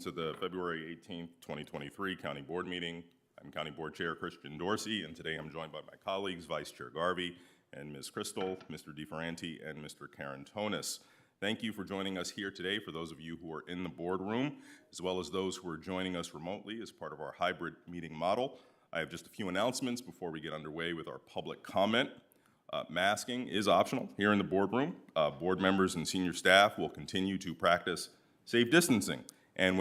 to the February 18th, 2023 County Board meeting. I'm County Board Chair Christian Dorsey, and today I'm joined by my colleagues, Vice Chair Garvey and Ms. Crystal, Mr. DeFerranti, and Mr. Carantonis. Thank you for joining us here today for those of you who are in the boardroom, as well as those who are joining us remotely as part of our hybrid meeting model. I have just a few announcements before we get underway with our public comment. Masking is optional here in the boardroom. Board members and senior staff will continue to practice safe distancing and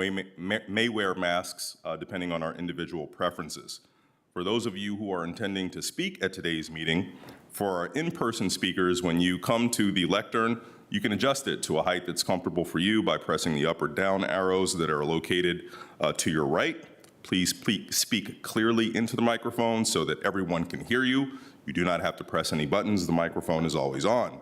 may wear masks depending on our individual preferences. For those of you who are intending to speak at today's meeting, for our in-person speakers, when you come to the lectern, you can adjust it to a height that's comfortable for you by pressing the up or down arrows that are located to your right. Please speak clearly into the microphone so that everyone can hear you. You do not have to press any buttons. The microphone is always on.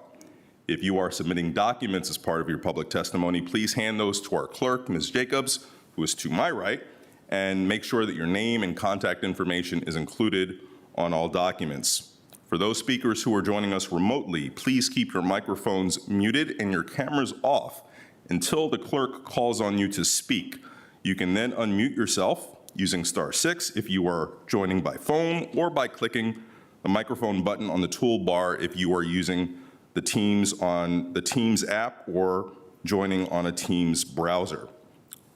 If you are submitting documents as part of your public testimony, please hand those to our clerk, Ms. Jacobs, who is to my right, and make sure that your name and contact information is included on all documents. For those speakers who are joining us remotely, please keep your microphones muted and your cameras off until the clerk calls on you to speak. You can then unmute yourself using *6 if you are joining by phone, or by clicking the microphone button on the toolbar if you are using the Teams on the Teams app or joining on a Teams browser.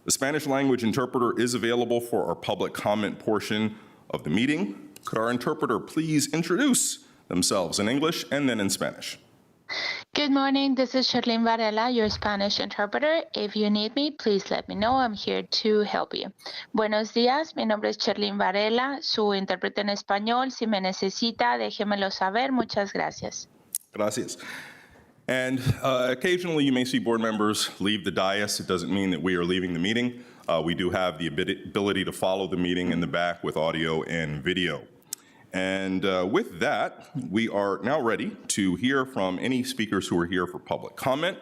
The Spanish language interpreter is available for our public comment portion of the meeting. Could our interpreter please introduce themselves in English and then in Spanish? Good morning, this is Charlene Varela, your Spanish interpreter. If you need me, please let me know. I'm here to help you. Buenos días, mi nombre es Charlene Varela, su intérprete en español. Si me necesita, déjemelo saber. Muchas gracias. Gracias. And occasionally you may see board members leave the dais. It doesn't mean that we are leaving the meeting. We do have the ability to follow the meeting in the back with audio and video. And with that, we are now ready to hear from any speakers who are here for public comment.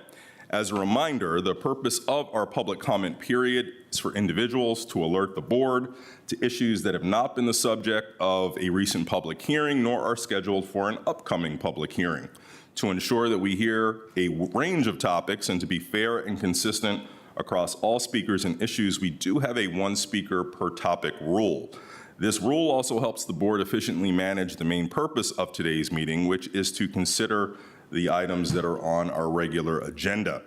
As a reminder, the purpose of our public comment period is for individuals to alert the board to issues that have not been the subject of a recent public hearing nor are scheduled for an upcoming public hearing, to ensure that we hear a range of topics and to be fair and consistent across all speakers and issues. We do have a one speaker per topic rule. This rule also helps the board efficiently manage the main purpose of today's meeting, which is to consider the items that are on our regular agenda.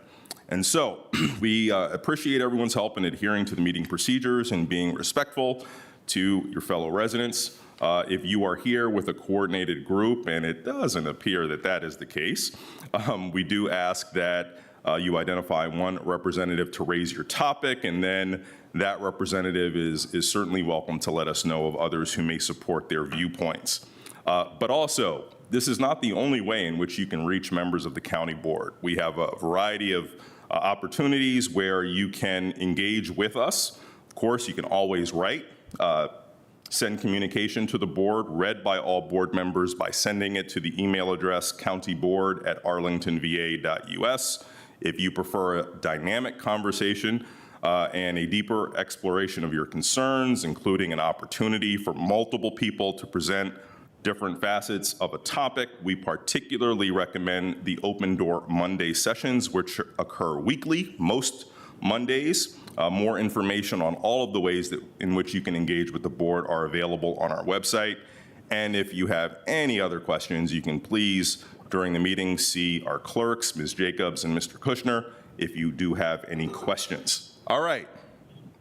And so we appreciate everyone's help in adhering to the meeting procedures and being respectful to your fellow residents. If you are here with a coordinated group, and it doesn't appear that that is the case, we do ask that you identify one representative to raise your topic, and then that representative is certainly welcome to let us know of others who may support their viewpoints. But also, this is not the only way in which you can reach members of the county board. We have a variety of opportunities where you can engage with us. Of course, you can always write, send communication to the board read by all board members by sending it to the email address countyboard@arlingtonva.us. If you prefer a dynamic conversation and a deeper exploration of your concerns, including an opportunity for multiple people to present different facets of a topic, we particularly recommend the Open Door Monday sessions, which occur weekly, most Mondays. More information on all of the ways in which you can engage with the board are available on our website. And if you have any other questions, you can please, during the meeting, see our clerks, Ms. Jacobs and Mr. Kushner, if you do have any questions. All right,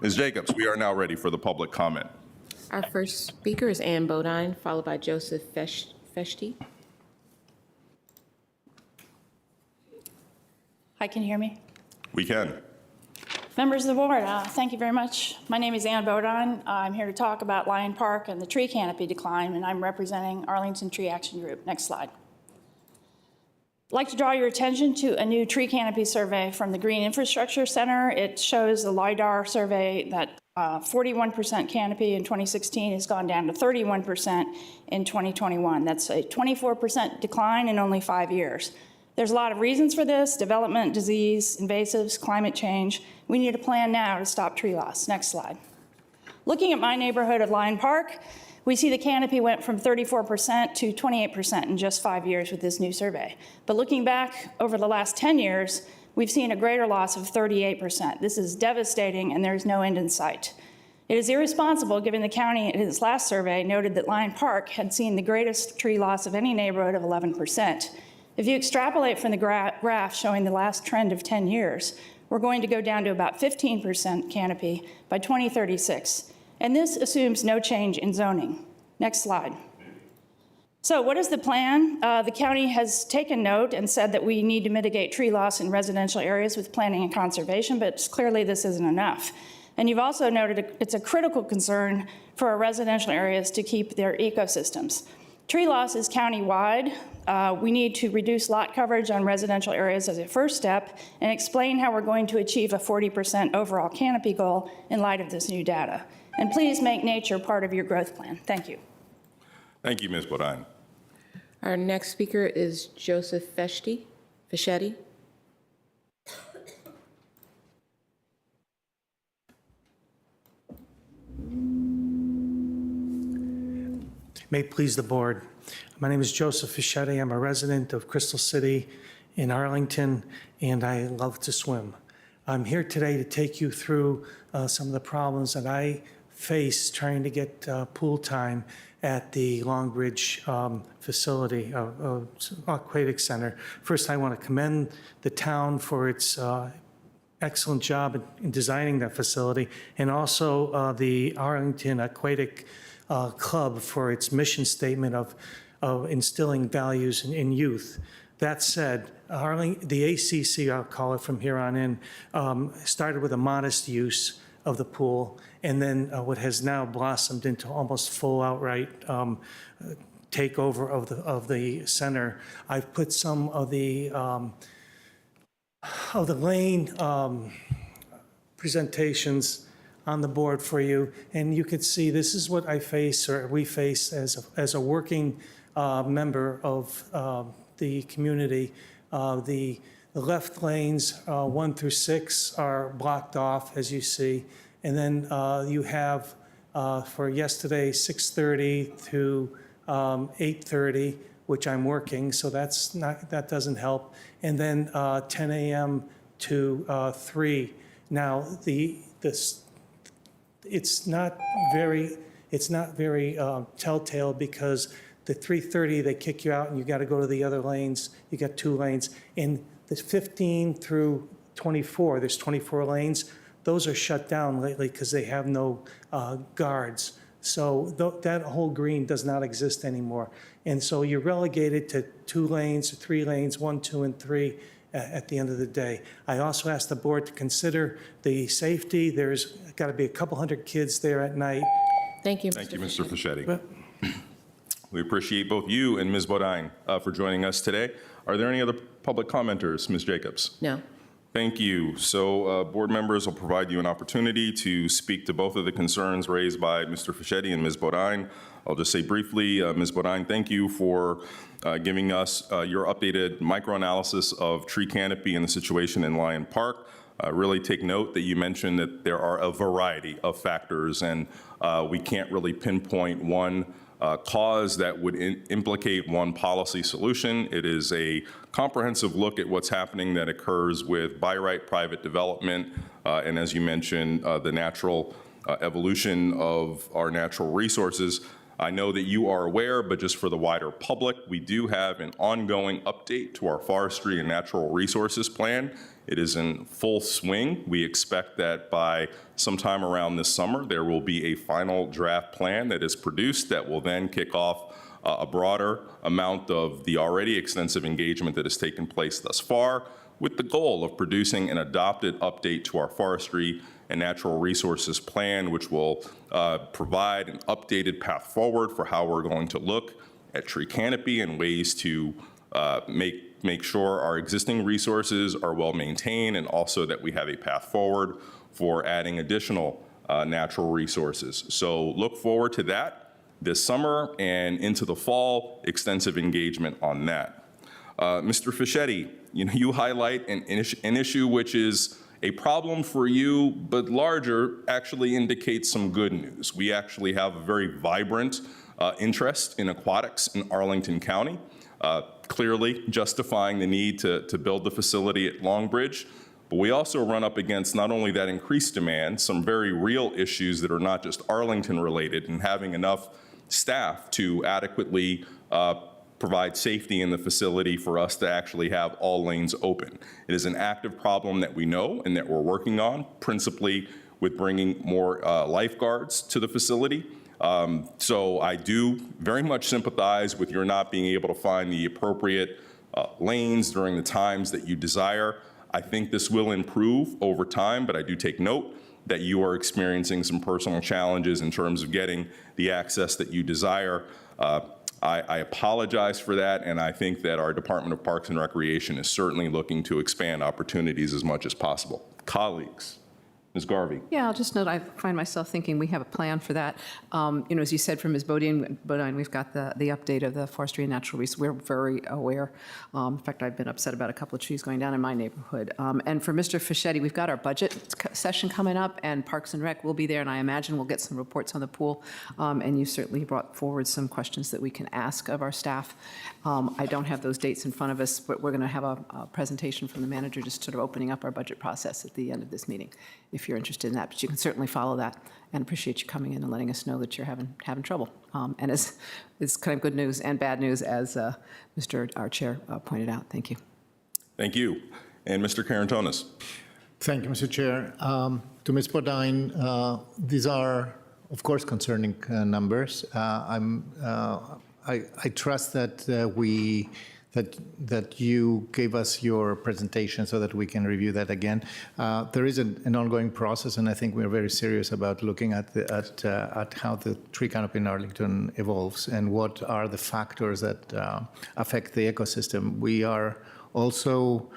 Ms. Jacobs, we are now ready for the public comment. Our first speaker is Ann Bodine, followed by Joseph Feshty. Hi, can you hear me? We can. Members of the board, thank you very much. My name is Ann Bodine. I'm here to talk about Lion Park and the tree canopy decline, and I'm representing Arlington Tree Action Group. Next slide. I'd like to draw your attention to a new tree canopy survey from the Green Infrastructure Center. It shows a LIDAR survey that 41% canopy in 2016 has gone down to 31% in 2021. That's a 24% decline in only 5 years. There's a lot of reasons for this: development, disease, invasives, climate change. We need a plan now to stop tree loss. Next slide. Looking at my neighborhood of Lion Park, we see the canopy went from 34% to 28% in just 5 years with this new survey. But looking back over the last 10 years, we've seen a greater loss of 38%. This is devastating, and there's no end in sight. It is irresponsible, given the county in its last survey noted that Lyon Park had seen the greatest tree loss of any neighborhood of 11%. If you extrapolate from the graph showing the last trend of 10 years, we're going to go down to about 15% canopy by 2036. And this assumes no change in zoning. Next slide. So what is the plan? The county has taken note and said that we need to mitigate tree loss in residential areas with planning and conservation, but clearly this isn't enough. And you've also noted it's a critical concern for our residential areas to keep their ecosystems. Tree loss is county-wide. We need to reduce lot coverage on residential areas as a first step and explain how we're going to achieve a 40% overall canopy goal in light of this new data. And please make nature part of your growth plan. Thank you. Thank you, Ms. Bodine. Our next speaker is Joseph Fischetti. May it please the board. My name is Joseph Fischetti. I'm a resident of Crystal City in Arlington, and I love to swim. I'm here today to take you through some of the problems that I face trying to get pool time at the Longbridge facility, Aquatic Center. First, I want to commend the town for its excellent job in designing that facility, and also the Arlington Aquatic Club for its mission statement of instilling values in youth. That said, the ACC, I'll call it from here on in, started with a modest use of the pool, and then what has now blossomed into almost full outright takeover of the center. I've put some of the lane presentations on the board for you, and you could see this is what I face, or we face as a working member of the community. The left lanes 1 through 6 are blocked off, as you see, and then you have for yesterday 6:30 to 8:30, which I'm working, so that doesn't help, and then 10 a.m. to 3. Now it's not very telltale, because the 3:30 they kick you out and you got to go to the other lanes. You got 2 lanes. In the 15 through 24, there's 24 lanes. Those are shut down lately because they have no guards. So that whole green does not exist anymore. And so you're relegated to 2 lanes, 3 lanes, 1, 2, and 3. At the end of the day. I also asked the board to consider the safety. There's got to be a couple hundred kids there at night. Thank you, Thank you, Mr. Fischetti. We appreciate both you and Ms. Bodine for joining us today. Are there any other public commenters? Ms. Jacobs? No. Thank you. So board members will provide you an opportunity to speak to both of the concerns raised by Mr. Fischetti and Ms. Bodine. I'll just say briefly, Ms. Bodine, thank you for giving us your updated microanalysis of tree canopy and the situation in Lyon Park. Really take note that you mentioned that there are a variety of factors, and we can't really pinpoint one cause that would implicate one policy solution. It is a comprehensive look at what's happening that occurs with by right private development, and as you mentioned, the natural evolution of our natural resources. I know that you are aware, but just for the wider public, we do have an ongoing update to our forestry and natural resources plan. It is in full swing. We expect that by sometime around this summer, there will be a final draft plan that is produced that will then kick off a broader amount of the already extensive engagement that has taken place thus far, with the goal of producing an adopted update to our forestry and natural resources plan, which will provide an updated path forward for how we're going to look at tree canopy and ways to make sure our existing resources are well maintained, and also that we have a path forward for adding additional natural resources. So look forward to that this summer, and into the fall, extensive engagement on that. Mr. Fischetti, you highlight an issue which is a problem for you, but larger, actually indicates some good news. We actually have a very vibrant interest in aquatics in Arlington County. clearly justifying the need to build the facility at Long Bridge. But we also run up against not only that increased demand, some very real issues that are not just Arlington related, and having enough staff to adequately provide safety in the facility for us to actually have all lanes open. It is an active problem that we know and that we're working on, principally with bringing more lifeguards to the facility. So I do very much sympathize with your not being able to find the appropriate lanes during the times that you desire. I think this will improve over time, but I do take note that you are experiencing some personal challenges in terms of getting the access that you desire. I apologize for that, and I think that our Department of Parks and Recreation is certainly looking to expand opportunities as much as possible. Colleagues, Ms. Garvey. Yeah, I'll just note, I find myself thinking we have a plan for that. As you said from Ms. Bodine, we've got the update of the forestry and natural resources. We're very aware. In fact, I've been upset about a couple of trees going down in my neighborhood. And for Mr. Fischetti, we've got our budget session coming up, and Parks and Rec will be there, and I imagine we'll get some reports on the pool. And you certainly brought forward some questions that we can ask of our staff. I don't have those dates in front of us, but we're going to have a presentation from the manager just sort of opening up our budget process at the end of this meeting, if you're interested in that. But you can certainly follow that, and appreciate you coming in and letting us know that you're having trouble. And it's kind of good news and bad news, as our chair pointed out. Thank you. Thank you. And Mr. Karantonis. Thank you, Mr. Chair. To Ms. Bodine, these are, of course, concerning numbers. I trust that that you gave us your presentation so that we can review that again. There is an ongoing process, and I think we're very serious about looking at how the tree canopy in Arlington evolves and what are the factors that affect the ecosystem. We are also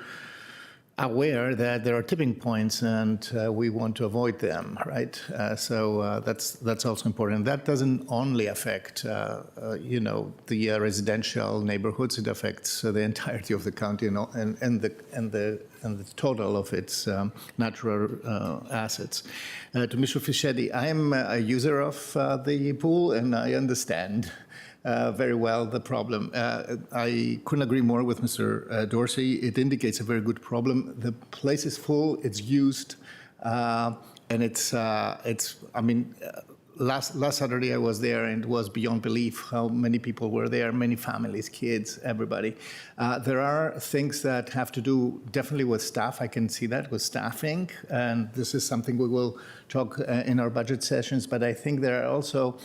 aware that there are tipping points, and we want to avoid them, right? So that's also important. That doesn't only affect, the residential neighborhoods. It affects the entirety of the county and the total of its natural assets. To Mr. Fischetti, I am a user of the pool, and I understand very well the problem. I couldn't agree more with Mr. Dorsey. It indicates a very good problem. The place is full, it's used, and last Saturday I was there, and it was beyond belief how many people were there, many families, kids, everybody. There are things that have to do definitely with staff. I can see that with staffing, and this is something we will talk in our budget sessions, but I think there are also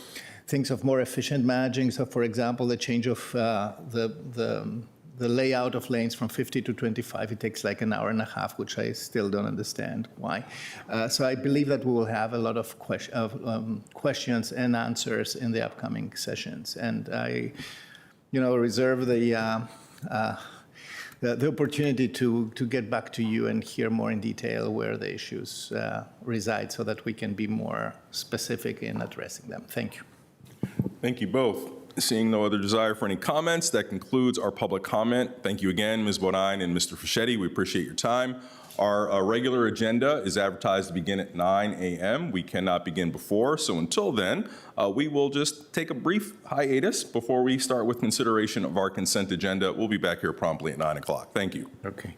things of more efficient managing. So, for example, the change of the layout of lanes from 50 to 25, it takes like an hour and a half, which I still don't understand why. So I believe that we will have a lot of questions and answers in the upcoming sessions. And I, reserve the opportunity to get back to you and hear more in detail where the issues reside, so that we can be more specific in addressing them. Thank you. Thank you both. Seeing no other desire for any comments, that concludes our public comment. Thank you again, Ms. Bodine and Mr. Fischetti. We appreciate your time. Our regular agenda is advertised to begin at 9 a.m. We cannot begin before, so until then, we will just take a brief hiatus before we start with consideration of our consent agenda. We'll be back here promptly at 9 o'clock. Thank you. Okay.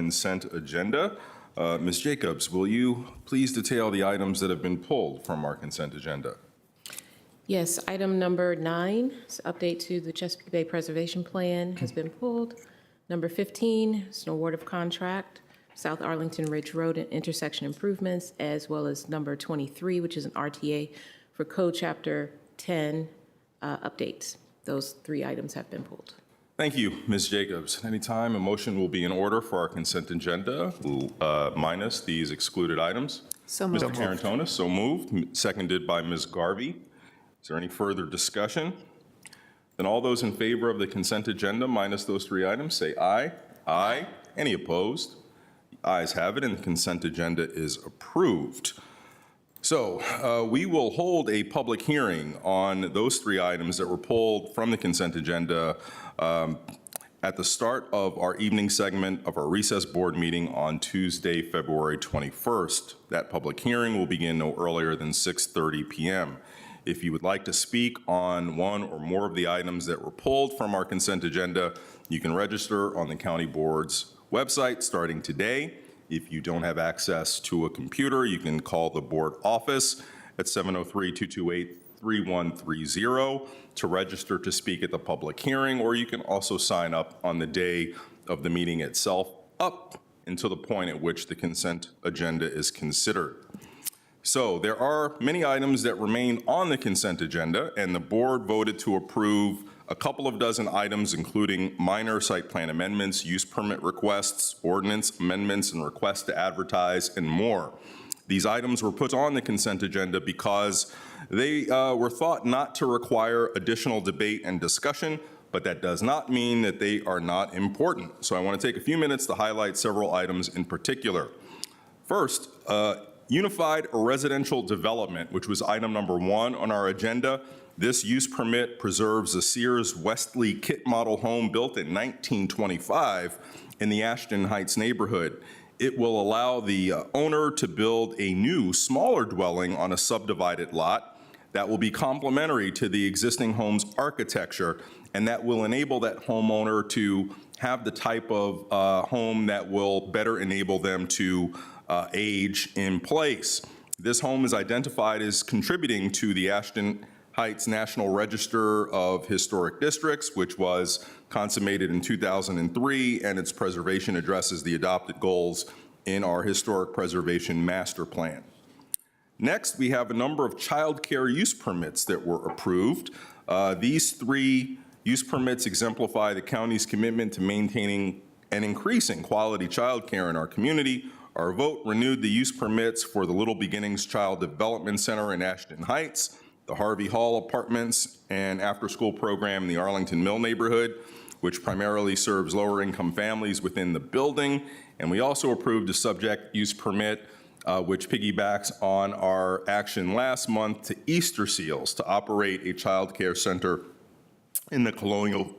consent agenda. Ms. Jacobs, will you please detail the items that have been pulled from our consent agenda? Yes, item number 9, is update to the Chesapeake Bay Preservation Plan, has been pulled. Number 15 is an award of contract, South Arlington Ridge Road and intersection improvements, as well as number 23, which is an RTA for Code Chapter 10 updates. Those 3 items have been pulled. Thank you, Ms. Jacobs. Anytime a motion will be in order for our consent agenda, minus these excluded items. So moved. Mr. Carantonis, so moved, seconded by Ms. Garvey. Is there any further discussion? Then all those in favor of the consent agenda minus those 3 items, say aye. Aye. Any opposed? The ayes have it, and the consent agenda is approved. So we will hold a public hearing on those 3 items that were pulled from the consent agenda at the start of our evening segment of our recess board meeting on Tuesday, February 21st. That public hearing will begin no earlier than 6:30 p.m. If you would like to speak on one or more of the items that were pulled from our consent agenda, you can register on the county board's website starting today. If you don't have access to a computer, you can call the board office at 703-228-3130 to register to speak at the public hearing, or you can also sign up on the day of the meeting itself up until the point at which the consent agenda is considered. So there are many items that remain on the consent agenda, and the board voted to approve a couple of dozen items, including minor site plan amendments, use permit requests, ordinance amendments, and requests to advertise, and more. These items were put on the consent agenda because they were thought not to require additional debate and discussion, but that does not mean that they are not important. So I want to take a few minutes to highlight several items in particular. First, Unified Residential Development, which was item number 1 on our agenda. This use permit preserves a Sears Westley kit model home built in 1925 in the Ashton Heights neighborhood. It will allow the owner to build a new, smaller dwelling on a subdivided lot that will be complementary to the existing home's architecture, and that will enable that homeowner to have the type of home that will better enable them to age in place. This home is identified as contributing to the Ashton Heights National Register of Historic Districts, which was consummated in 2003, and its preservation addresses the adopted goals in our Historic Preservation Master Plan. Next, we have a number of child care use permits that were approved. These 3 use permits exemplify the county's commitment to maintaining and increasing quality child care in our community. Our vote renewed the use permits for the Little Beginnings Child Development Center in Ashton Heights, the Harvey Hall Apartments and after-school program in the Arlington Mill neighborhood, which primarily serves lower-income families within the building. And we also approved a subject use permit, which piggybacks on our action last month to Easter Seals to operate a child care center in the Colonial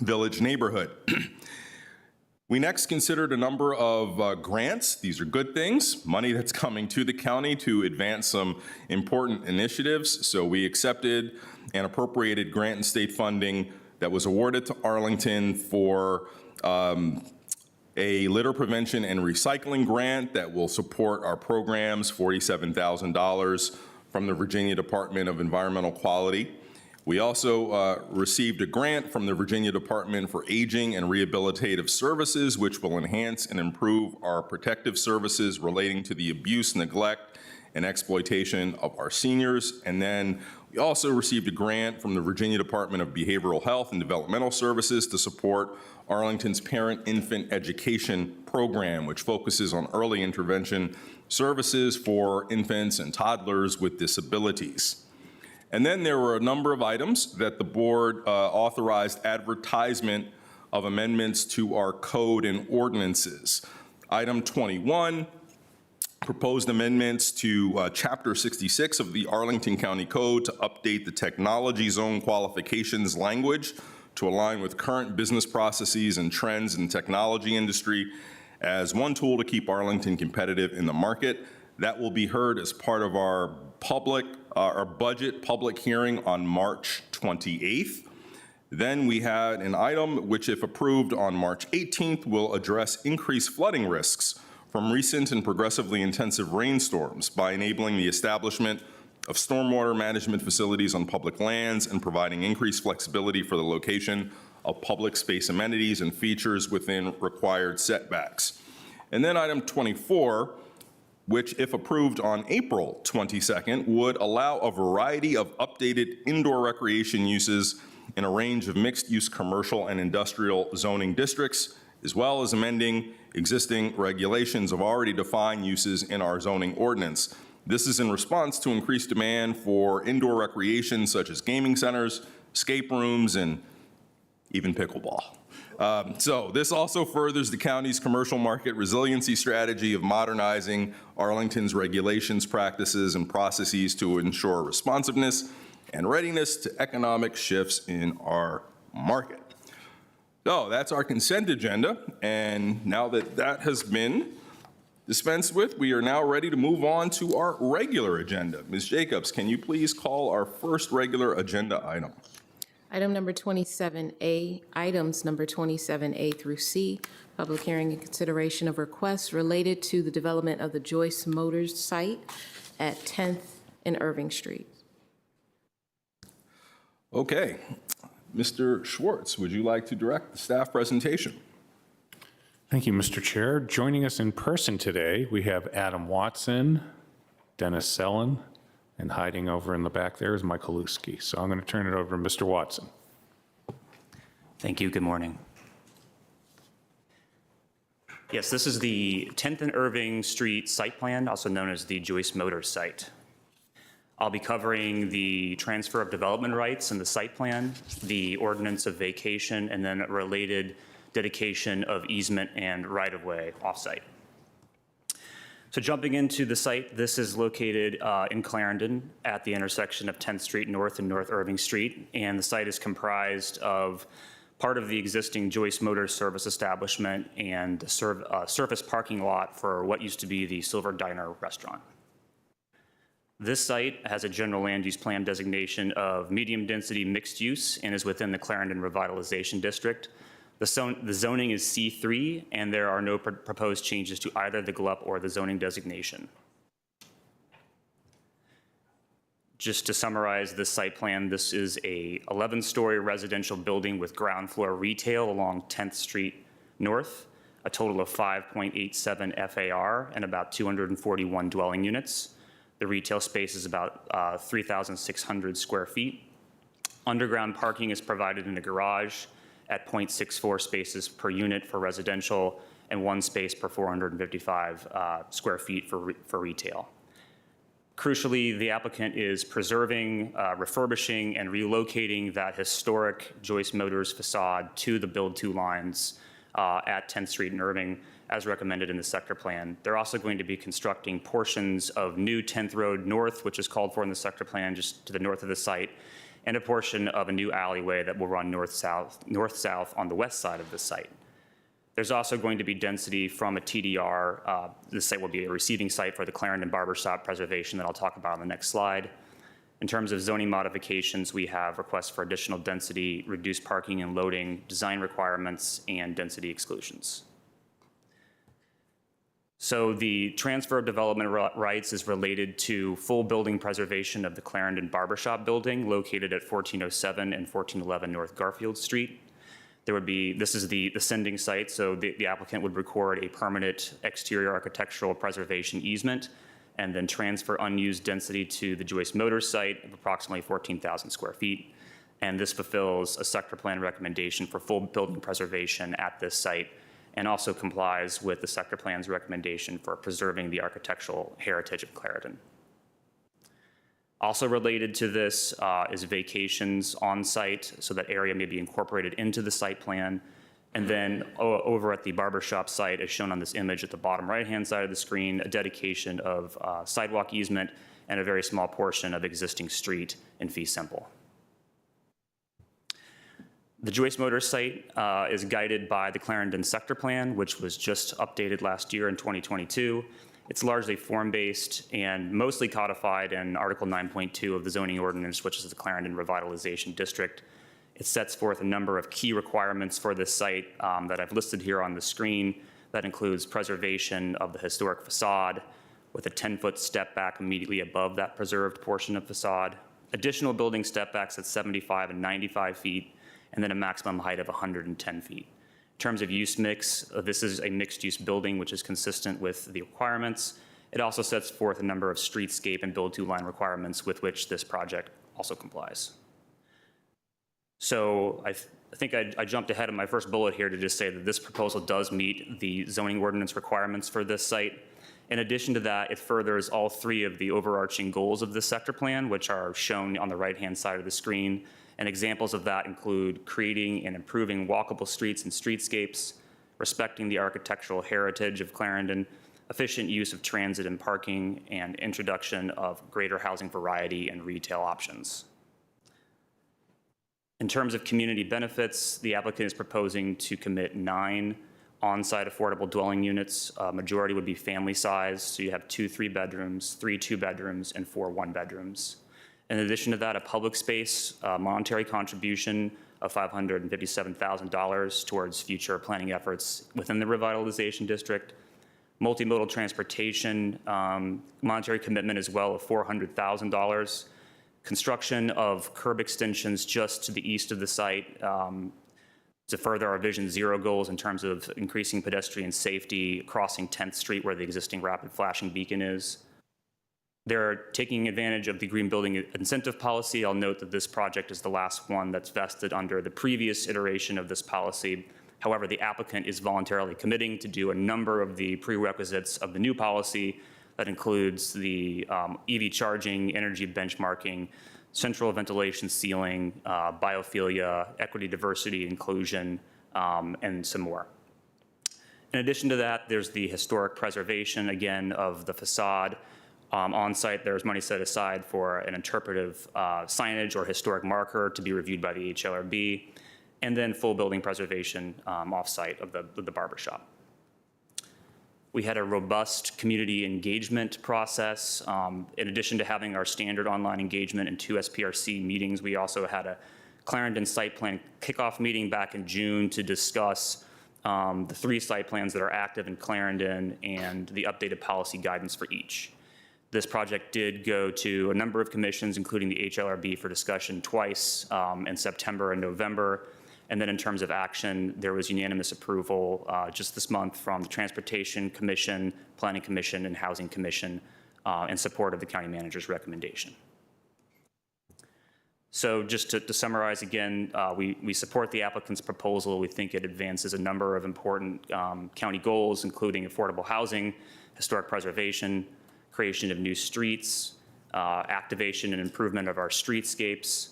Village neighborhood. We next considered a number of grants. These are good things, money that's coming to the county to advance some important initiatives. So we accepted and appropriated grant and state funding that was awarded to Arlington for a litter prevention and recycling grant that will support our programs, $47,000 from the Virginia Department of Environmental Quality. We also received a grant from the Virginia Department for Aging and Rehabilitative Services, which will enhance and improve our protective services relating to the abuse, neglect, and exploitation of our seniors. And then we also received a grant from the Virginia Department of Behavioral Health and Developmental Services to support Arlington's Parent-Infant Education Program, which focuses on early intervention services for infants and toddlers with disabilities. And then there were a number of items that the board authorized advertisement of amendments to our code and ordinances. Item 21, proposed amendments to Chapter 66 of the Arlington County Code to update the technology zone qualifications language to align with current business processes and trends in the technology industry as one tool to keep Arlington competitive in the market. That will be heard as part of our budget public hearing on March 28th. Then we had an item which, if approved on March 18th, will address increased flooding risks from recent and progressively intensive rainstorms by enabling the establishment of stormwater management facilities on public lands and providing increased flexibility for the location of public space amenities and features within required setbacks. And then item 24, which, if approved on April 22nd, would allow a variety of updated indoor recreation uses in a range of mixed-use commercial and industrial zoning districts, as well as amending existing regulations of already defined uses in our zoning ordinance. This is in response to increased demand for indoor recreation such as gaming centers, escape rooms, and even pickleball. So this also furthers the county's commercial market resiliency strategy of modernizing Arlington's regulations, practices, and processes to ensure responsiveness and readiness to economic shifts in our market. So that's our consent agenda, and now that that has been dispensed with, we are now ready to move on to our regular agenda. Ms. Jacobs, can you please call our first regular agenda item? Item number 27A, items number 27A through C, public hearing and consideration of requests related to the development of the Joyce Motors site at 10th and Irving Street. Okay. Mr. Schwartz, would you like to direct the staff presentation? Thank you, Mr. Chair. Joining us in person today, we have Adam Watson, Dennis Sellen, and hiding over in the back there is Mike Haluski. So I'm going to turn it over to Mr. Watson. Thank you. Good morning. Yes, this is the 10th and Irving Street site plan, also known as the Joyce Motors site. I'll be covering the transfer of development rights in the site plan, the ordinance of vacation, and then a related dedication of easement and right-of-way offsite. So jumping into the site, this is located in Clarendon at the intersection of 10th Street North and North Irving Street, and the site is comprised of part of the existing Joyce Motors service establishment and the surface parking lot for what used to be the Silver Diner restaurant. This site has a general land use plan designation of medium density mixed use and is within the Clarendon Revitalization District. The zoning is C3, and there are no proposed changes to either the GLUP or the zoning designation. Just to summarize this site plan, this is a 11-story residential building with ground floor retail along 10th Street North, a total of 5.87 FAR and about 241 dwelling units. The retail space is about 3,600 square feet. Underground parking is provided in the garage at 0.64 spaces per unit for residential and 1 space per 455 square feet for retail. Crucially, the applicant is preserving, refurbishing, and relocating that historic Joyce Motors facade to the build-to lines at 10th Street and Irving, as recommended in the sector plan. They're also going to be constructing portions of new 10th Road North, which is called for in the sector plan just to the north of the site, and a portion of a new alleyway that will run north-south on the west side of the site. There's also going to be density from a TDR. This site will be a receiving site for the Clarendon Barbershop preservation that I'll talk about on the next slide. In terms of zoning modifications, we have requests for additional density, reduced parking and loading, design requirements, and density exclusions. So the transfer of development rights is related to full building preservation of the Clarendon Barbershop building located at 1407 and 1411 North Garfield Street. This is the sending site, so the applicant would record a permanent exterior architectural preservation easement and then transfer unused density to the Joyce Motors site of approximately 14,000 square feet. And this fulfills a sector plan recommendation for full building preservation at this site, and also complies with the sector plan's recommendation for preserving the architectural heritage of Clarendon. Also related to this is vacations on site, so that area may be incorporated into the site plan. And then over at the barbershop site, as shown on this image at the bottom right-hand side of the screen, a dedication of sidewalk easement and a very small portion of existing street in fee simple. The Joyce Motors site is guided by the Clarendon sector plan, which was just updated last year in 2022. It's largely form-based and mostly codified in Article 9.2 of the zoning ordinance, which is the Clarendon Revitalization District. It sets forth a number of key requirements for this site that I've listed here on the screen. That includes preservation of the historic facade with a 10-foot step back immediately above that preserved portion of facade, additional building step backs at 75 and 95 feet, and then a maximum height of 110 feet. In terms of use mix, this is a mixed-use building, which is consistent with the requirements. It also sets forth a number of streetscape and build-to-line requirements with which this project also complies. So I think I jumped ahead of my first bullet here to just say that this proposal does meet the zoning ordinance requirements for this site. In addition to that, it furthers all three of the overarching goals of this sector plan, which are shown on the right-hand side of the screen. And examples of that include creating and improving walkable streets and streetscapes, respecting the architectural heritage of Clarendon, efficient use of transit and parking, and introduction of greater housing variety and retail options. In terms of community benefits, the applicant is proposing to commit 9 on-site affordable dwelling units. Majority would be family size, so you have 2 3-bedrooms, 3 2-bedrooms, and 4 1-bedrooms. In addition to that, a public space monetary contribution of $557,000 towards future planning efforts within the revitalization district. Multimodal transportation monetary commitment as well of $400,000. Construction of curb extensions just to the east of the site to further our Vision Zero goals in terms of increasing pedestrian safety crossing 10th Street where the existing rapid flashing beacon is. They're taking advantage of the green building incentive policy. I'll note that this project is the last one that's vested under the previous iteration of this policy. However, the applicant is voluntarily committing to do a number of the prerequisites of the new policy. That includes the EV charging, energy benchmarking, central ventilation ceiling, biophilia, equity, diversity, inclusion, and some more. In addition to that, there's the historic preservation, again, of the facade. On site, there's money set aside for an interpretive signage or historic marker to be reviewed by the HLRB, and then full building preservation off-site of the barber shop. We had a robust community engagement process. In addition to having our standard online engagement and 2 SPRC meetings, we also had a Clarendon site plan kickoff meeting back in June to discuss the 3 site plans that are active in Clarendon and the updated policy guidance for each. This project did go to a number of commissions, including the HLRB, for discussion twice in September and November. And then in terms of action, there was unanimous approval just this month from the Transportation Commission, Planning Commission, and Housing Commission in support of the county manager's recommendation. So just to summarize again, we support the applicant's proposal. We think it advances a number of important county goals, including affordable housing, historic preservation, creation of new streets, activation and improvement of our streetscapes,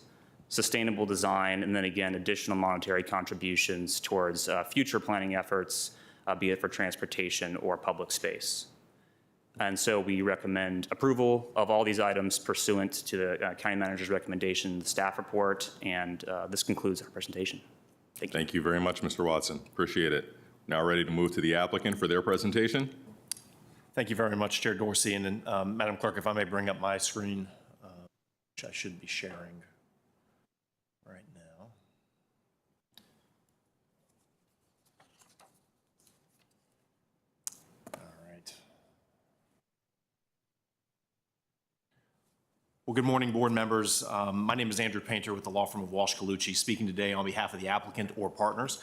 sustainable design, and then again, additional monetary contributions towards future planning efforts, be it for transportation or public space. And so we recommend approval of all these items pursuant to the county manager's recommendation, the staff report, and this concludes our presentation. Thank you. Thank you very much, Mr. Watson. Appreciate it. Now ready to move to the applicant for their presentation. Thank you very much, Chair Dorsey. And Madam Clerk, if I may bring up my screen, which I should be sharing right now. All right. Well, good morning, board members. My name is Andrew Painter with the law firm of Walsh Colucci, speaking today on behalf of the applicant or partners.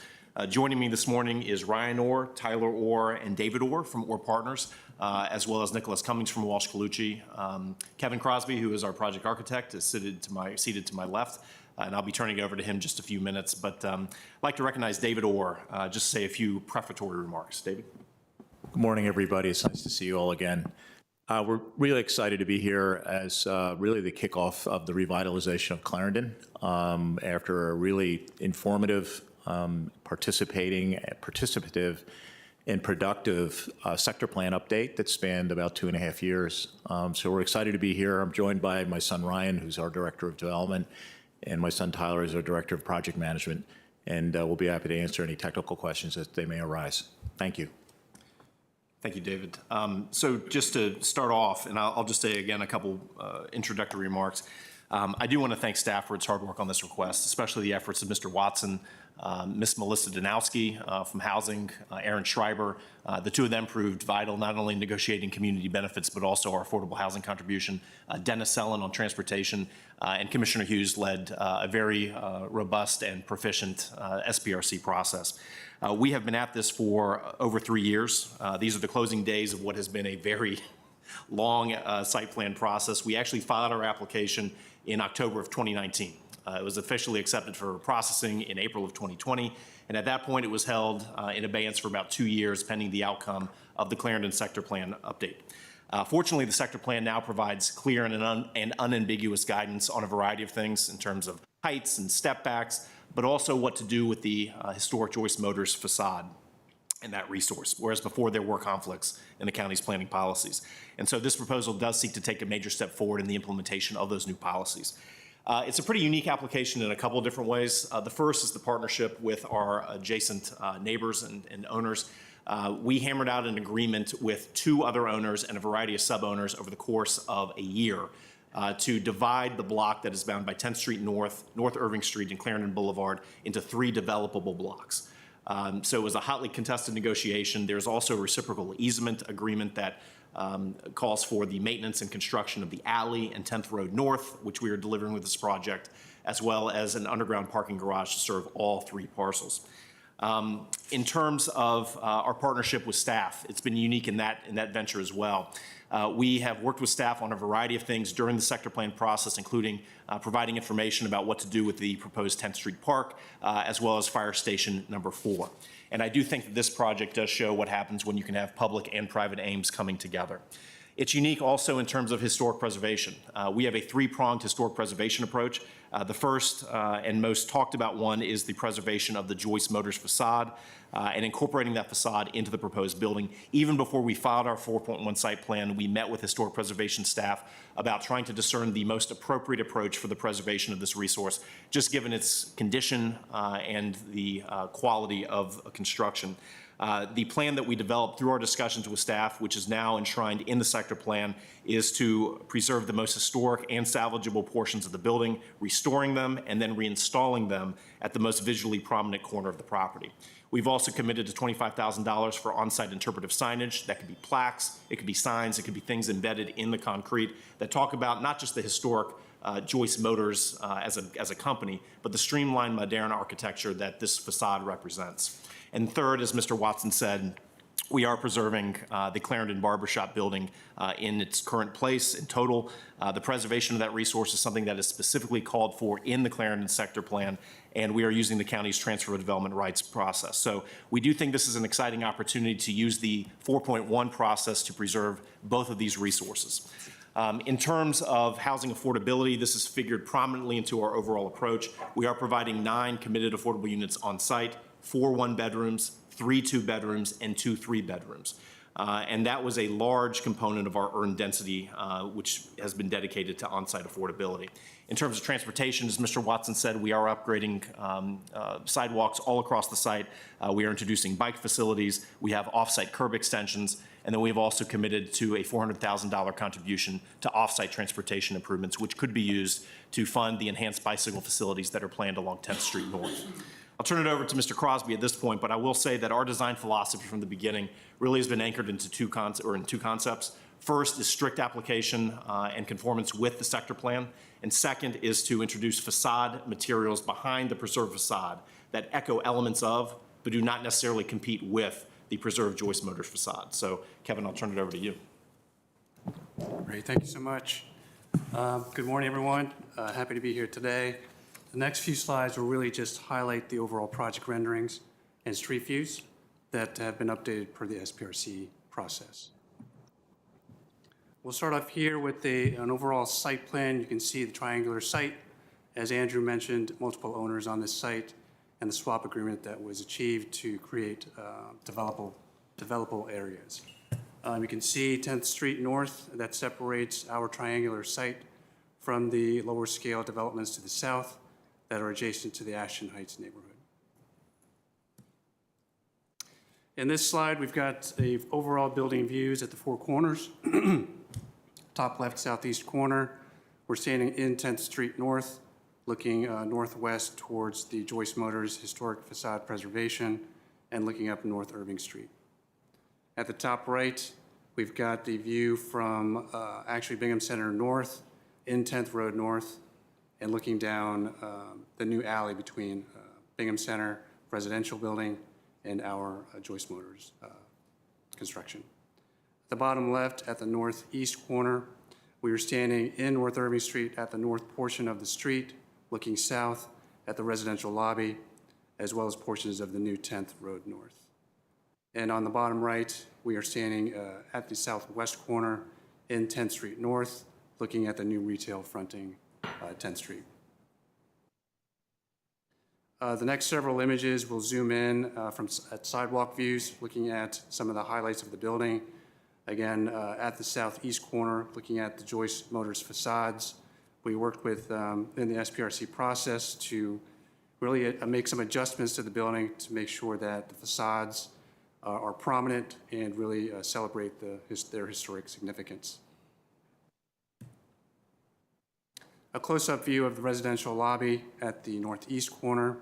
Joining me this morning is Ryan Orr, Tyler Orr, and David Orr from Orr Partners, as well as Nicholas Cummings from Walsh Colucci. Kevin Crosby, who is our project architect, is seated to my left, and I'll be turning it over to him in just a few minutes. But I'd like to recognize David Orr, just say a few prefatory remarks. David? Good morning, everybody. It's nice to see you all again. We're really excited to be here as really the kickoff of the revitalization of Clarendon after a really informative, participative, and productive sector plan update that spanned about 2.5 years. So we're excited to be here. I'm joined by my son Ryan, who's our Director of Development, and my son Tyler is our Director of Project Management. And we'll be happy to answer any technical questions that they may arise. Thank you. Thank you, David. So just to start off, and I'll just say again a couple introductory remarks. I do want to thank staff for its hard work on this request, especially the efforts of Mr. Watson, Ms. Melissa Danowski from Housing, Aaron Schreiber. The two of them proved vital, not only in negotiating community benefits, but also our affordable housing contribution. Dennis Sellen on transportation, and Commissioner Hughes led a very robust and proficient SPRC process. We have been at this for over 3 years. These are the closing days of what has been a very long site plan process. We actually filed our application in October of 2019. It was officially accepted for processing in April of 2020, and at that point it was held in abeyance for about 2 years pending the outcome of the Clarendon Sector Plan update. Fortunately, the sector plan now provides clear and unambiguous guidance on a variety of things in terms of heights and step backs, but also what to do with the historic Joyce Motors facade and that resource, whereas before there were conflicts in the county's planning policies. And so this proposal does seek to take a major step forward in the implementation of those new policies. It's a pretty unique application in a couple of different ways. The first is the partnership with our adjacent neighbors and owners. We hammered out an agreement with 2 other owners and a variety of sub-owners over the course of a year to divide the block that is bound by 10th Street North, North Irving Street, and Clarendon Boulevard into 3 developable blocks. So it was a hotly contested negotiation. There's also a reciprocal easement agreement that calls for the maintenance and construction of the alley and 10th Road North, which we are delivering with this project, as well as an underground parking garage to serve all 3 parcels. In terms of our partnership with staff, it's been unique in that venture as well. We have worked with staff on a variety of things during the sector plan process, including providing information about what to do with the proposed 10th Street Park, as well as Fire Station number 4. And I do think that this project does show what happens when you can have public and private aims coming together. It's unique also in terms of historic preservation. We have a 3-pronged historic preservation approach. The first and most talked about one is the preservation of the Joyce Motors facade and incorporating that facade into the proposed building. Even before we filed our 4.1 site plan, we met with historic preservation staff about trying to discern the most appropriate approach for the preservation of this resource, just given its condition and the quality of construction. The plan that we developed through our discussions with staff, which is now enshrined in the sector plan, is to preserve the most historic and salvageable portions of the building, restoring them, and then reinstalling them at the most visually prominent corner of the property. We've also committed to $25,000 for on-site interpretive signage. That could be plaques, it could be signs, it could be things embedded in the concrete that talk about not just the historic Joyce Motors as a company, but the streamlined modern architecture that this facade represents. And third, as Mr. Watson said, we are preserving the Clarendon Barbershop building in its current place. In total, the preservation of that resource is something that is specifically called for in the Clarendon sector plan, and we are using the county's transfer of development rights process. So we do think this is an exciting opportunity to use the 4.1 process to preserve both of these resources. In terms of housing affordability, this is figured prominently into our overall approach. We are providing 9 committed affordable units on site, 4 1-bedrooms, 3 2-bedrooms, and 2 3-bedrooms. And that was a large component of our urban density, which has been dedicated to on-site affordability. In terms of transportation, as Mr. Watson said, we are upgrading sidewalks all across the site. We are introducing bike facilities. We have off-site curb extensions. And then we've also committed to a $400,000 contribution to off-site transportation improvements, which could be used to fund the enhanced bicycle facilities that are planned along 10th Street North. I'll turn it over to Mr. Crosby at this point, but I will say that our design philosophy from the beginning really has been anchored into two concepts. First is strict application and conformance with the sector plan, and second is to introduce facade materials behind the preserved facade that echo elements of, but do not necessarily compete with, the preserved Joyce Motors facade. So, Kevin, I'll turn it over to you. Great, thank you so much. Good morning, everyone. Happy to be here today. The next few slides will really just highlight the overall project renderings and street views that have been updated per the SPRC process. We'll start off here with an overall site plan. You can see the triangular site. As Andrew mentioned, multiple owners on this site and the swap agreement that was achieved to create developable areas. You can see 10th Street North that separates our triangular site from the lower scale developments to the south that are adjacent to the Ashton Heights neighborhood. In this slide, we've got the overall building views at the 4 corners. Top left southeast corner, We're standing in 10th Street North, looking northwest towards the Joyce Motors Historic Facade Preservation and looking up North Irving Street. At the top right, we've got the view from actually Bingham Center North, in 10th Road North, and looking down the new alley between Bingham Center residential building and our Joyce Motors construction. At the bottom left, at the northeast corner, we are standing in North Irving Street at the north portion of the street, looking south at the residential lobby, as well as portions of the new 10th Road North. And on the bottom right, we are standing at the southwest corner in 10th Street North, looking at the new retail fronting 10th Street. The next several images will zoom in at sidewalk views, looking at some of the highlights of the building. Again, at the southeast corner, looking at the Joyce Motors facades. We worked with, in the SPRC process, to really make some adjustments to the building to make sure that the facades are prominent and really celebrate their historic significance. A close-up view of the residential lobby at the northeast corner.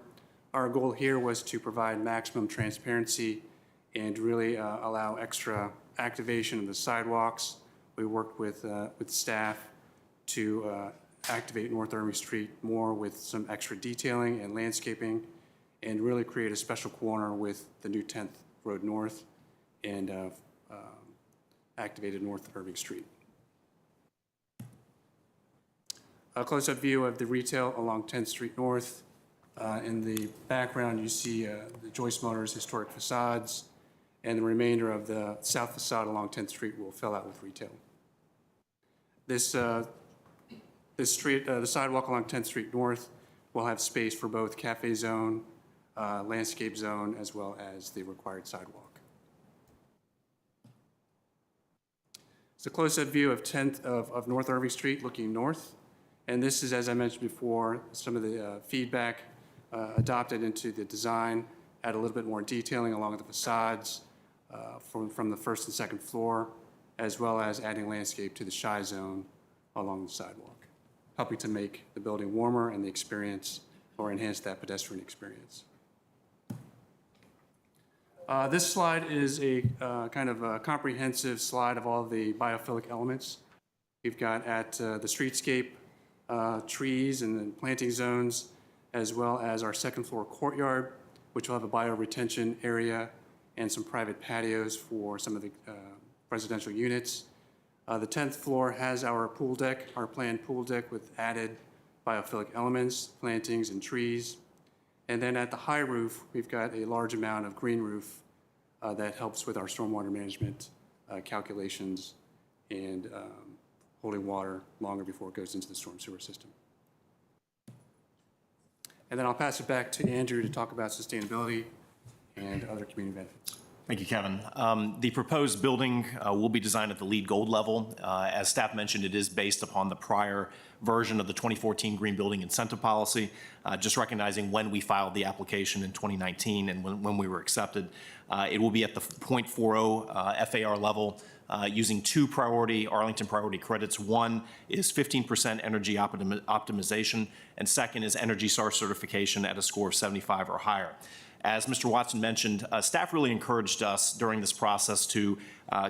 Our goal here was to provide maximum transparency and really allow extra activation of the sidewalks. We worked with staff to activate North Irving Street more with some extra detailing and landscaping, and really create a special corner with the new 10th Road North and activated North Irving Street. A close-up view of the retail along 10th Street North. In the background, you see the Joyce Motors historic facades, and the remainder of the south facade along 10th Street will fill out with retail. This street, the sidewalk along 10th Street North will have space for both cafe zone, landscape zone, as well as the required sidewalk. It's a close-up view of North Irving Street looking north. And this is, as I mentioned before, some of the feedback adopted into the design, add a little bit more detailing along the facades from the first and second floor, as well as adding landscape to the shy zone along the sidewalk, helping to make the building warmer and the experience, or enhance that pedestrian experience. This slide is a kind of a comprehensive slide of all the biophilic elements. We've got at the streetscape, trees and planting zones, as well as our second floor courtyard, which will have a bioretention area and some private patios for some of the residential units. The 10th floor has our pool deck, our planned pool deck with added biophilic elements, plantings and trees. And then at the high roof, we've got a large amount of green roof that helps with our stormwater management calculations and holding water longer before it goes into the storm sewer system. And then I'll pass it back to Andrew to talk about sustainability and other community benefits. Thank you, Kevin. The proposed building will be designed at the LEED Gold level. As staff mentioned, it is based upon the prior version of the 2014 Green Building Incentive Policy, just recognizing when we filed the application in 2019 and when we were accepted. It will be at the 0.40 FAR level, using two Arlington priority credits. One is 15% energy optimization, and second is Energy Star certification at a score of 75 or higher. As Mr. Watson mentioned, staff really encouraged us during this process to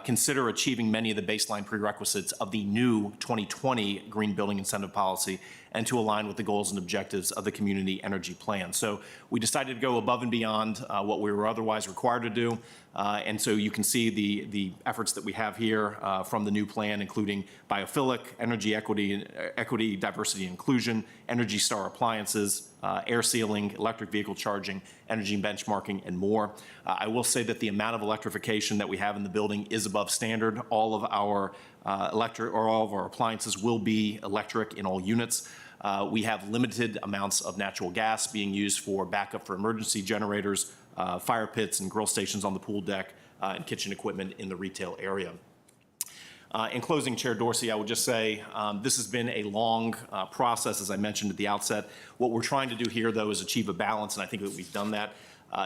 consider achieving many of the baseline prerequisites of the new 2020 Green Building Incentive Policy and to align with the goals and objectives of the Community Energy Plan. So we decided to go above and beyond what we were otherwise required to do. And so you can see the efforts that we have here from the new plan, including biophilic, energy equity, diversity and inclusion, Energy Star appliances, air sealing, electric vehicle charging, energy benchmarking, and more. I will say that the amount of electrification that we have in the building is above standard. All of our all of our appliances will be electric in all units. We have limited amounts of natural gas being used for backup for emergency generators, fire pits and grill stations on the pool deck, and kitchen equipment in the retail area. In closing, Chair Dorsey, I would just say this has been a long process, as I mentioned at the outset. What we're trying to do here, though, is achieve a balance, and I think that we've done that.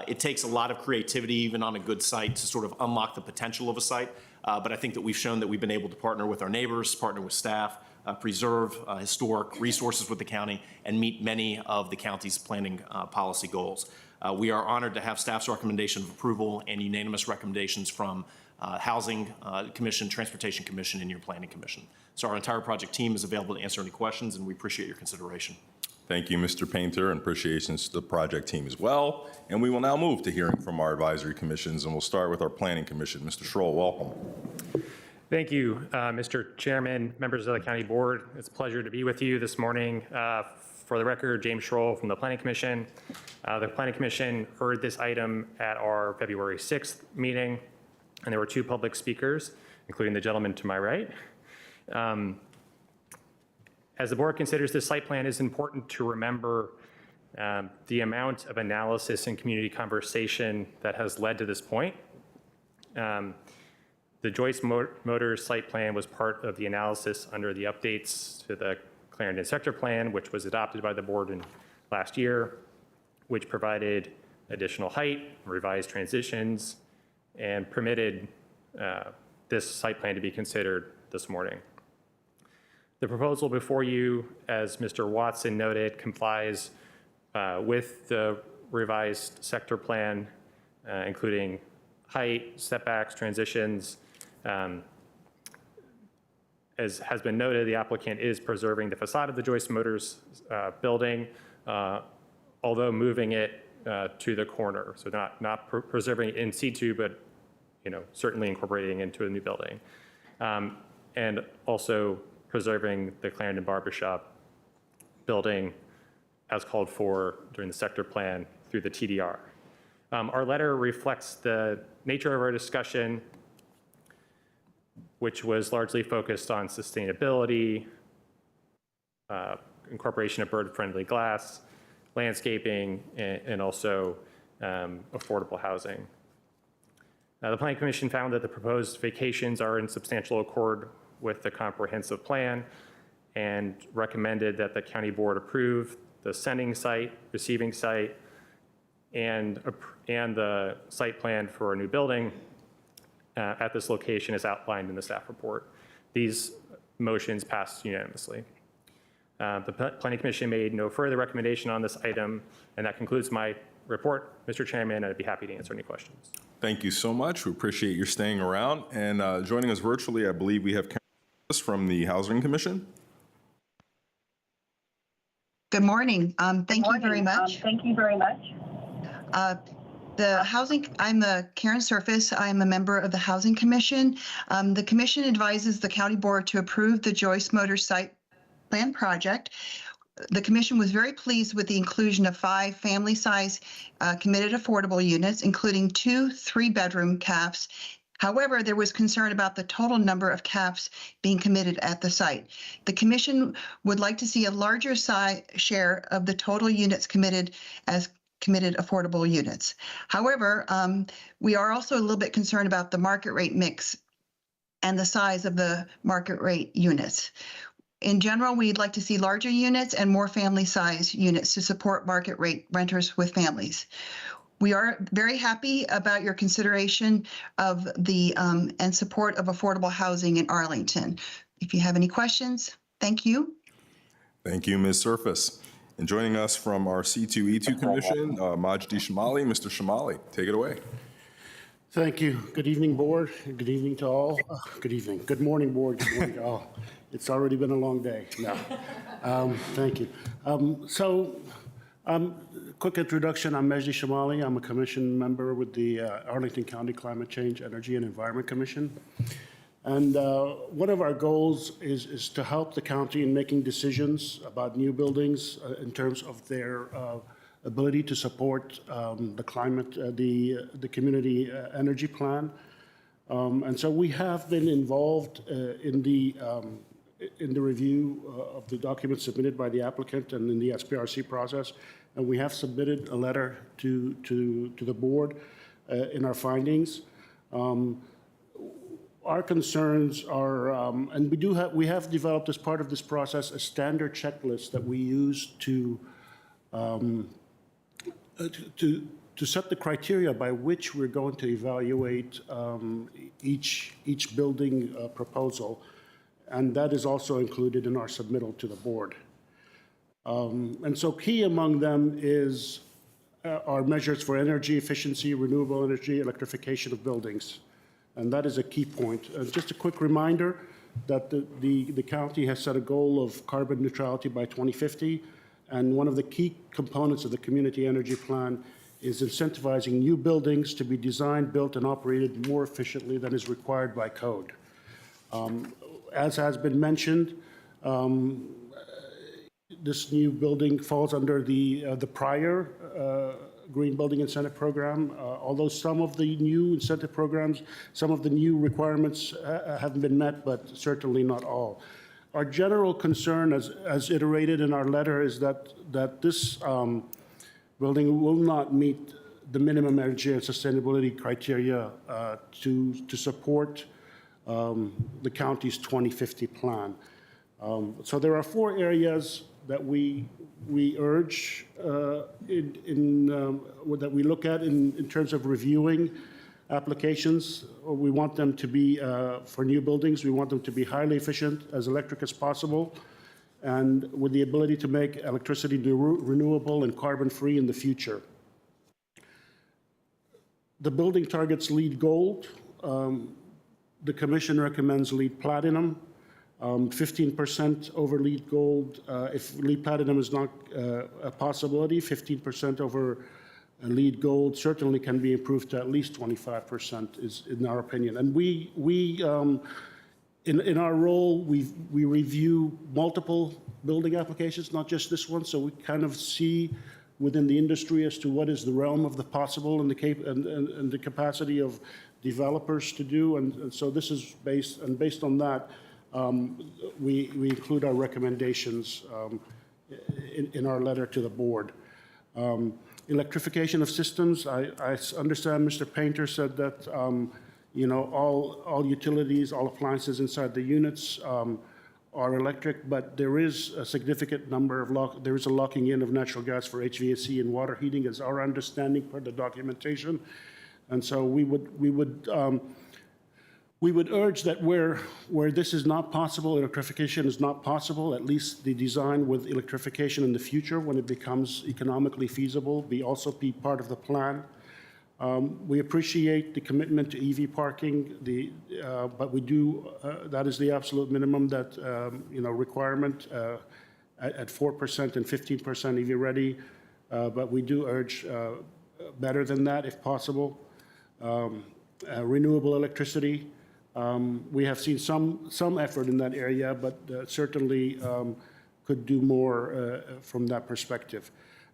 It takes a lot of creativity, even on a good site, to sort of unlock the potential of a site. But I think that we've shown that we've been able to partner with our neighbors, partner with staff, preserve historic resources with the county, and meet many of the county's planning policy goals. We are honored to have staff's recommendation of approval and unanimous recommendations from Housing Commission, Transportation Commission, and your Planning Commission. So our entire project team is available to answer any questions, and we appreciate your consideration. Thank you, Mr. Painter, and appreciations to the project team as well. And we will now move to hearing from our advisory commissions, and we'll start with our Planning Commission. Mr. Schroll, welcome. Thank you, Mr. Chairman, members of the County Board. It's a pleasure to be with you this morning. For the record, James Schroll from the Planning Commission. The Planning Commission heard this item at our February 6th meeting, and there were two public speakers, including the gentleman to my right. As the board considers this site plan, it's important to remember the amount of analysis and community conversation that has led to this point. The Joyce Motors site plan was part of the analysis under the updates to the Clarendon Sector Plan, which was adopted by the board last year, which provided additional height, revised transitions, and permitted this site plan to be considered this morning. The proposal before you, as Mr. Watson noted, complies with the revised sector plan, including height, setbacks, transitions. As has been noted, the applicant is preserving the facade of the Joyce Motors building, although moving it to the corner. So not preserving it in situ, but certainly incorporating into a new building. And also preserving the Clarendon Barbershop building as called for during the sector plan through the TDR. Our letter reflects the nature of our discussion, which was largely focused on sustainability, incorporation of bird-friendly glass, landscaping, and also affordable housing. The Planning Commission found that the proposed vacations are in substantial accord with the comprehensive plan and recommended that the county board approve the sending site, receiving site, and the site plan for a new building at this location as outlined in the staff report. These motions passed unanimously. The Planning Commission made no further recommendation on this item, and that concludes my report, Mr. Chairman, and I'd be happy to answer any questions. Thank you so much. We appreciate your staying around. And joining us virtually, I believe we have Karen from the Housing Commission. Good morning. Thank you very much. I'm Karen Surface. I'm a member of the Housing Commission. The commission advises the county board to approve the Joyce Motors site plan project. The commission was very pleased with the inclusion of 5 family-size committed affordable units, including 2 3-bedroom CAFs. However, there was concern about the total number of CAFs being committed at the site. The commission would like to see a larger share of the total units committed as committed affordable units. However, we are also a little bit concerned about the market rate mix and the size of the market rate units. In general, we'd like to see larger units and more family size units to support market rate renters with families. We are very happy about your consideration of the and support of affordable housing in Arlington. If you have any questions, thank you. Thank you, Ms. Surface. And joining us from our C2E2 Commission, Majdi Shamali. Mr. Shamali, take it away. Thank you. Good evening, board. Good evening to all. Good evening. Good morning, board. Good morning to all. It's already been a long day. No. Thank you. Quick introduction. I'm Majdi Shamali. I'm a commission member with the Arlington County Climate Change, Energy, and Environment Commission. And one of our goals is to help the county in making decisions about new buildings in terms of their ability to support the climate, the community energy plan. And so we have been involved in the review of the documents submitted by the applicant and in the SPRC process. And we have submitted a letter to the board in our findings. Our concerns are, and we have developed as part of this process a standard checklist that we use to set the criteria by which we're going to evaluate each building proposal. and that is also included in our submittal to the board. And so key among them is our measures for energy efficiency, renewable energy, electrification of buildings. And that is a key point. Just a quick reminder that the county has set a goal of carbon neutrality by 2050. And one of the key components of the community energy plan is incentivizing new buildings to be designed, built, and operated more efficiently than is required by code. As has been mentioned, this new building falls under the prior Green Building Incentive Program. Although some of the new incentive programs, some of the new requirements haven't been met, but certainly not all. Our general concern, as iterated in our letter, is that this building will not meet the minimum energy and sustainability criteria to support the county's 2050 plan. So there are 4 areas that we urge that we look at in terms of reviewing applications. We want them to be, for new buildings, we want them to be highly efficient, as electric as possible, and with the ability to make electricity renewable and carbon-free in the future. The building targets LEED Gold. The Commission recommends LEED Platinum. 15% over LEED Gold. If LEED Platinum is not a possibility, 15% over LEED Gold certainly can be improved to at least 25%, is in our opinion. And in our role, we review multiple building applications, not just this one, so we kind of see within the industry as to what is the realm of the possible and the capacity of developers to do. And so this is based on that, we include our recommendations in our letter to the board. Electrification of systems, I understand Mr. Painter said that all utilities, all appliances inside the units are electric, but there is a significant number of there is a locking in of natural gas for HVAC and water heating, is our understanding per the documentation. And so we would urge that where this is not possible, electrification is not possible, at least the design with electrification in the future, when it becomes economically feasible, also be part of the plan. We appreciate the commitment to EV parking, but we do, that is the absolute minimum that, requirement at 4% and 15% EV ready. But we do urge better than that if possible. Renewable electricity. We have seen some effort in that area, but certainly could do more from that perspective.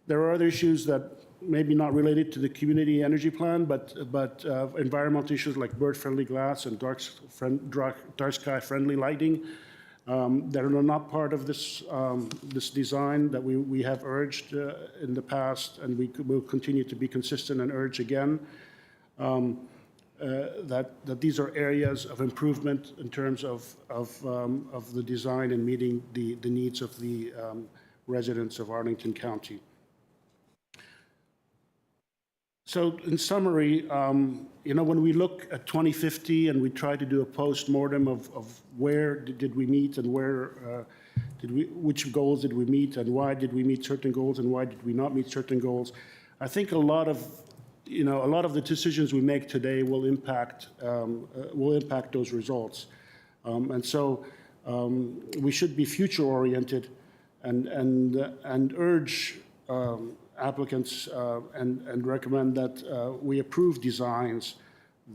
There are other issues that maybe not related to the community energy plan, but environmental issues like bird-friendly glass and dark sky-friendly lighting that are not part of this design that we have urged in the past, and we will continue to be consistent and urge again. That these are areas of improvement in terms of the design and meeting the needs of the residents of Arlington County. So in summary, when we look at 2050 and we try to do a post-mortem of where did we meet and which goals did we meet and why did we meet certain goals and why did we not meet certain goals, I think a lot of the decisions we make today will impact those results. And so we should be future-oriented and urge applicants and recommend that we approve designs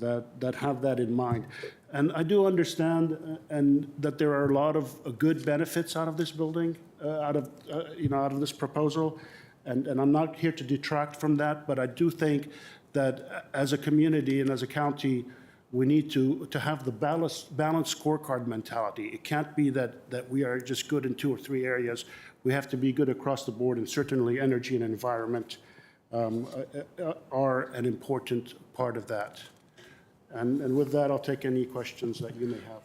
that have that in mind. And I do understand that there are a lot of good benefits out of this building, out of this proposal. And I'm not here to detract from that, but I do think that as a community and as a county, we need to have the balanced scorecard mentality. It can't be that we are just good in 2 or 3 areas. We have to be good across the board, and certainly energy and environment are an important part of that. And with that, I'll take any questions that you may have.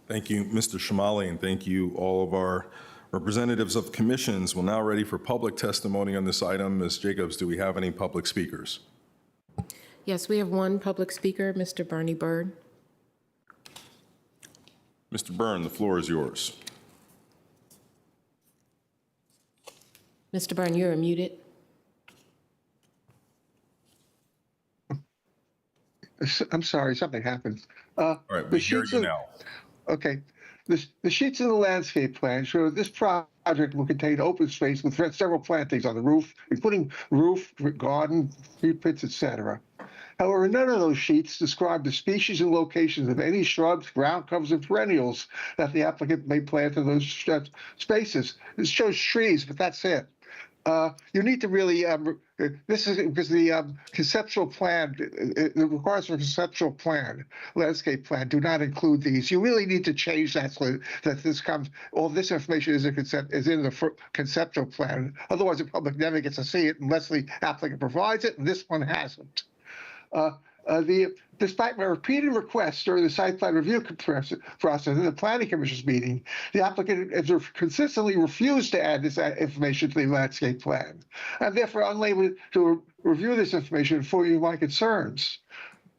Thank you, Mr. Shamali, and thank you all of our representatives of commissions. We're now ready for public testimony on this item. Ms. Jacobs, do we have any public speakers? Yes, we have one public speaker, Mr. Bernie Byrd. Mr. Byrne, the floor is yours. Mr. Byrne, you're muted. I'm sorry, something happened. All right, we hear you now. Okay. The sheets of the landscape plan show this project will contain open space with several plantings on the roof, including roof, garden, tree pits, etc. However, none of those sheets describe the species and locations of any shrubs, ground covers, and perennials that the applicant may plant in those spaces. It shows trees, but that's it. You need to really, this is because the conceptual plan, the requirements for conceptual plan, landscape plan do not include these. You really need to change that so that this comes, all this information is in the conceptual plan. Otherwise, the public never gets to see it unless the applicant provides it, and this one hasn't. Despite my repeated requests during the site plan review process in the Planning Commission's meeting, the applicant has consistently refused to add this information to the landscape plan. I'm therefore unable to review this information and formulate my concerns.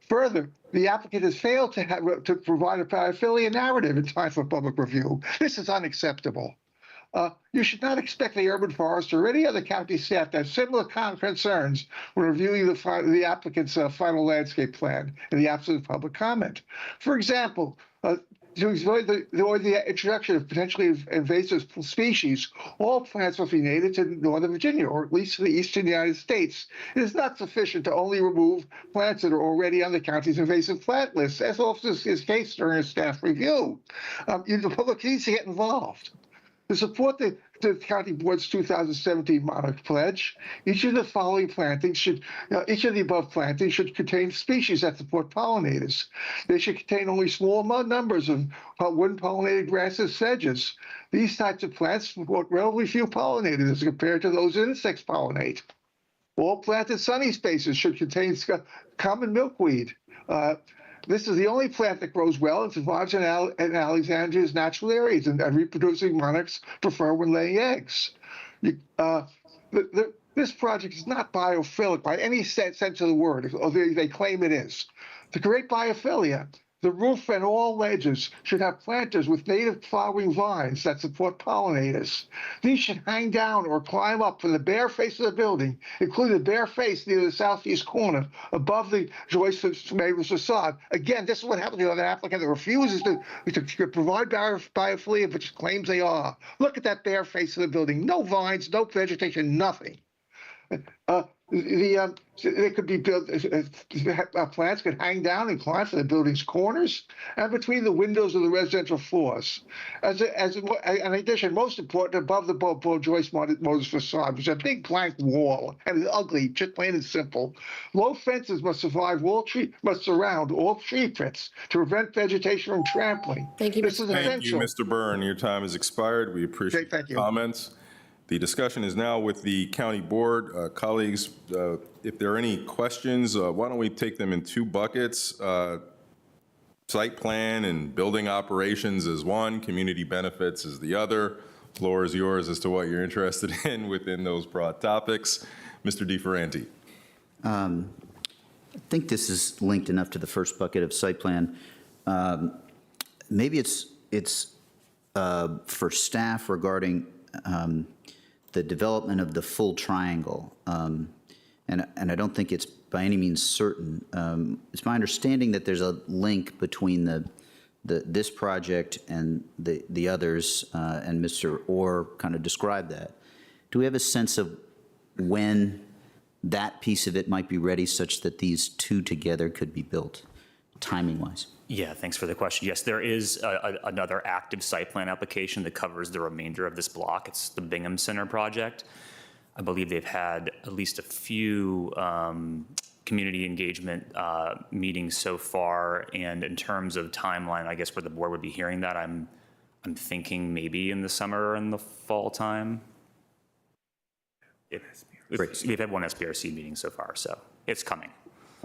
Further, the applicant has failed to provide a paraphilia narrative in time for public review. This is unacceptable. You should not expect the urban forest or any other county staff to have similar concerns when reviewing the applicant's final landscape plan in the absence of public comment. For example, to avoid the introduction of potentially invasive species, all plants must be native to Northern Virginia, or at least to the eastern United States. It is not sufficient to only remove plants that are already on the county's invasive plant list, as often is the case during a staff review. The public needs to get involved. To support the County Board's 2017 Monarch Pledge, each of the above plantings should contain species that support pollinators. They should contain only small numbers of wind-pollinated grasses, sedges. These types of plants support relatively few pollinators as compared to those insects pollinate. All planted sunny spaces should contain common milkweed. This is the only plant that grows well and survives in Alexandria's natural areas, and reproducing monarchs prefer when laying eggs. This project is not biophilic by any sense of the word, although they claim it is. To create biophilia, the roof and all ledges should have planters with native flowering vines that support pollinators. These should hang down or climb up from the bare face of the building, including the bare face near the southeast corner above the Joyce Motors facade. Again, this is what happens to an applicant that refuses to provide biophilia, but claims they are. Look at that bare face of the building. No vines, no vegetation, nothing. They could be built. Plants could hang down and climb to the building's corners and between the windows of the residential floors. In addition, most important, above the Joyce Motors facade, which is a big blank wall and it's ugly, just plain and simple. Low fences must surround all tree pits to prevent vegetation from trampling. Thank you, This is essential. Thank you, Mr. Byrne. Your time has expired. We appreciate Thank you. your comments. The discussion is now with the county board. Colleagues, if there are any questions, why don't we take them in two buckets? Site plan and building operations is one, community benefits is the other. Floor is yours as to what you're interested in within those broad topics. Mr. DeFerranti. I think this is linked enough to the first bucket of site plan. Maybe it's for staff regarding the development of the full triangle. And I don't think it's by any means certain. It's my understanding that there's a link between this project and the others, and Mr. Orr kind of described that. Do we have a sense of when that piece of it might be ready such that these two together could be built, timing-wise? Yeah, thanks for the question. Yes, there is another active site plan application that covers the remainder of this block. It's the Bingham Center project. I believe they've had at least a few community engagement meetings so far. And in terms of timeline, I guess where the board would be hearing that, I'm thinking maybe in the summer or in the fall time. We've had one SPRC meeting so far, so it's coming.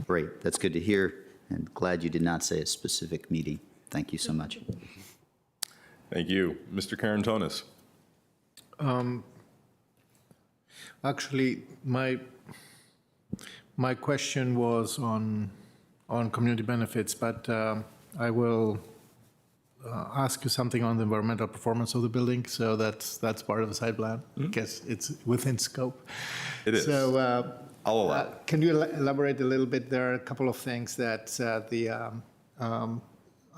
Great, that's good to hear. And glad you did not say a specific meeting. Thank you so much. Thank you. Mr. Karantonis. Actually, my question was on community benefits, but I will ask you something on the environmental performance of the building. So that's part of the site plan. I guess it's within scope. It is. So I'll allow it. can you elaborate a little bit? There are a couple of things that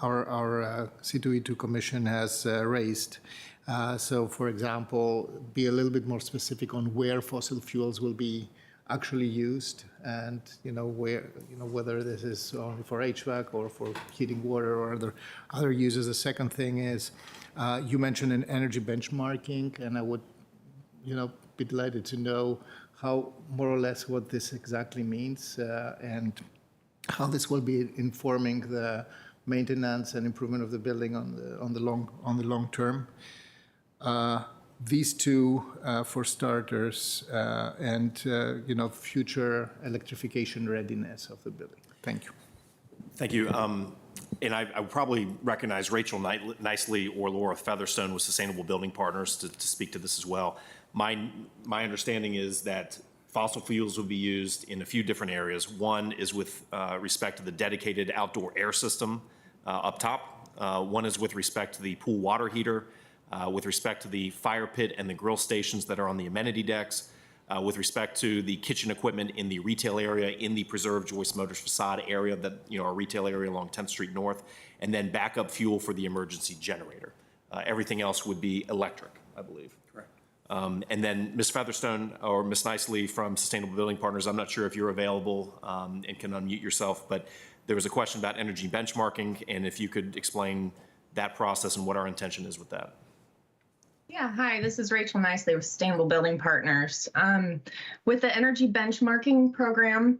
our C2E2 commission has raised. So, for example, be a little bit more specific on where fossil fuels will be actually used, and where whether this is only for HVAC or for heating water or other uses. The second thing is you mentioned an energy benchmarking, and I would be delighted to know how more or less what this exactly means and how this will be informing the maintenance and improvement of the building on the long term. These two, for starters, and future electrification readiness of the building. Thank you. Thank you. And I would probably recognize Rachel Nicely or Laura Featherstone with Sustainable Building Partners to speak to this as well. My understanding is that fossil fuels will be used in a few different areas. One is with respect to the dedicated outdoor air system up top. One is with respect to the pool water heater, with respect to the fire pit and the grill stations that are on the amenity decks, with respect to the kitchen equipment in the retail area in the preserved Joyce Motors facade area, that our retail area along 10th Street North, and then backup fuel for the emergency generator. Everything else would be electric, I believe. Correct. And then Ms. Featherstone or Ms. Nicely from Sustainable Building Partners, I'm not sure if you're available and can unmute yourself, but there was a question about energy benchmarking, and if you could explain that process and what our intention is with that. Yeah, hi, this is Rachel Nicely with Sustainable Building Partners. With the energy benchmarking program,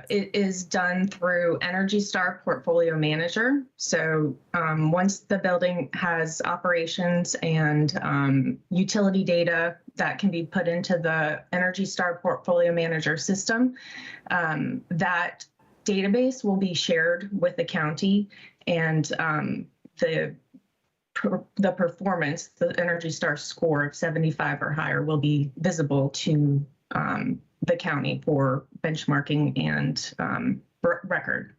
it is done through Energy Star Portfolio Manager. So once the building has operations and utility data that can be put into the Energy Star Portfolio Manager system, that database will be shared with the county, and the performance, the Energy Star score of 75 or higher will be visible to the county for benchmarking and record.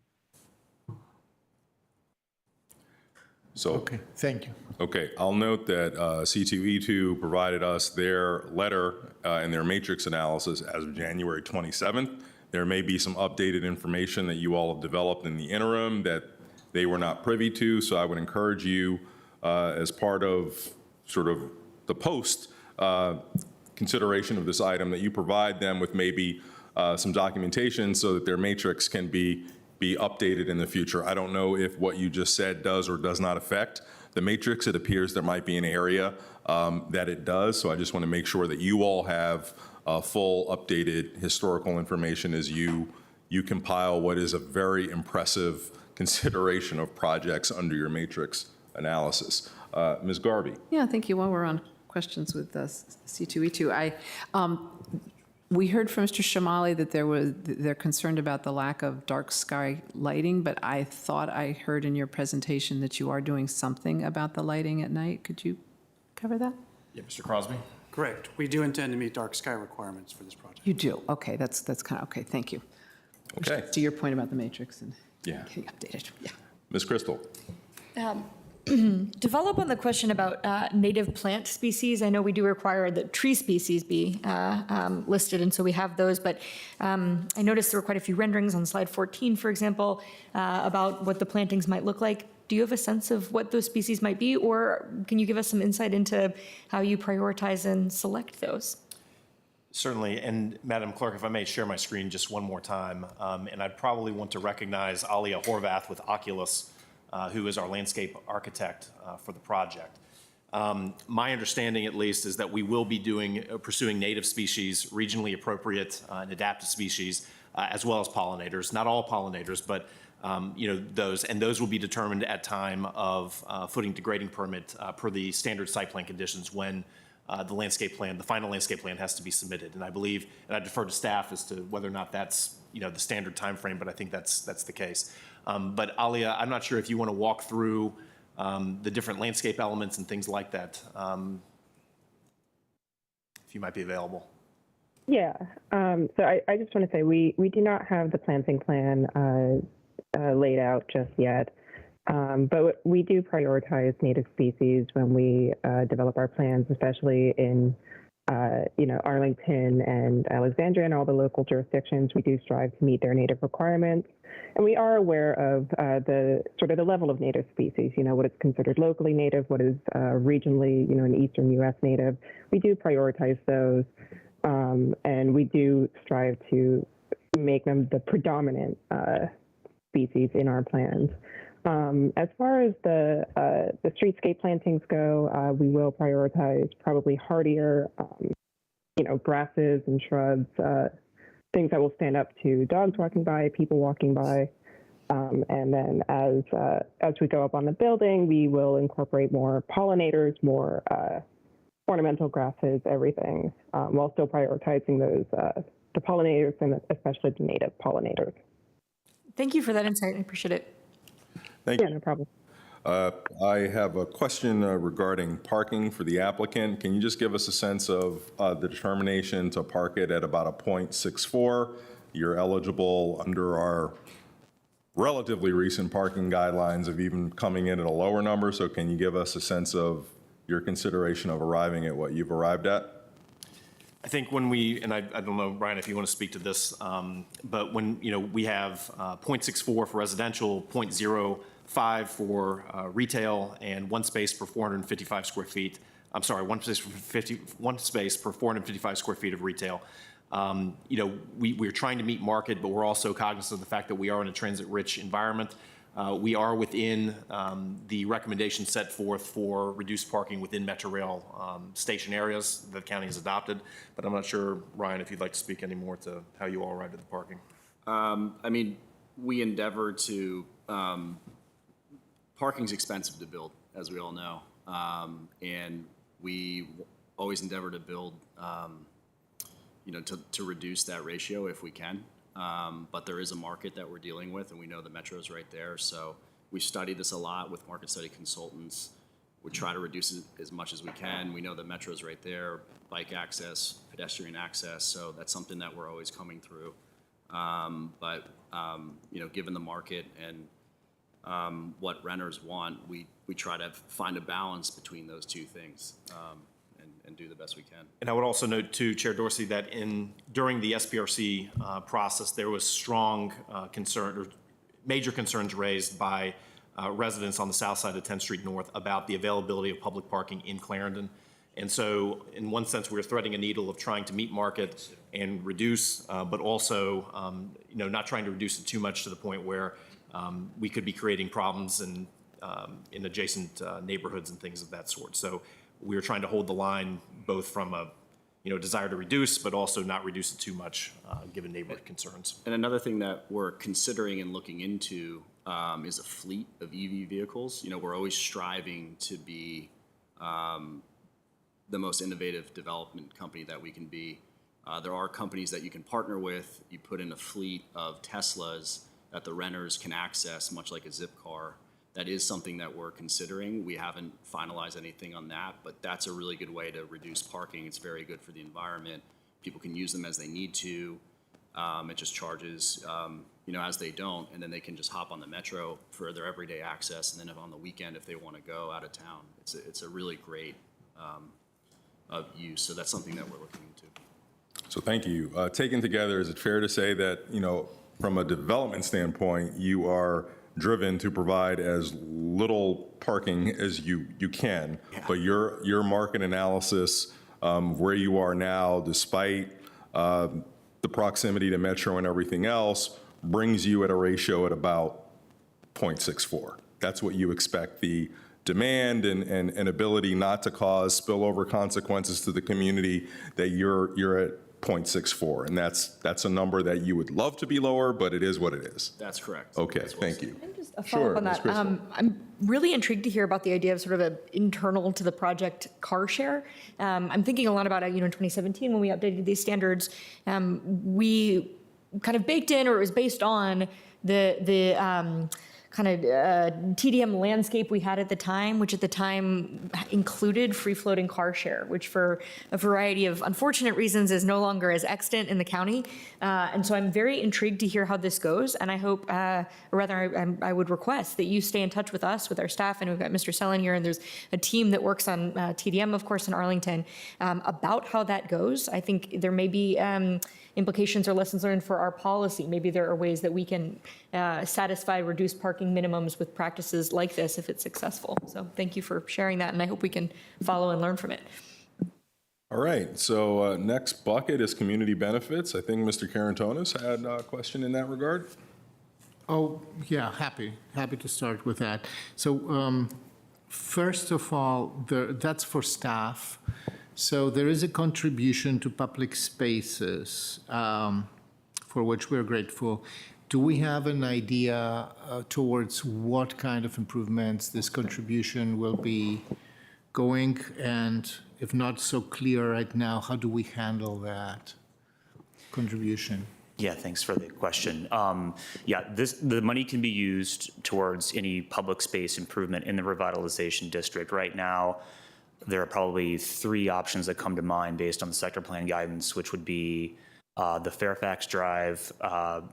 So, okay, thank you. Okay, I'll note that C2E2 provided us their letter and their matrix analysis as of January 27th. There may be some updated information that you all have developed in the interim that they were not privy to, so I would encourage you as part of sort of the post consideration of this item that you provide them with maybe some documentation so that their matrix can be updated in the future. I don't know if what you just said does or does not affect the matrix. It appears there might be an area that it does, so I just want to make sure that you all have full updated historical information as you compile what is a very impressive consideration of projects under your matrix analysis. Ms. Garvey. Yeah, thank you. While we're on questions with C2E2, we heard from Mr. Shamali that they're concerned about the lack of dark sky lighting, but I thought I heard in your presentation that you are doing something about the lighting at night. Could you cover that? Yeah, Mr. Crosby. Correct. We do intend to meet dark sky requirements for this project. You do? Okay, that's kind of, okay, thank you. Okay. To your point about the matrix and yeah, getting updated. Yeah. Ms. Crystal. Develop on the question about native plant species. I know we do require that tree species be listed, and so we have those, but I noticed there were quite a few renderings on slide 14, for example, about what the plantings might look like. Do you have a sense of what those species might be, or can you give us some insight into how you prioritize and select those? Certainly, and Madam Clerk, if I may share my screen just one more time, and I'd probably want to recognize Alia Horvath with Oculus, who is our landscape architect for the project. My understanding, at least, is that we will be pursuing native species, regionally appropriate and adapted species, as well as pollinators. Not all pollinators, but those will be determined at time of footing degrading permit per the standard site plan conditions when the final landscape plan has to be submitted. And I believe, and I defer to staff as to whether or not that's the standard time frame, but I think that's the case. But Alia, I'm not sure if you want to walk through the different landscape elements and things like that, if you might be available. Yeah, so I just want to say we do not have the planting plan laid out just yet. But we do prioritize native species when we develop our plans, especially in Arlington and Alexandria and all the local jurisdictions. We do strive to meet their native requirements. And we are aware of the level of native species, what is considered locally native, what is regionally, in eastern U.S. native. We do prioritize those, and we do strive to make them the predominant species in our plans. As far as the streetscape plantings go, we will prioritize probably hardier, grasses and shrubs, things that will stand up to dogs walking by, people walking by. And then as we go up on the building, we will incorporate more pollinators, more ornamental grasses, everything, while still prioritizing those the pollinators and especially the native pollinators. Thank you for that insight. I appreciate it. Thank you. Yeah, no problem. I have a question regarding parking for the applicant. Can you just give us a sense of the determination to park it at about a 0.64? You're eligible under our relatively recent parking guidelines of even coming in at a lower number. So can you give us a sense of your consideration of arriving at what you've arrived at? I think when we, and I don't know, Brian, if you want to speak to this, but when, we have 0.64 for residential, 0.05 for retail, and one space per 455 square feet. I'm sorry, one space per 455 square feet of retail. We're trying to meet market, but we're also cognizant of the fact that we are in a transit-rich environment. We are within the recommendation set forth for reduced parking within Metro Rail station areas that the county has adopted. But I'm not sure, Ryan, if you'd like to speak any more to how you all arrived at the parking. We endeavor to, parking's expensive to build, as we all know. And we always endeavor to build, to reduce that ratio if we can. But there is a market that we're dealing with, and we know the Metro's right there. So we studied this a lot with market study consultants. We try to reduce it as much as we can. We know the Metro's right there, bike access, pedestrian access. So that's something that we're always coming through. But given the market and what renters want, we try to find a balance between those two things. And do the best we can. And I would also note too, Chair Dorsey, that during the SPRC process, there was strong concern or major concerns raised by residents on the south side of 10th Street North about the availability of public parking in Clarendon. And so in one sense, we're threading a needle of trying to meet market and reduce, but also not trying to reduce it too much to the point where we could be creating problems in adjacent neighborhoods and things of that sort. So we're trying to hold the line both from a desire to reduce, but also not reduce it too much given neighborhood concerns. And another thing that we're considering and looking into is a fleet of EV vehicles. We're always striving to be the most innovative development company that we can be. There are companies that you can partner with. You put in a fleet of Teslas that the renters can access, much like a Zip car. That is something that we're considering. We haven't finalized anything on that, but that's a really good way to reduce parking. It's very good for the environment. People can use them as they need to. It just charges, as they don't, and then they can just hop on the Metro for their everyday access. And then on the weekend, if they want to go out of town, it's a really great use. So that's something that we're looking into. So thank you. Taken together, is it fair to say that, from a development standpoint, you are driven to provide as little parking as you can, but your market analysis where you are now, despite the proximity to Metro and everything else, brings you at a ratio at about 0.64. That's what you expect the demand and ability not to cause spillover consequences to the community, that you're at 0.64, and that's a number that you would love to be lower, but it is what it is. That's correct. Okay, thank you. And just a follow-up on that. I'm really intrigued to hear about the idea of sort of an internal to the project car share. I'm thinking a lot about, in 2017 when we updated these standards, we kind of baked in, or it was based on the kind of TDM landscape we had at the time, which at the time included free-floating car share, which for a variety of unfortunate reasons is no longer as extant in the county. And so I'm very intrigued to hear how this goes, and I hope, or rather I would request that you stay in touch with us, with our staff, and we've got Mr. Sellen here, and there's a team that works on TDM, of course, in Arlington, about how that goes. I think there may be implications or lessons learned for our policy. Maybe there are ways that we can satisfy reduced parking minimums with practices like this if it's successful. So thank you for sharing that, and I hope we can follow and learn from it. All right, so next bucket is community benefits. I think Mr. Carantonis had a question in that regard. Oh, yeah, happy to start with that. So first of all, that's for staff. So there is a contribution to public spaces for which we're grateful. Do we have an idea towards what kind of improvements this contribution will be going? And if not so clear right now, how do we handle that contribution? Yeah, thanks for the question. The money can be used towards any public space improvement in the revitalization district. Right now, there are probably 3 options that come to mind based on the sector plan guidance, which would be the Fairfax Drive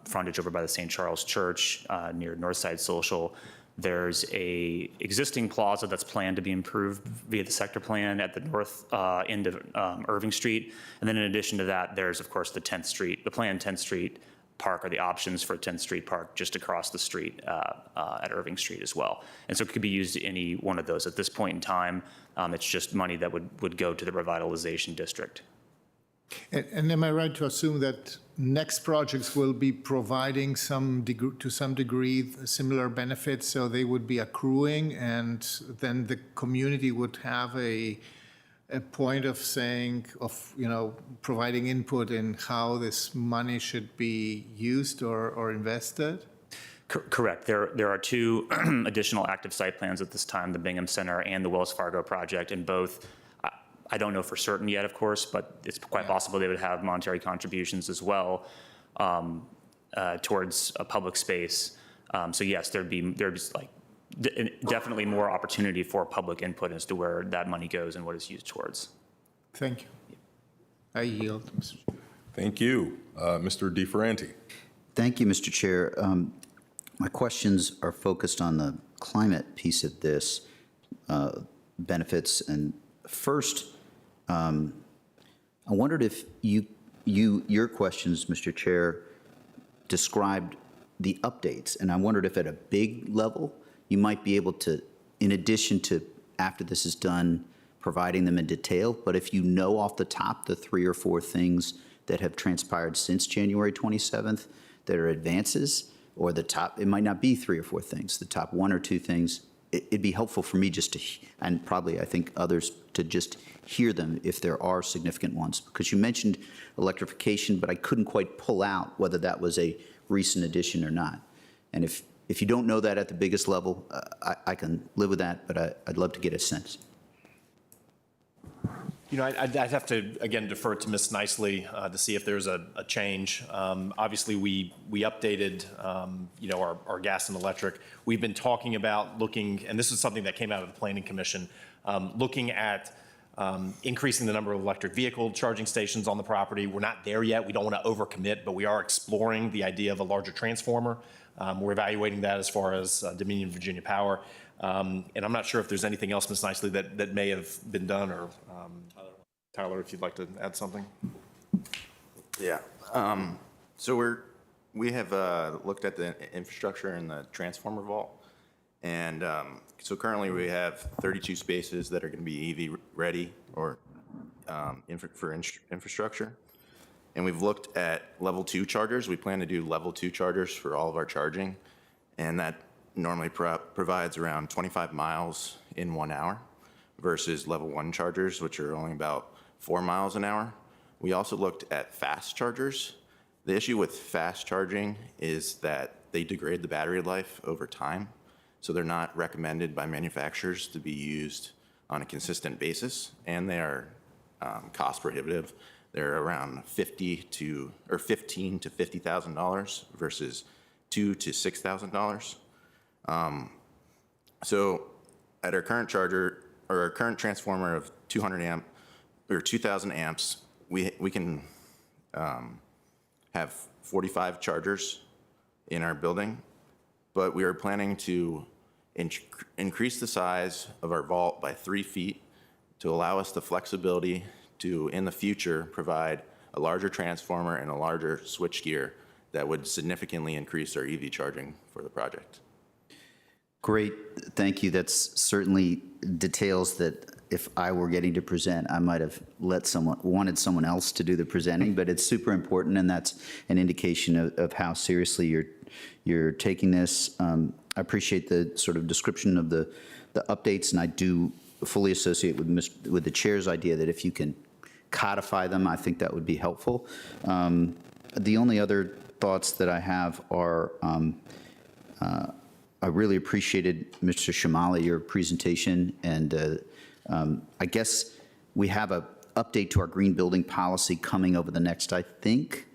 frontage over by the St. Charles Church near Northside Social. There's a existing plaza that's planned to be improved via the sector plan at the north end of Irving Street. And then in addition to that, there's of course the planned 10th Street Park, or the options for 10th Street Park just across the street at Irving Street as well. And so it could be used any one of those. At this point in time, it's just money that would go to the revitalization district. And am I right to assume that next projects will be providing to some degree similar benefits, so they would be accruing, and then the community would have a point of providing input in how this money should be used or invested? Correct. There are 2 additional active site plans at this time, the Bingham Center and the Wells Fargo project, and both, I don't know for certain yet, of course, but it's quite possible they would have monetary contributions as well towards a public space. So yes, there'd be definitely more opportunity for public input as to where that money goes and what it's used towards. Thank you. I yield. Thank you. Mr. DeFerranti. Thank you, Mr. Chair. My questions are focused on the climate piece of this benefits. And first, I wondered if your questions, Mr. Chair, described the updates. And I wondered if at a big level, you might be able to, in addition to after this is done, providing them in detail, but if you know off the top the 3 or 4 things that have transpired since January 27th that are advances, or the top, it might not be 3 or 4 things, the top 1 or 2 things, it'd be helpful for me just to, and probably I think others, to just hear them if there are significant ones. Because you mentioned electrification, but I couldn't quite pull out whether that was a recent addition or not. And if you don't know that at the biggest level, I can live with that, but I'd love to get a sense. I'd have to, again, defer to Ms. Nicely to see if there's a change. Obviously, we updated, our gas and electric. We've been talking about looking, and this is something that came out of the Planning Commission, looking at increasing the number of electric vehicle charging stations on the property. We're not there yet. We don't want to overcommit, but we are exploring the idea of a larger transformer. We're evaluating that as far as Dominion Virginia Power. And I'm not sure if there's anything else, Ms. Nicely, that may have been done, or Tyler, if you'd like to add something. Yeah. So we have looked at the infrastructure in the transformer vault. And so currently we have 32 spaces that are going to be EV ready or for infrastructure. And we've looked at level 2 chargers. We plan to do level 2 chargers for all of our charging. And that normally provides around 25 miles in 1 hour versus level 1 chargers, which are only about 4 miles an hour. We also looked at fast chargers. The issue with fast charging is that they degrade the battery life over time. So they're not recommended by manufacturers to be used on a consistent basis, and they are cost prohibitive. They're around $15,000 to $50,000 versus $2,000 to $6,000. So at our current charger, or our current transformer of 200 amp, or 2,000 amps, we can have 45 chargers in our building, but we are planning to increase the size of our vault by 3 feet to allow us the flexibility to, in the future, provide a larger transformer and a larger switchgear that would significantly increase our EV charging for the project. Great, thank you. That's certainly details that if I were getting to present, I might have wanted someone else to do the presenting, but it's super important, and that's an indication of how seriously you're taking this. I appreciate the sort of description of the updates, and I do fully associate with the chair's idea that if you can codify them, I think that would be helpful. The only other thoughts that I have are, I really appreciated, Mr. Shamali, your presentation, and I guess we have an update to our green building policy coming over the next, I think,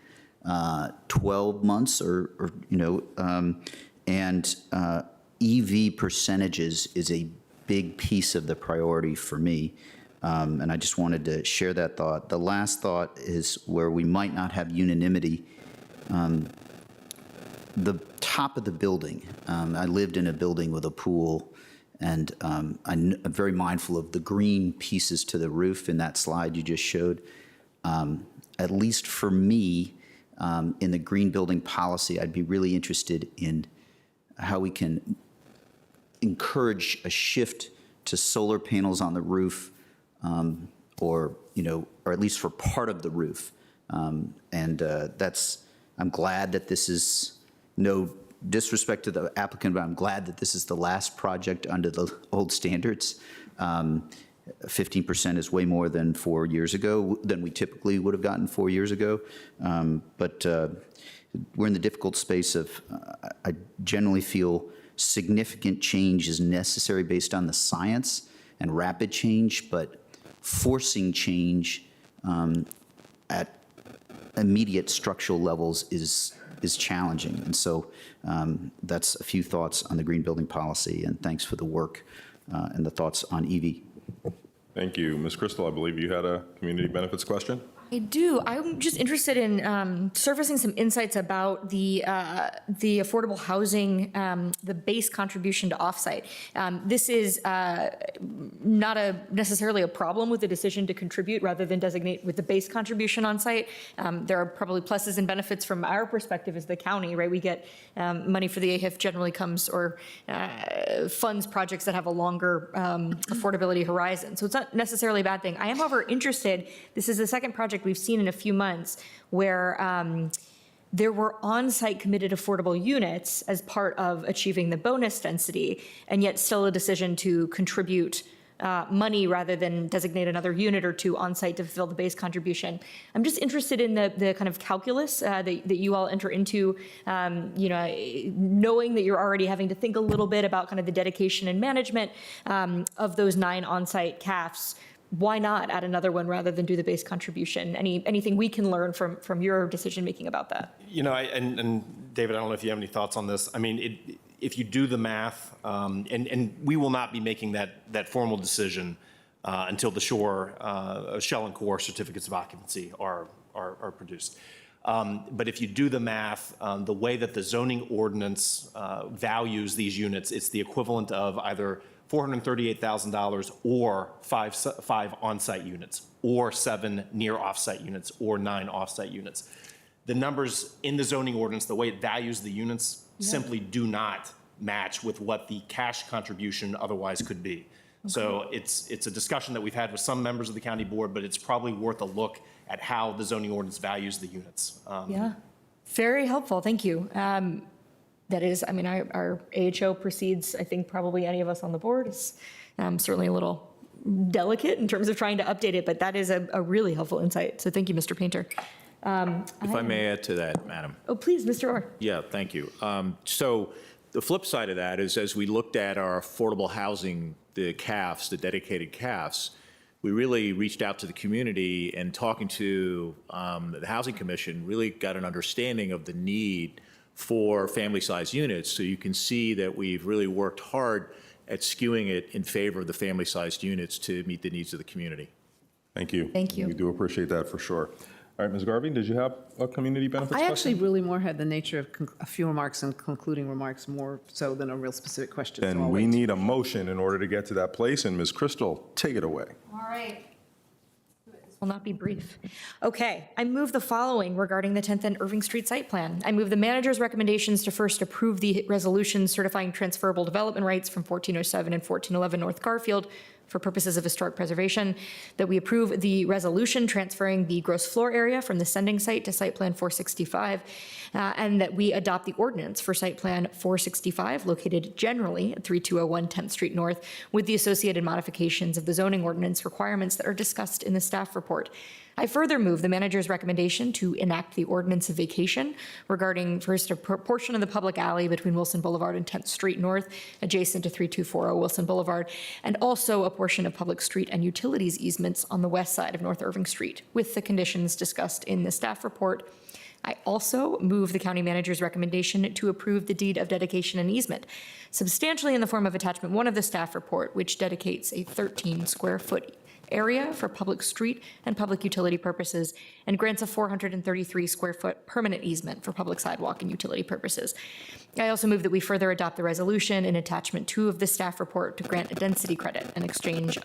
12 months and EV percentages is a big piece of the priority for me. And I just wanted to share that thought. The last thought is where we might not have unanimity. The top of the building, I lived in a building with a pool, and I'm very mindful of the green pieces to the roof in that slide you just showed. At least for me, in the green building policy, I'd be really interested in how we can encourage a shift to solar panels on the roof, or at least for part of the roof. I'm glad that this is, no disrespect to the applicant, but I'm glad that this is the last project under the old standards. 15% is way more than 4 years ago, than we typically would have gotten 4 years ago. But we're in the difficult space of, I generally feel significant change is necessary based on the science and rapid change, but forcing change at immediate structural levels is challenging. And so that's a few thoughts on the green building policy, and thanks for the work and the thoughts on EV. Thank you. Ms. Crystal, I believe you had a community benefits question? I do. I'm just interested in surfacing some insights about the affordable housing, the base contribution to offsite. This is not necessarily a problem with the decision to contribute rather than designate with the base contribution on site. There are probably pluses and benefits from our perspective as the county, right? We get money for the AHIF generally comes or funds projects that have a longer affordability horizon. So it's not necessarily a bad thing. I am, however, interested, this is the second project we've seen in a few months where there were on-site committed affordable units as part of achieving the bonus density, and yet still a decision to contribute money rather than designate another unit or two on-site to fulfill the base contribution. I'm just interested in the kind of calculus that you all enter into, knowing that you're already having to think a little bit about kind of the dedication and management of those 9 on-site CAFs. Why not add another one rather than do the base contribution? Anything we can learn from your decision-making about that? And David, I don't know if you have any thoughts on this. I mean, if you do the math, and we will not be making that formal decision until the shell and core certificates of occupancy are produced. But if you do the math, the way that the zoning ordinance values these units, it's the equivalent of either $438,000 or 5 on-site units, or 7 near off-site units, or 9 off-site units. The numbers in the zoning ordinance, the way it values the units, simply do not match with what the cash contribution otherwise could be. Okay. So it's a discussion that we've had with some members of the county board, but it's probably worth a look at how the zoning ordinance values the units. Yeah, very helpful. Thank you. That is, I mean, our AHO precedes, I think, probably any of us on the board. Is certainly a little delicate in terms of trying to update it, but that is a really helpful insight. So thank you, Mr. Painter. If I may add to that, Madam. Oh, please, Mr. Orr. Yeah, thank you. So the flip side of that is, as we looked at our affordable housing, the CAFs, the dedicated CAFs, we really reached out to the community, and talking to the Housing Commission, really got an understanding of the need for family-sized units. So you can see that we've really worked hard at skewing it in favor of the family-sized units to meet the needs of the community. Thank you. Thank you. We do appreciate that for sure. All right, Ms. Garvey, did you have a community benefits I question? actually really more had the nature of a few remarks and concluding remarks more so than a real specific question. so Then I'll we wait. need a motion in order to get to that place, and Ms. Crystal, take it away. All right. This will not be brief. Okay, I move the following regarding the 10th and Irving Street site plan. I move the manager's recommendations to first approve the resolution certifying transferable development rights from 1407 and 1411 North Garfield for purposes of historic preservation, that we approve the resolution transferring the gross floor area from the sending site to site plan 465, and that we adopt the ordinance for site plan 465 located generally at 3201 10th Street North with the associated modifications of the zoning ordinance requirements that are discussed in the staff report. I further move the manager's recommendation to enact the ordinance of vacation regarding first a portion of the public alley between Wilson Boulevard and 10th Street North, adjacent to 3240 Wilson Boulevard, and also a portion of public street and utilities easements on the west side of North Irving Street, with the conditions discussed in the staff report. I also move the county manager's recommendation to approve the deed of dedication and easement, substantially in the form of attachment 1 of the staff report, which dedicates a 13 square foot area for public street and public utility purposes and grants a 433 square foot permanent easement for public sidewalk and utility purposes. I also move that we further adopt the resolution in attachment 2 of the staff report to grant a density credit in exchange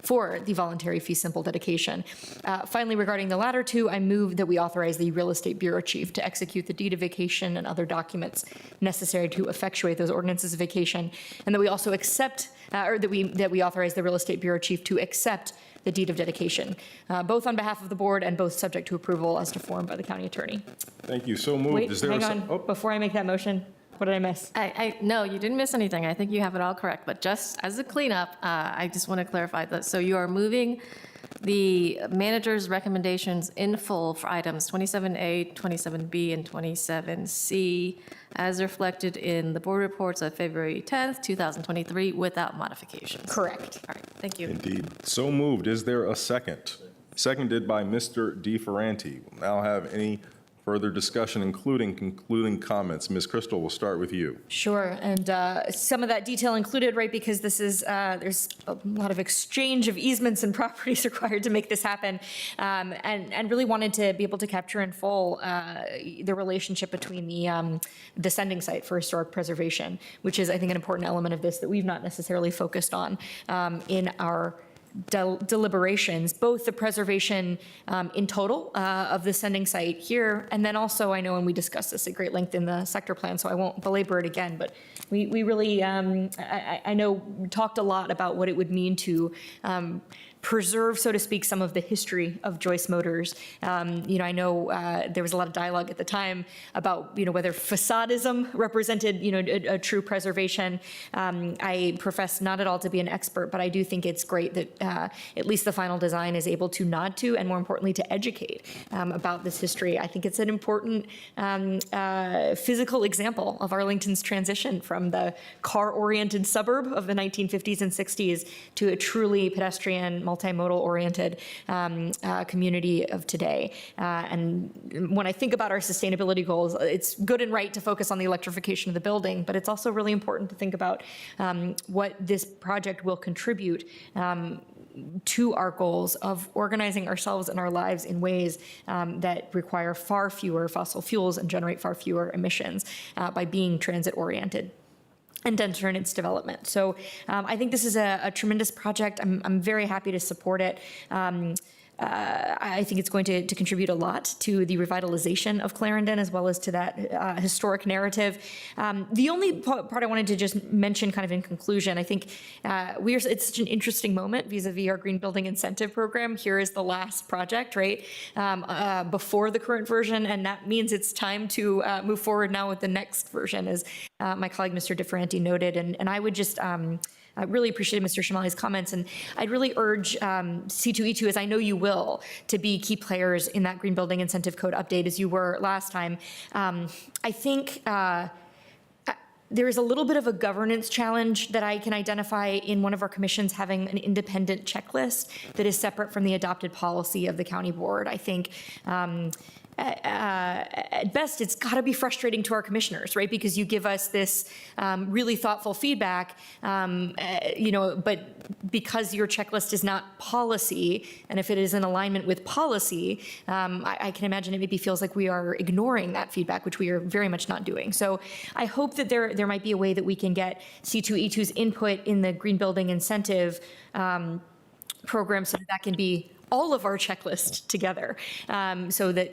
for the voluntary fee simple dedication. Finally, regarding the latter two, I move that we authorize the real estate bureau chief to execute the deed of vacation and other documents necessary to effectuate those ordinances of vacation, and that we also accept, or that we authorize the real estate bureau chief to accept the deed of dedication, both on behalf of the board and both subject to approval as to form by the county attorney. Thank you. So moved. Wait, Is there hang a on. oh, Before I make that motion, what did I miss? No, you didn't miss anything. I think you have it all correct. But just as a cleanup, I just want to clarify that. So you are moving the manager's recommendations in full for items 27A, 27B, and 27C as reflected in the board reports of February 10th, 2023, without modifications. Correct. All right, thank you. Indeed. So moved. Is there a second? Seconded by Mr. DeFerranti. We'll now have any further discussion, including concluding comments. Ms. Crystal, we'll start with you. Sure, and some of that detail included, right, because this is, there's a lot of exchange of easements and properties required to make this happen, and really wanted to be able to capture in full the relationship between the sending site for historic preservation, which is, I think, an important element of this that we've not necessarily focused on in our deliberations, both the preservation in total of the sending site here, and then also, I know, and we discussed this at great length in the sector plan, so I won't belabor it again, but we really, I know, talked a lot about what it would mean to preserve, so to speak, some of the history of Joyce Motors. I know there was a lot of dialogue at the time about, whether facadism represented, a true preservation. I profess not at all to be an expert, but I do think it's great that at least the final design is able to nod to, and more importantly, to educate about this history. I think it's an important physical example of Arlington's transition from the car-oriented suburb of the 1950s and 60s to a truly pedestrian, multimodal-oriented community of today. And when I think about our sustainability goals, it's good and right to focus on the electrification of the building, but it's also really important to think about what this project will contribute to our goals of organizing ourselves and our lives in ways that require far fewer fossil fuels and generate far fewer emissions by being transit-oriented and denser in its development. So I think this is a tremendous project. I'm very happy to support it. I think it's going to contribute a lot to the revitalization of Clarendon, as well as to that historic narrative. The only part I wanted to just mention kind of in conclusion, I think it's such an interesting moment vis-a-vis our Green Building Incentive Program. Here is the last project, right, before the current version, and that means it's time to move forward now with the next version, as my colleague Mr. DeFerranti noted, and I would just I really appreciated Mr. Shamali's comments, and I'd really urge C2E2, as I know you will, to be key players in that Green Building Incentive Code update, as you were last time. I think there is a little bit of a governance challenge that I can identify in one of our commissions having an independent checklist that is separate from the adopted policy of the county board. I think at best, it's got to be frustrating to our commissioners, right? Because you give us this really thoughtful feedback, but because your checklist is not policy, and if it is in alignment with policy, I can imagine it maybe feels like we are ignoring that feedback, which we are very much not doing. So I hope that there might be a way that we can get C2E2's input in the green building incentive program so that can be all of our checklist together, so that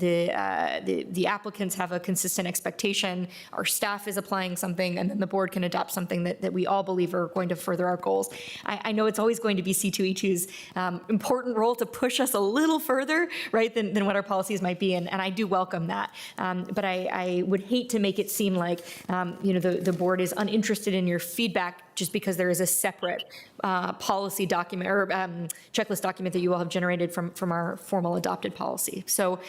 the applicants have a consistent expectation, our staff is applying something, and then the board can adopt something that we all believe are going to further our goals. I know it's always going to be C2E2's important role to push us a little further, right, than what our policies might be, and I do welcome that. But I would hate to make it seem like the board is uninterested in your feedback just because there is a separate policy document or checklist document that you all have generated from our formal adopted policy. So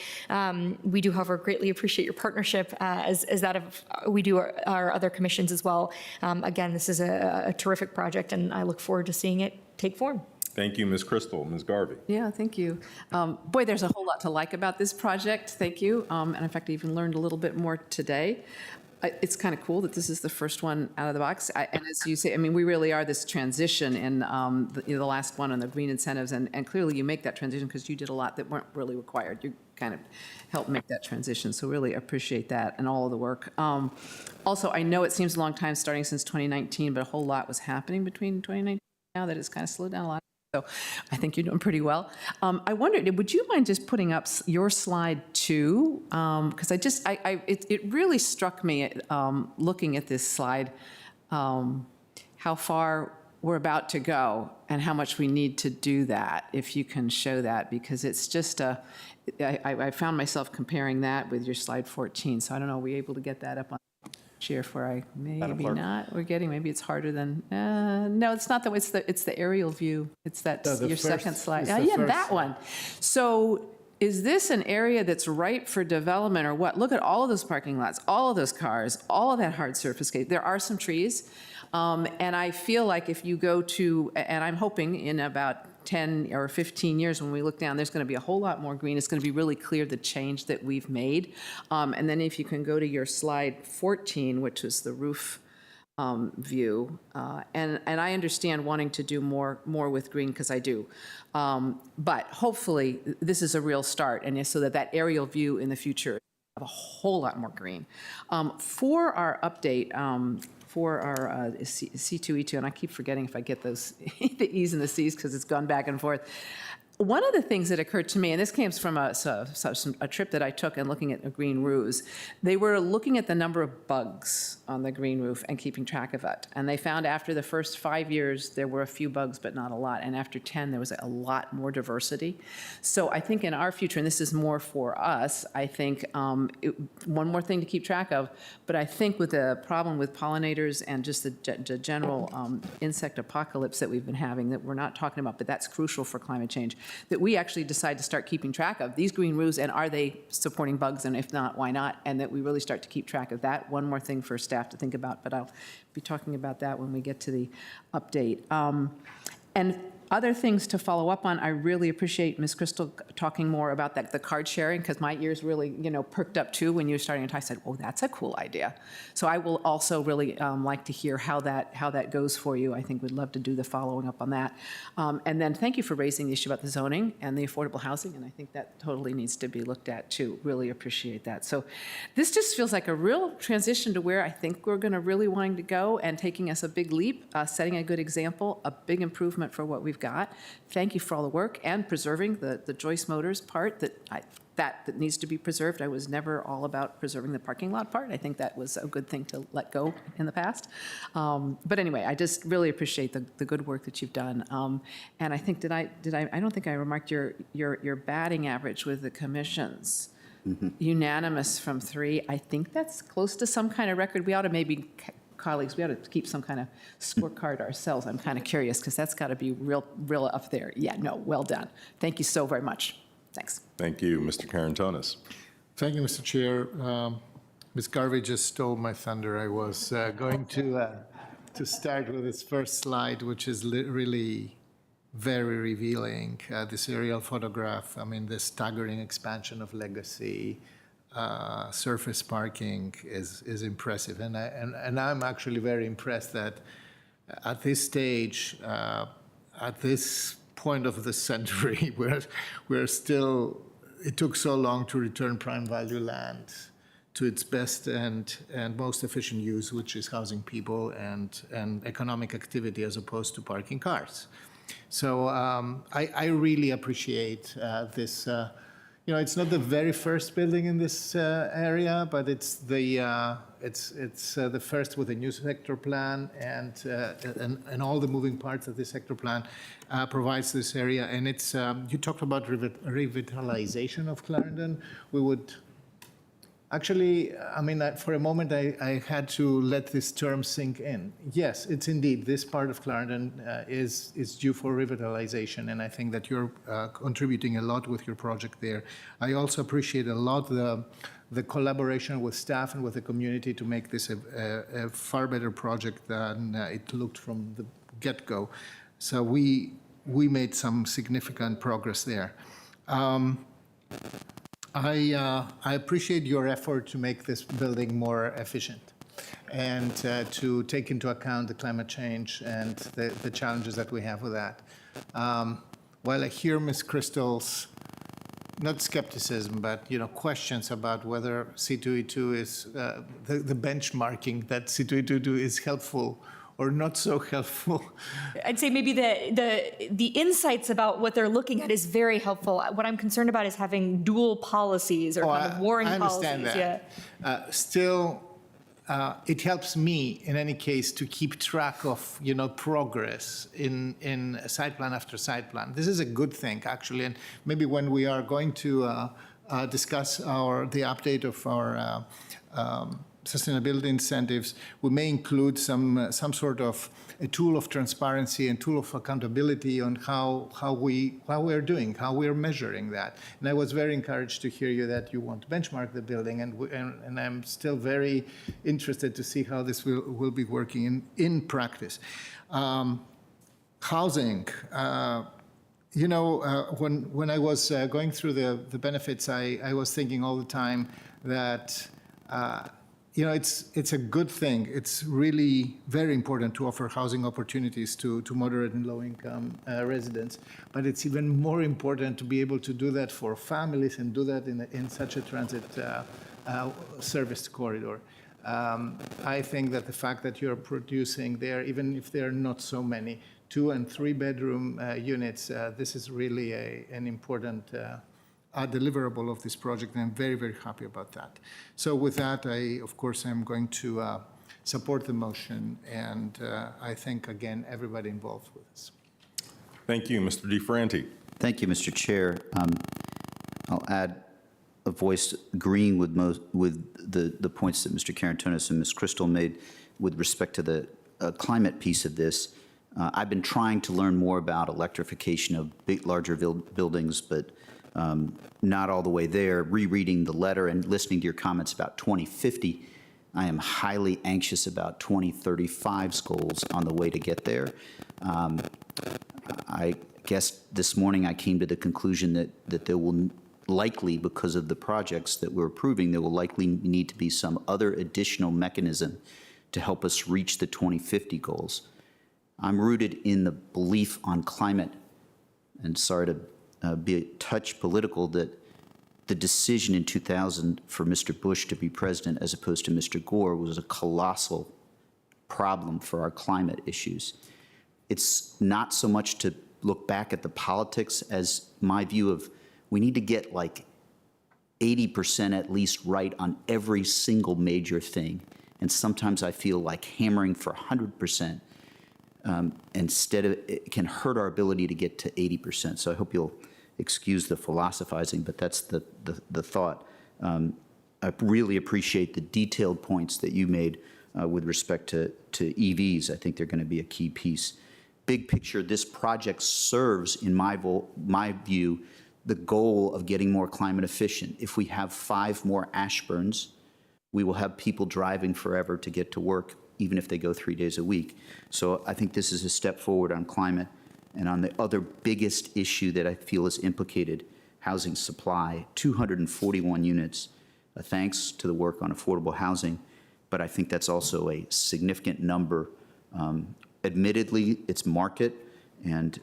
we do, however, greatly appreciate your partnership as that of we do our other commissions as well. Again, this is a terrific project, and I look forward to seeing it take form. Thank you, Ms. Crystal. Ms. Garvey. Yeah, thank you. Boy, there's a whole lot to like about this project. Thank you. And in fact, I even learned a little bit more today. It's kind of cool that this is the first one out of the box. And as you say, I mean, we really are this transition in the last one on the green incentives. And clearly you make that transition because you did a lot that weren't really required. You kind of helped make that transition. So really appreciate that and all of the work. Also, I know it seems a long time starting since 2019, but a whole lot was happening between 2019 and now that it's kind of slowed down a lot. So I think you're doing pretty well. I wondered, would you mind just putting up your slide 2? Because it really struck me looking at this slide, how far we're about to go and how much we need to do that, if you can show that, because it's just I found myself comparing that with your slide 14. So I don't know, are we able to get that up on share for maybe not. We're getting, maybe it's harder than, no, it's not that, it's the aerial view. It's that, your second slide. Yeah, that one. So is this an area that's ripe for development or what? Look at all of those parking lots, all of those cars, all of that hard surface. There are some trees. And I feel like if you go to, and I'm hoping in about 10 or 15 years when we look down, there's going to be a whole lot more green. It's going to be really clear the change that we've made. And then if you can go to your slide 14, which is the roof view, and I understand wanting to do more with green because I do. But hopefully this is a real start, and so that aerial view in the future have a whole lot more green. For our update, for our C2E2, and I keep forgetting if I get those the E's and the C's because it's gone back and forth. One of the things that occurred to me, and this came from a trip that I took and looking at a green roofs, they were looking at the number of bugs on the green roof and keeping track of it. And they found after the first 5 years, there were a few bugs, but not a lot. And after 10, there was a lot more diversity. So I think in our future, and this is more for us, I think one more thing to keep track of, but I think with the problem with pollinators and just the general insect apocalypse that we've been having that we're not talking about, but that's crucial for climate change, that we actually decide to start keeping track of these green roofs, and are they supporting bugs, and if not, why not, and that we really start to keep track of that. One more thing for staff to think about, but I'll be talking about that when we get to the update. And other things to follow up on, I really appreciate Ms. Crystal talking more about the card sharing, because my ears really, perked up too when you were starting to talk. I said, oh, that's a cool idea. So I will also really like to hear how that goes for you. I think we'd love to do the following up on that. And then thank you for raising the issue about the zoning and the affordable housing, and I think that totally needs to be looked at too. Really appreciate that. So this just feels like a real transition to where I think we're going to really wanting to go, and taking us a big leap, setting a good example, a big improvement for what we've got. Thank you for all the work and preserving the Joyce Motors part that needs to be preserved. I was never all about preserving the parking lot part. I think that was a good thing to let go in the past. But anyway, I just really appreciate the good work that you've done. And I think I don't think I remarked your batting average with the commissions. Mm-hmm. Unanimous from 3. I think that's close to some kind of record. We ought to maybe, colleagues, we ought to keep some kind of scorecard ourselves. I'm kind of curious because that's got to be real up there. Yeah, no, well done. Thank you so very much. Thanks. Thank you, Mr. Carantonis. Thank you, Mr. Chair. Ms. Garvey just stole my thunder. I was going to start with this first slide, which is really very revealing. This aerial photograph, I mean, the staggering expansion of Legacy, surface parking is impressive. And I'm actually very impressed that at this stage, at this point of the century, we're still, it took so long to return prime value land to its best and most efficient use, which is housing people and economic activity as opposed to parking cars. So I really appreciate this. It's not the very first building in this area, but it's the first with a new sector plan, and all the moving parts of the sector plan provides this area. And it's you talked about revitalization of Clarendon. We would. Actually, I mean, for a moment, I had to let this term sink in. Yes, it's indeed, this part of Clarendon is due for revitalization, and I think that you're contributing a lot with your project there. I also appreciate a lot the collaboration with staff and with the community to make this a far better project than it looked from the get-go. So we made some significant progress there. I appreciate your effort to make this building more efficient and to take into account the climate change and the challenges that we have with that. While I hear Ms. Crystal's, not skepticism, but questions about whether C2E2 is, the benchmarking that C2E2 is helpful or not so helpful. I'd say maybe the insights about what they're looking at is very helpful. What I'm concerned about is having dual policies or kind of warring policies. I understand that. Still, it helps me in any case to keep track of progress in site plan after site plan. This is a good thing actually, and maybe when we are going to discuss the update of our sustainability incentives, we may include some sort of a tool of transparency and tool of accountability on how we're doing, how we're measuring that. And I was very encouraged to hear you that you want to benchmark the building, and I'm still very interested to see how this will be working in practice. Housing. When I was going through the benefits, I was thinking all the time that it's a good thing. It's really very important to offer housing opportunities to moderate and low-income residents. But it's even more important to be able to do that for families and do that in such a transit service corridor. I think that the fact that you're producing there, even if there are not so many, 2- and 3-bedroom units, this is really an important deliverable of this project, and I'm very, very happy about that. So with that, of course, I'm going to support the motion, and I thank, again, everybody involved with this. Thank you, Mr. DeFerranti. Thank you, Mr. Chair. I'll add a voice agreeing with the points that Mr. Karantonis and Ms. Crystal made with respect to the climate piece of this. I've been trying to learn more about electrification of larger buildings, but not all the way there. Rereading the letter and listening to your comments about 2050, I am highly anxious about 2035's goals on the way to get there. I guess this morning I came to the conclusion that there will likely, because of the projects that we're approving, there will likely need to be some other additional mechanism to help us reach the 2050 goals. I'm rooted in the belief on climate, and sorry to be a touch political, that the decision in 2000 for Mr. Bush to be president as opposed to Mr. Gore was a colossal problem for our climate issues. It's not so much to look back at the politics as my view of we need to get like 80% at least right on every single major thing. And sometimes I feel like hammering for 100% instead of, it can hurt our ability to get to 80%. So I hope you'll excuse the philosophizing, but that's the thought. I really appreciate the detailed points that you made with respect to EVs. I think they're going to be a key piece. Big picture, this project serves, in my view, the goal of getting more climate efficient. If we have 5 more Ashburns, we will have people driving forever to get to work, even if they go 3 days a week. So I think this is a step forward on climate. And on the other biggest issue that I feel is implicated, housing supply, 241 units, thanks to the work on affordable housing, but I think that's also a significant number. Admittedly, it's market and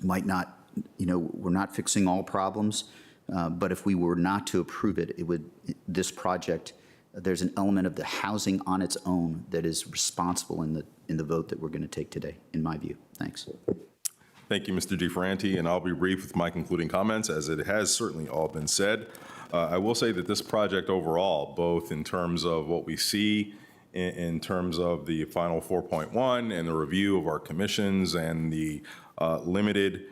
might not, we're not fixing all problems, but if we were not to approve it, this project, there's an element of the housing on its own that is responsible in the vote that we're going to take today, in my view. Thanks. Thank you, Mr. DeFerranti, and I'll be brief with my concluding comments, as it has certainly all been said. I will say that this project overall, both in terms of what we see in terms of the final 4.1 and the review of our commissions and the limited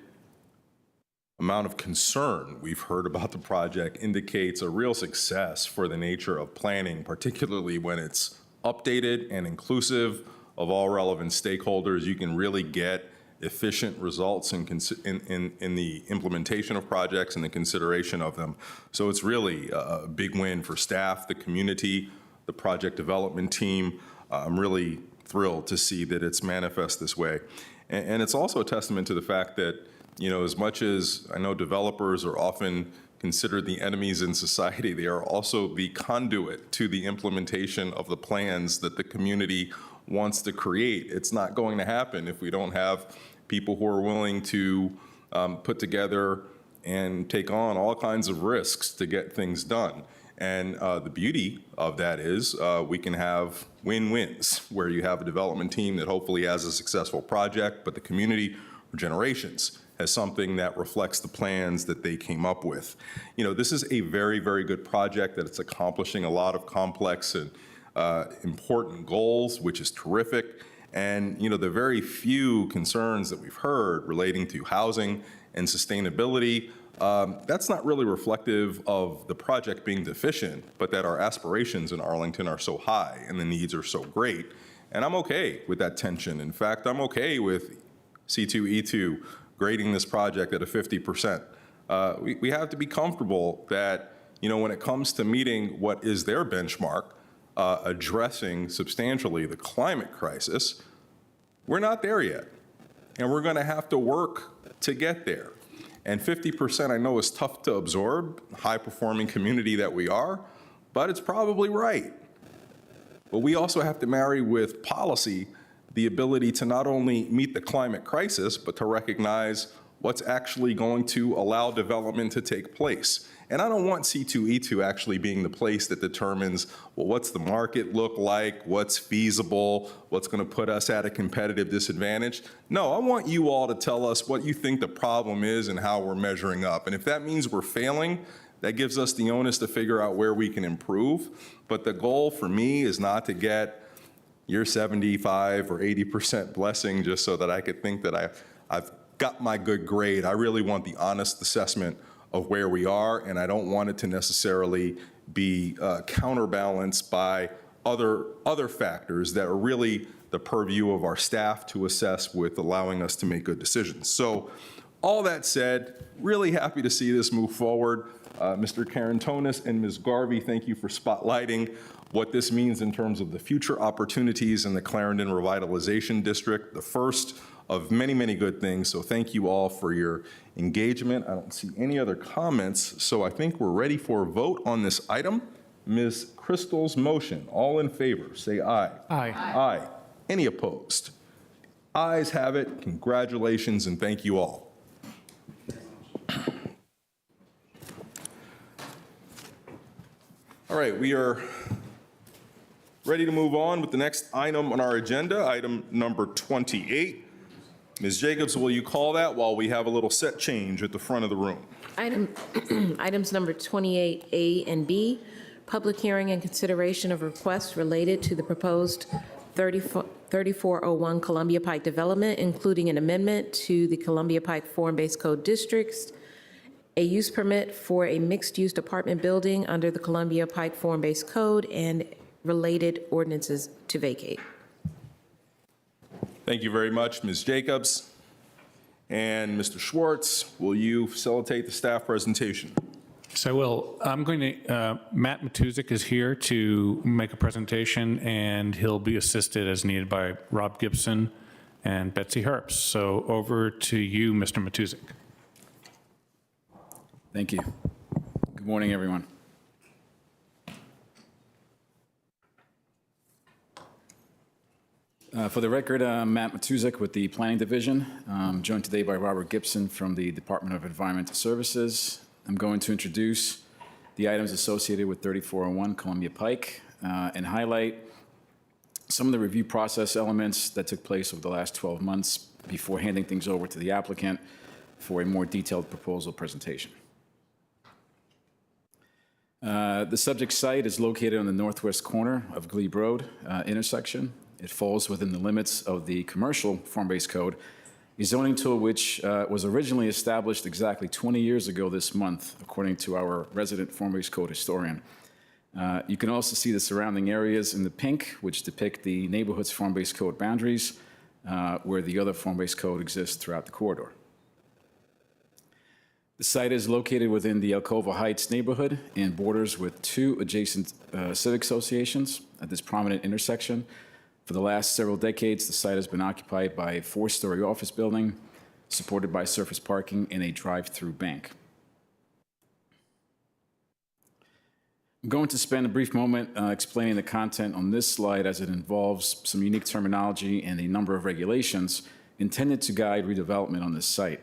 amount of concern we've heard about the project, indicates a real success for the nature of planning, particularly when it's updated and inclusive of all relevant stakeholders. You can really get efficient results in the implementation of projects and the consideration of them. So it's really a big win for staff, the community, the project development team. I'm really thrilled to see that it's manifest this way. And it's also a testament to the fact that, as much as I know developers are often considered the enemies in society, they are also the conduit to the implementation of the plans that the community wants to create. It's not going to happen if we don't have people who are willing to put together and take on all kinds of risks to get things done. And the beauty of that is we can have win-wins, where you have a development team that hopefully has a successful project, but the community for generations has something that reflects the plans that they came up with. This is a very, very good project that it's accomplishing a lot of complex and important goals, which is terrific. And, the very few concerns that we've heard relating to housing and sustainability, that's not really reflective of the project being deficient, but that our aspirations in Arlington are so high and the needs are so great. And I'm okay with that tension. In fact, I'm okay with C2E2 grading this project at a 50%. We have to be comfortable that, when it comes to meeting what is their benchmark, addressing substantially the climate crisis, we're not there yet. And we're going to have to work to get there. And 50% I know is tough to absorb, high-performing community that we are, but it's probably right. But we also have to marry with policy the ability to not only meet the climate crisis, but to recognize what's actually going to allow development to take place. And I don't want C2E2 actually being the place that determines, well, what's the market look like, what's feasible, what's going to put us at a competitive disadvantage. No, I want you all to tell us what you think the problem is and how we're measuring up. And if that means we're failing, that gives us the onus to figure out where we can improve. But the goal for me is not to get your 75 or 80% blessing just so that I could think that I've got my good grade. I really want the honest assessment of where we are, and I don't want it to necessarily be counterbalanced by other factors that are really the purview of our staff to assess with allowing us to make good decisions. So all that said, really happy to see this move forward. Mr. Carantonis and Ms. Garvey, thank you for spotlighting what this means in terms of the future opportunities in the Clarendon Revitalization District, the first of many, many good things. So thank you all for your engagement. I don't see any other comments, so I think we're ready for a vote on this item. Ms. Crystal's motion, all in favor, say aye. Aye. Aye. Any opposed? Ayes have it. Congratulations and thank you all. All right, we are ready to move on with the next item on our agenda, item number 28. Ms. Jacobs, will you call that while we have a little set change at the front of the room? Items number 28A and B, public hearing and consideration of requests related to the proposed 3401 Columbia Pike development, including an amendment to the Columbia Pike Form-Based Code districts, a use permit for a mixed-use apartment building under the Columbia Pike Form-Based Code, and related ordinances to vacate. Thank you very much, Ms. Jacobs. And Mr. Schwartz, will you facilitate the staff presentation? So I will. I'm going to, Matt Matuzik is here to make a presentation, and he'll be assisted as needed by Rob Gibson and Betsy Herbst. So over to you, Mr. Matuzik. Thank you. Good morning, everyone. For the record, I'm Matt Matuzik with the Planning Division. I'm joined today by Robert Gibson from the Department of Environmental Services. I'm going to introduce the items associated with 3401 Columbia Pike and highlight some of the review process elements that took place over the last 12 months before handing things over to the applicant for a more detailed proposal presentation. The subject site is located on the northwest corner of Glebe Road intersection. It falls within the limits of the commercial form-based code, a zoning tool which was originally established exactly 20 years ago this month, according to our resident form-based code historian. You can also see the surrounding areas in the pink, which depict the neighborhood's form-based code boundaries, where the other form-based code exists throughout the corridor. The site is located within the Alcova Heights neighborhood and borders with two adjacent civic associations at this prominent intersection. For the last several decades, the site has been occupied by a 4-story office building, supported by surface parking and a drive-through bank. I'm going to spend a brief moment explaining the content on this slide as it involves some unique terminology and a number of regulations intended to guide redevelopment on this site.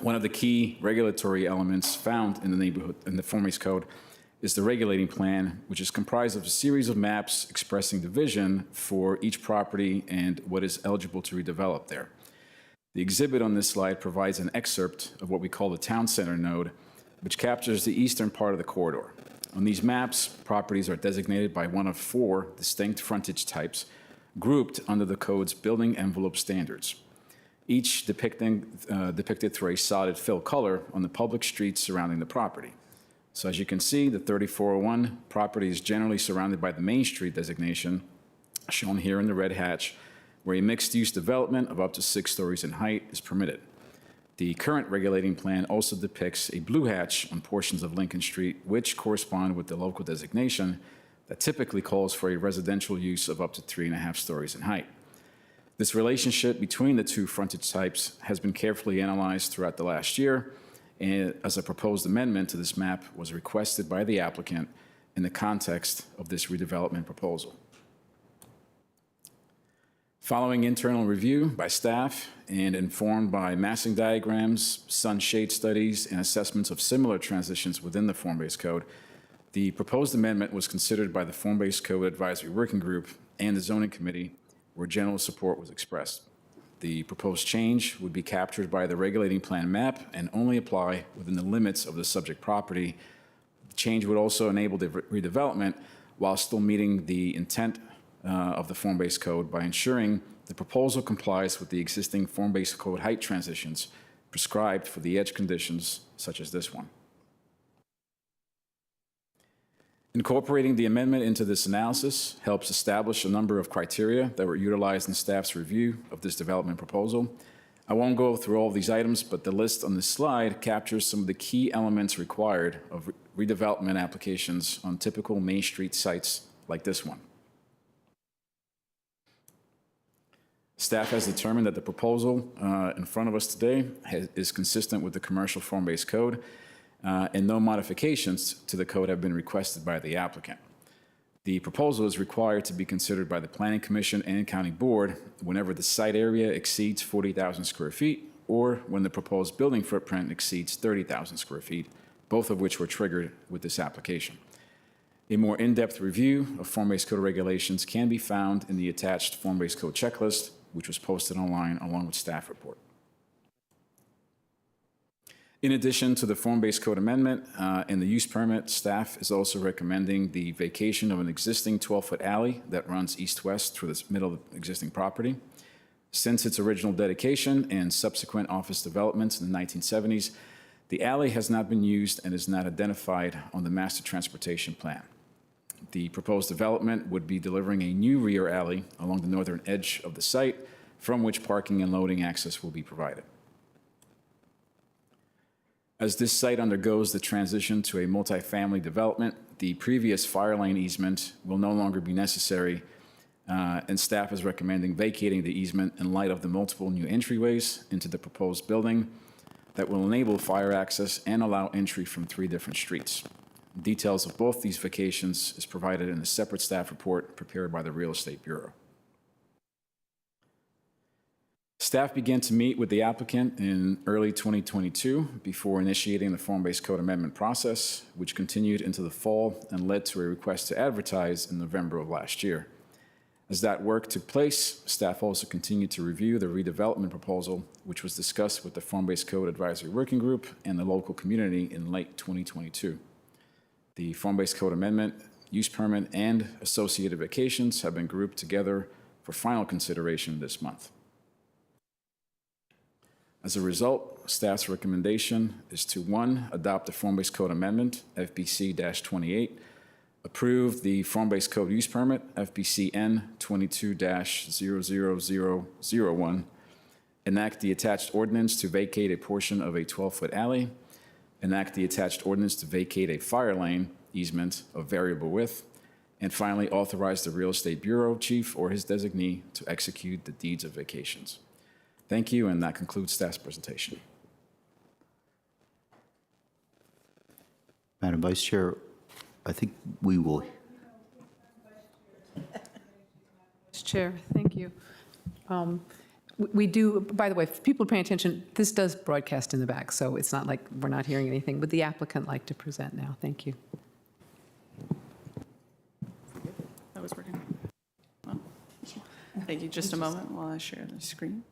One of the key regulatory elements found in the form-based code is the regulating plan, which is comprised of a series of maps expressing the vision for each property and what is eligible to redevelop there. The exhibit on this slide provides an excerpt of what we call the town center node, which captures the eastern part of the corridor. On these maps, properties are designated by one of 4 distinct frontage types, grouped under the code's building envelope standards, each depicted through a solid fill color on the public streets surrounding the property. So as you can see, the 3401 property is generally surrounded by the Main Street designation, shown here in the red hatch, where a mixed-use development of up to 6 stories in height is permitted. The current regulating plan also depicts a blue hatch on portions of Lincoln Street, which correspond with the local designation that typically calls for a residential use of up to 3.5 stories in height. This relationship between the two frontage types has been carefully analyzed throughout the last year, and as a proposed amendment to this map was requested by the applicant in the context of this redevelopment proposal. Following internal review by staff and informed by massing diagrams, sun-shade studies, and assessments of similar transitions within the form-based code, the proposed amendment was considered by the Form-Based Code Advisory Working Group and the Zoning Committee, where general support was expressed. The proposed change would be captured by the regulating plan map and only apply within the limits of the subject property. The change would also enable the redevelopment while still meeting the intent of the form-based code by ensuring the proposal complies with the existing form-based code height transitions prescribed for the edge conditions such as this one. Incorporating the amendment into this analysis helps establish a number of criteria that were utilized in staff's review of this development proposal. I won't go through all of these items, but the list on this slide captures some of the key elements required of redevelopment applications on typical Main Street sites like this one. Staff has determined that the proposal in front of us today is consistent with the commercial form-based code, and no modifications to the code have been requested by the applicant. The proposal is required to be considered by the Planning Commission and County Board whenever the site area exceeds 40,000 square feet or when the proposed building footprint exceeds 30,000 square feet, both of which were triggered with this application. A more in-depth review of form-based code regulations can be found in the attached form-based code checklist, which was posted online along with staff report. In addition to the form-based code amendment and the use permit, staff is also recommending the vacation of an existing 12-foot alley that runs east-west through the middle of the existing property. Since its original dedication and subsequent office developments in the 1970s, the alley has not been used and is not identified on the master transportation plan. The proposed development would be delivering a new rear alley along the northern edge of the site, from which parking and loading access will be provided. As this site undergoes the transition to a multifamily development, the previous fire lane easement will no longer be necessary, and staff is recommending vacating the easement in light of the multiple new entryways into the proposed building that will enable fire access and allow entry from 3 different streets. Details of both these vacations is provided in a separate staff report prepared by the Real Estate Bureau. Staff began to meet with the applicant in early 2022 before initiating the form-based code amendment process, which continued into the fall and led to a request to advertise in November of last year. As that work took place, staff also continued to review the redevelopment proposal, which was discussed with the Form-Based Code Advisory Working Group and the local community in late 2022. The Form-Based Code Amendment, use permit, and associated vacations have been grouped together for final consideration this month. As a result, staff's recommendation is to 1, adopt the Form-Based Code Amendment, FBC-28, approve the Form-Based Code Use Permit, FBC-N 22-00001, enact the attached ordinance to vacate a portion of a 12-foot alley, enact the attached ordinance to vacate a fire lane easement of variable width, and finally authorize the Real Estate Bureau chief or his designee to execute the deeds of vacations. Thank you, and that concludes staff's presentation. Madam Vice Chair, I think we will. Chair, thank you. We do, by the way, if people are paying attention, this does broadcast in the back, so it's not like we're not hearing anything. Would the applicant like to present now? Thank you. That was working. Well, thank you. Just a moment while I share the screen.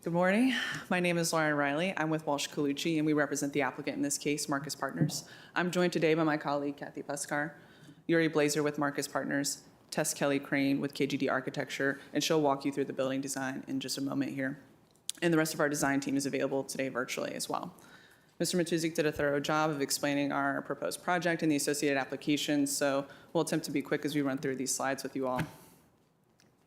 Good morning. My name is Lauren Riley. I'm with Walsh Colucci, and we represent the applicant in this case, Marcus Partners. I'm joined today by my colleague, Kathy Puskar, Yuri Blazer with Marcus Partners, Tess Kelly Crane with KGD Architecture, and she'll walk you through the building design in just a moment here. And the rest of our design team is available today virtually as well. Mr. Matuzik did a thorough job of explaining our proposed project and the associated applications, so we'll attempt to be quick as we run through these slides with you all.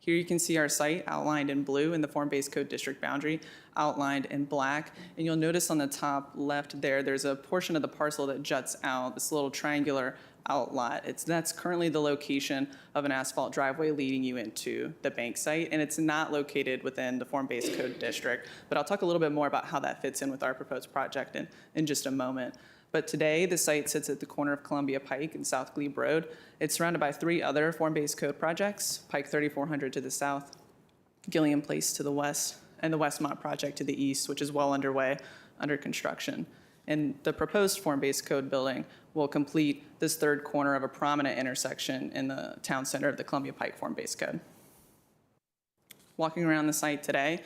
Here you can see our site outlined in blue and the form-based code district boundary outlined in black. And you'll notice on the top left there, there's a portion of the parcel that juts out, this little triangular outlot. That's currently the location of an asphalt driveway leading you into the bank site, and it's not located within the form-based code district. But I'll talk a little bit more about how that fits in with our proposed project in just a moment. But today, the site sits at the corner of Columbia Pike and South Glebe Road. It's surrounded by 3 other form-based code projects, Pike 3400 to the south, Gilliam Place to the west, and the Westmont project to the east, which is well underway, under construction. And the proposed form-based code building will complete this 3rd corner of a prominent intersection in the town center of the Columbia Pike form-based code. Walking around the site today,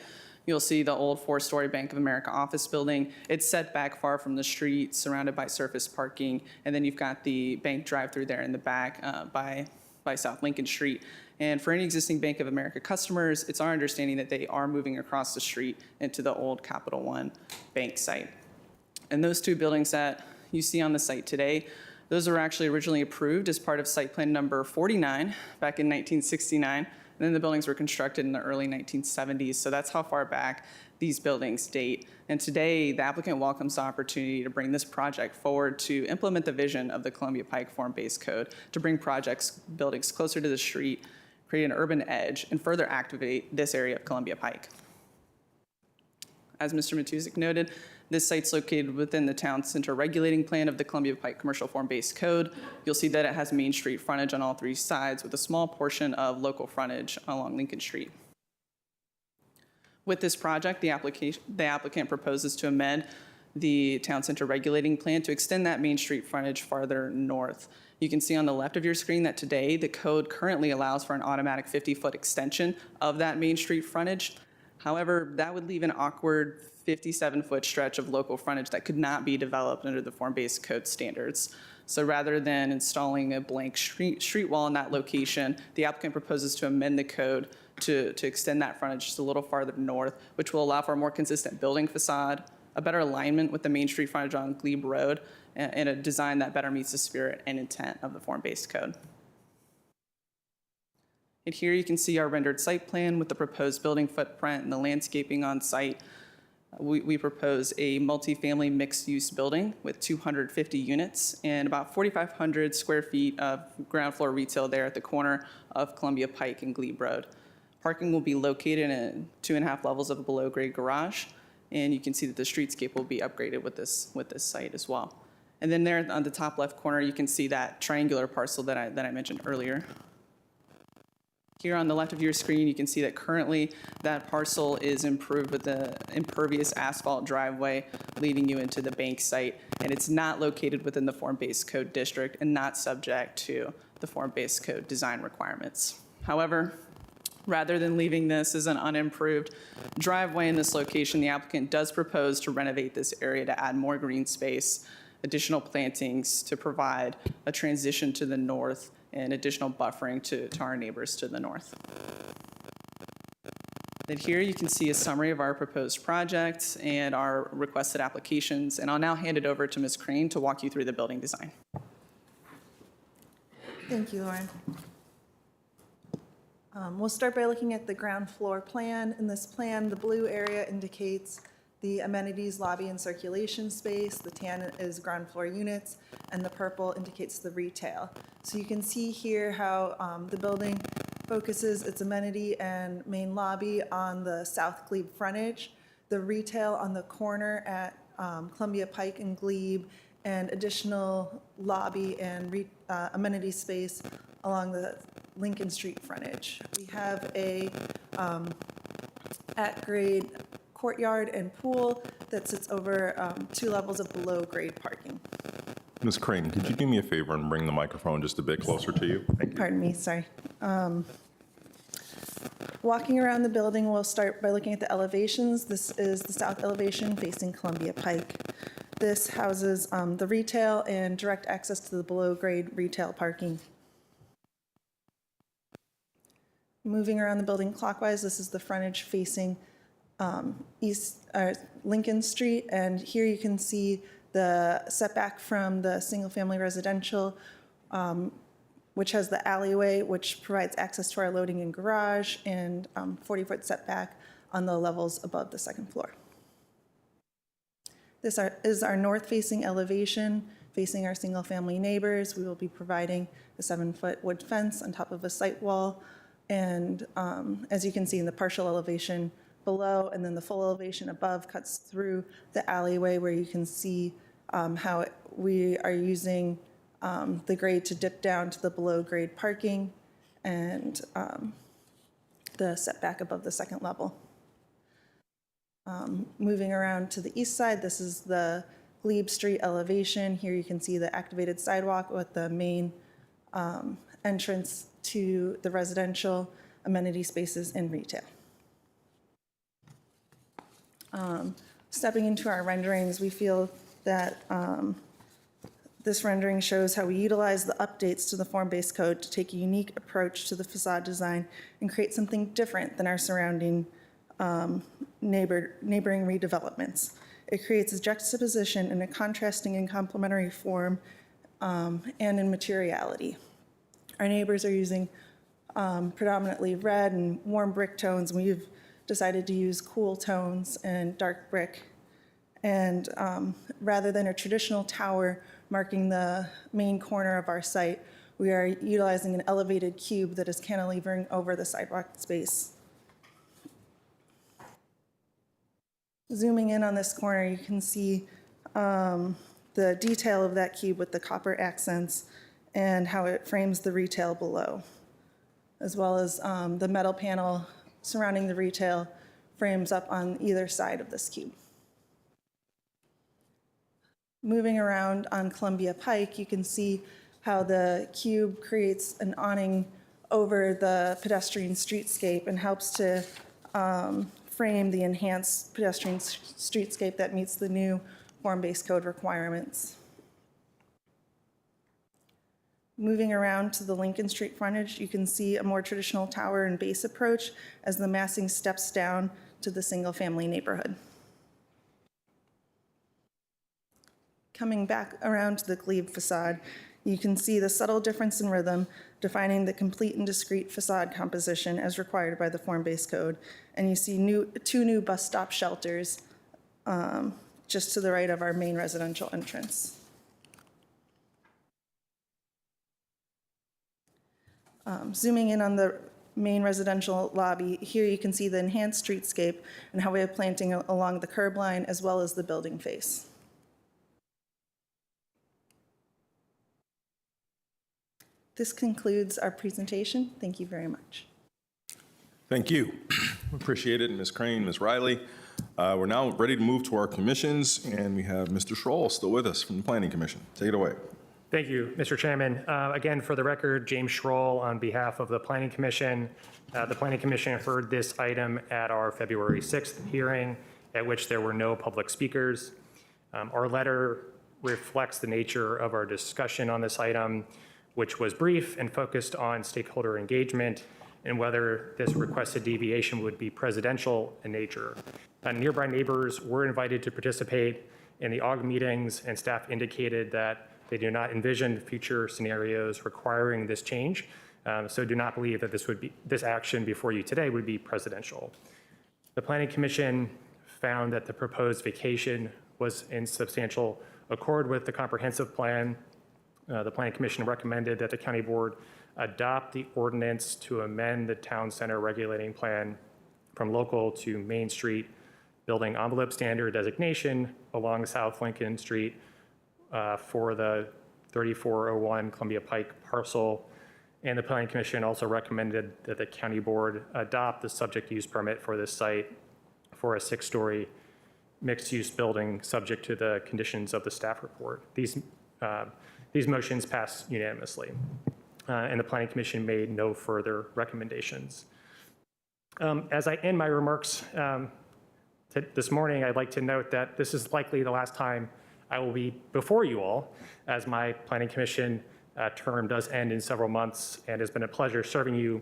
you'll see the old 4-story Bank of America office building. It's set back far from the street, surrounded by surface parking, and then you've got the bank drive-through there in the back by South Lincoln Street. And for any existing Bank of America customers, it's our understanding that they are moving across the street into the old Capital One bank site. And those 2 buildings that you see on the site today, those were actually originally approved as part of site plan number 49 back in 1969. And then the buildings were constructed in the early 1970s, so that's how far back these buildings date. And today, the applicant welcomes the opportunity to bring this project forward to implement the vision of the Columbia Pike form-based code, to bring buildings closer to the street, create an urban edge, and further activate this area of Columbia Pike. As Mr. Matuzik noted, this site's located within the town center regulating plan of the Columbia Pike Commercial Form-Based Code. You'll see that it has Main Street frontage on all 3 sides with a small portion of local frontage along Lincoln Street. With this project, the applicant proposes to amend the town center regulating plan to extend that Main Street frontage farther north. You can see on the left of your screen that today the code currently allows for an automatic 50-foot extension of that Main Street frontage. However, that would leave an awkward 57-foot stretch of local frontage that could not be developed under the form-based code standards. So rather than installing a blank street wall in that location, the applicant proposes to amend the code to extend that frontage just a little farther north, which will allow for a more consistent building facade, a better alignment with the Main Street frontage on Glebe Road, and a design that better meets the spirit and intent of the form-based code. And here you can see our rendered site plan with the proposed building footprint and the landscaping on site. We propose a multifamily mixed-use building with 250 units and about 4,500 square feet of ground floor retail there at the corner of Columbia Pike and Glebe Road. Parking will be located in 2.5 levels of a below-grade garage, and you can see that the streetscape will be upgraded with this site as well. And then there on the top left corner, you can see that triangular parcel that I mentioned earlier. Here on the left of your screen, you can see that currently that parcel is improved with the impervious asphalt driveway leading you into the bank site, and it's not located within the form-based code district and not subject to the form-based code design requirements. However, rather than leaving this as an unimproved driveway in this location, the applicant does propose to renovate this area to add more green space, additional plantings to provide a transition to the north, and additional buffering to our neighbors to the north. Then here you can see a summary of our proposed projects and our requested applications, and I'll now hand it over to Ms. Crane to walk you through the building design. Thank you, Lauren. We'll start by looking at the ground floor plan. In this plan, the blue area indicates the amenities, lobby, and circulation space. The tan is ground floor units, and the purple indicates the retail. So you can see here how the building focuses its amenity and main lobby on the South Glebe frontage, the retail on the corner at Columbia Pike and Glebe, and additional lobby and amenity space along the Lincoln Street frontage. We have a at-grade courtyard and pool that sits over 2 levels of below-grade parking. Ms. Crane, could you do me a favor and bring the microphone just a bit closer to you? Thank you. Pardon me, sorry. Walking around the building, we'll start by looking at the elevations. This is the south elevation facing Columbia Pike. This houses the retail and direct access to the below-grade retail parking. Moving around the building clockwise, this is the frontage facing Lincoln Street, and here you can see the setback from the single-family residential, which has the alleyway, which provides access to our loading and garage, and 40-foot setback on the levels above the second floor. This is our north-facing elevation, facing our single-family neighbors. We will be providing a 7-foot wood fence on top of a site wall, and as you can see in the partial elevation below, and then the full elevation above cuts through the alleyway where you can see how we are using the grade to dip down to the below grade parking and the setback above the second level. Moving around to the east side, this is the Glebe Street elevation. Here you can see the activated sidewalk with the main entrance to the residential amenity spaces and retail. Stepping into our renderings, we feel that this rendering shows how we utilize the updates to the form-based code to take a unique approach to the facade design and create something different than our surrounding neighboring redevelopments. It creates a juxtaposition in a contrasting and complementary form and in materiality. Our neighbors are using predominantly red and warm brick tones. We've decided to use cool tones and dark brick. And rather than a traditional tower marking the main corner of our site, we are utilizing an elevated cube that is cantilevering over the sidewalk space. Zooming in on this corner, you can see the detail of that cube with the copper accents and how it frames the retail below, as well as the metal panel surrounding the retail frames up on either side of this cube. Moving around on Columbia Pike, you can see how the cube creates an awning over the pedestrian streetscape and helps to frame the enhanced pedestrian streetscape that meets the new form-based code requirements. Moving around to the Lincoln Street frontage, you can see a more traditional tower and base approach as the massing steps down to the single-family neighborhood. Coming back around to the Glebe facade, you can see the subtle difference in rhythm defining the complete and discrete facade composition as required by the form-based code. And you see two new bus stop shelters just to the right of our main residential entrance. Zooming in on the main residential lobby, here you can see the enhanced streetscape and how we have planting along the curb line as well as the building face. This concludes our presentation. Thank you very much. Thank you. Appreciate it, Ms. Crane, Ms. Riley. We're now ready to move to our commissions, and we have Mr. Schroll still with us from the Planning Commission. Take it away. Thank you, Mr. Chairman. Again, for the record, James Schroll on behalf of the Planning Commission. The Planning Commission heard this item at our February 6th hearing, at which there were no public speakers. Our letter reflects the nature of our discussion on this item, which was brief and focused on stakeholder engagement and whether this requested deviation would be presidential in nature. Nearby neighbors were invited to participate in the AUG meetings, and staff indicated that they do not envision future scenarios requiring this change, so do not believe that this action before you today would be presidential. The Planning Commission found that the proposed vacation was in substantial accord with the comprehensive plan. The Planning Commission recommended that the County Board adopt the ordinance to amend the Town Center Regulating Plan from local to Main Street building envelope standard designation along South Lincoln Street for the 3401 Columbia Pike parcel. And the Planning Commission also recommended that the County Board adopt the subject use permit for this site for a 6-story mixed-use building subject to the conditions of the staff report. These motions passed unanimously, and the Planning Commission made no further recommendations. As I end my remarks this morning, I'd like to note that this is likely the last time I will be before you all, as my Planning Commission term does end in several months, and it's been a pleasure serving you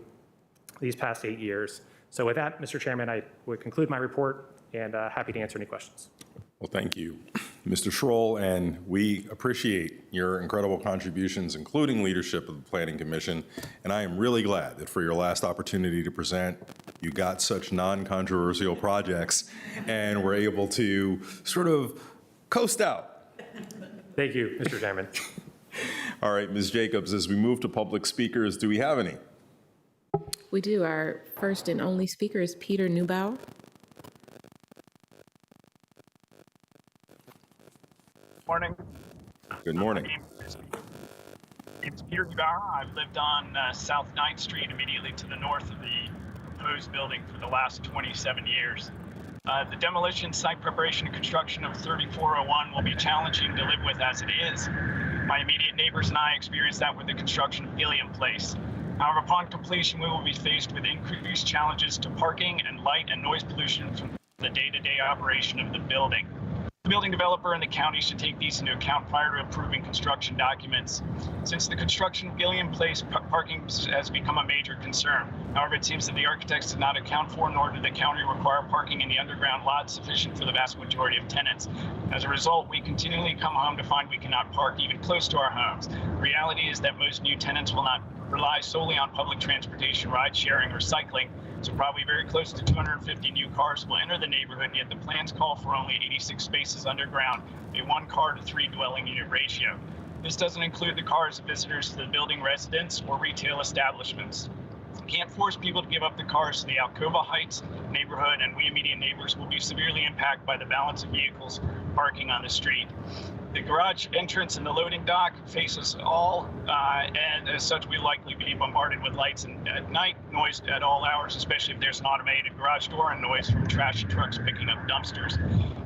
these past 8 years. So with that, Mr. Chairman, I would conclude my report, and happy to answer any questions. Well, thank you, Mr. Schroll, and we appreciate your incredible contributions, including leadership of the Planning Commission. And I am really glad that for your last opportunity to present, you got such non-controversial projects and were able to sort of coast out. Thank you, Mr. Chairman. All right, Ms. Jacobs, as we move to public speakers, do we have any? We do. Our first and only speaker is Peter Neubauer. Morning. Good morning. It's Peter Neubauer. I've lived on South 9th Street, immediately to the north of the proposed building, for the last 27 years. The demolition, site preparation, and construction of 3401 will be challenging to live with as it is. My immediate neighbors and I experienced that with the construction of Gilliam Place. However, upon completion, we will be faced with increased challenges to parking and light and noise pollution from the day-to-day operation of the building. The building developer and the county should take these into account prior to approving construction documents. Since the construction of Gilliam Place, parking has become a major concern. However, it seems that the architects did not account for, nor did the county require parking in the underground lot sufficient for the vast majority of tenants. As a result, we continually come home to find we cannot park even close to our homes. The reality is that most new tenants will not rely solely on public transportation, ride sharing, or cycling. So probably very close to 250 new cars will enter the neighborhood, yet the plans call for only 86 spaces underground, a 1-car to 3 dwelling unit ratio. This doesn't include the cars of visitors to the building residents or retail establishments. We can't force people to give up the cars to the Alcova Heights neighborhood, and we immediate neighbors will be severely impacted by the balance of vehicles parking on the street. The garage entrance and the loading dock face us all, and as such, we likely be bombarded with lights and at night, noise at all hours, especially if there's an automated garage door, and noise from trash trucks picking up dumpsters.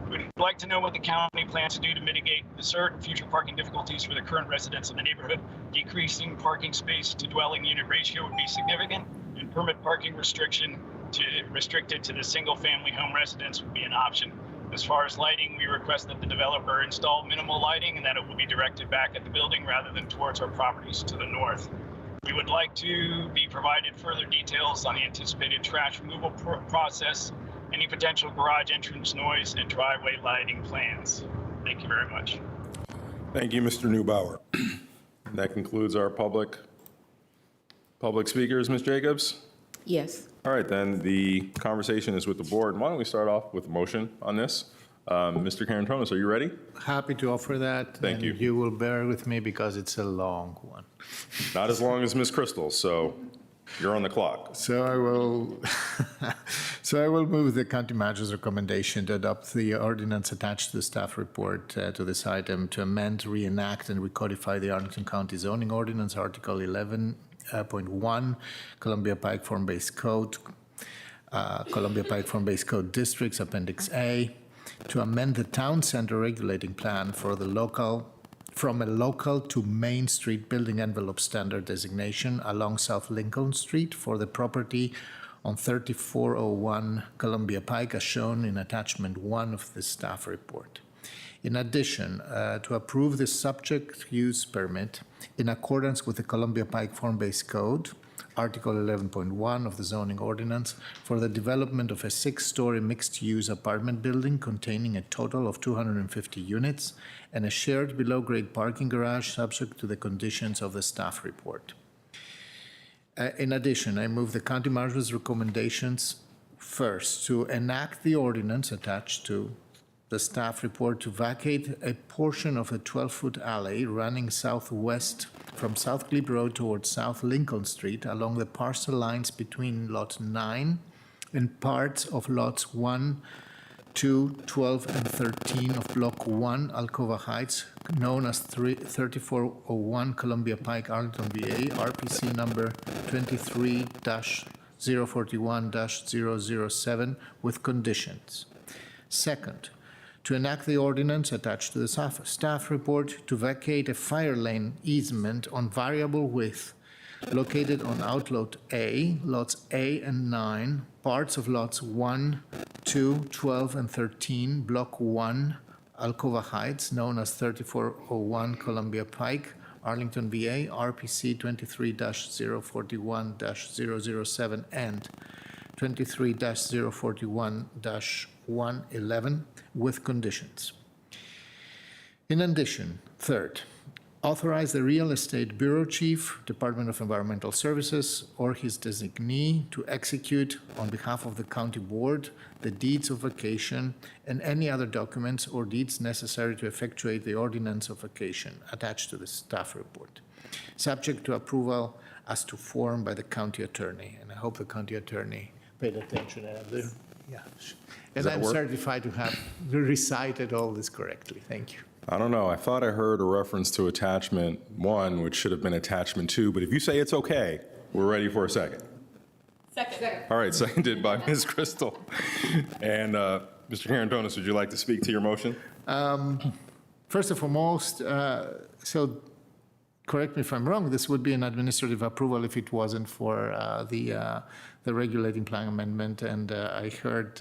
We'd like to know what the county plans to do to mitigate the current and future parking difficulties for the current residents of the neighborhood. Decreasing parking space to dwelling unit ratio would be significant, and permit parking restricted to the single-family home residents would be an option. As far as lighting, we request that the developer install minimal lighting and that it will be directed back at the building rather than towards our properties to the north. We would like to be provided further details on the anticipated trash removal process, any potential garage entrance noise, and driveway lighting plans. Thank you very much. Thank you, Mr. Neubauer. That concludes our public speakers, Ms. Jacobs? Yes. All right, then the conversation is with the board. Why don't we start off with a motion on this? Mr. Karantonis, are you ready? Happy to offer that. Thank you. And you will bear with me because it's a long one. Not as long as Ms. Crystal, so you're on the clock. So I will, so I will move the county manager's recommendation to adopt the ordinance attached to the staff report to this item to amend, reenact, and recodify the Arlington County zoning ordinance, Article 11.1, Columbia Pike Form-Based Code, Columbia Pike Form-Based Code Districts, Appendix A, to amend the town center regulating plan for the local, from a local to Main Street building envelope standard designation along South Lincoln Street for the property on 3401 Columbia Pike as shown in attachment 1 of the staff report. In addition, to approve the subject use permit in accordance with the Columbia Pike Form-Based Code, Article 11.1 of the zoning ordinance, for the development of a 6-story mixed-use apartment building containing a total of 250 units and a shared below-grade parking garage subject to the conditions of the staff report. In addition, I move the county manager's recommendations first to enact the ordinance attached to the staff report to vacate a portion of a 12-foot alley running southwest from South Glebe Road towards South Lincoln Street along the parcel lines between Lot 9 and parts of Lots 1, 2, 12, and 13 of Block 1, Alcova Heights, known as 3401 Columbia Pike, Arlington, VA, RPC number 23-041-007 with conditions. Second, to enact the ordinance attached to the staff report to vacate a fire lane easement on variable width located on Outlot A, lots A and 9, parts of lots 1, 2, 12, and 13, Block 1, Alcova Heights, known as 3401 Columbia Pike, Arlington, VA, RPC 23-041-007 and 23-041-111 with conditions. In addition, third, authorize the Real Estate Bureau Chief, Department of Environmental Services, or his designee to execute on behalf of the county board the deeds of vacation and any other documents or deeds necessary to effectuate the ordinance of vacation attached to the staff report, subject to approval as to form by the county attorney. And I hope the county attorney paid attention. And I'm certified to have recited all this correctly. Thank you. I don't know. I thought I heard a reference to attachment 1, which should have been attachment 2, but if you say it's okay, we're ready for a second. Second. All right, seconded by Ms. Crystal. And Mr. Karantonis, would you like to speak to your motion? First and foremost, so correct me if I'm wrong, this would be an administrative approval if it wasn't for the regulating plan amendment. And I heard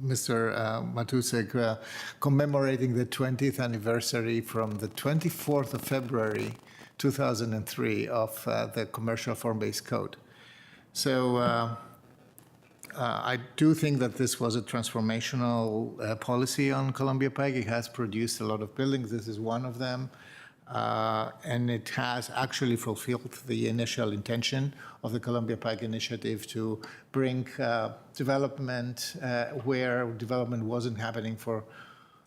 Mr. Matusek commemorating the 20th anniversary from the 24th of February 2003 of the Commercial Form-Based Code. So I do think that this was a transformational policy on Columbia Pike. It has produced a lot of buildings. This is one of them. And it has actually fulfilled the initial intention of the Columbia Pike Initiative to bring development where development wasn't happening for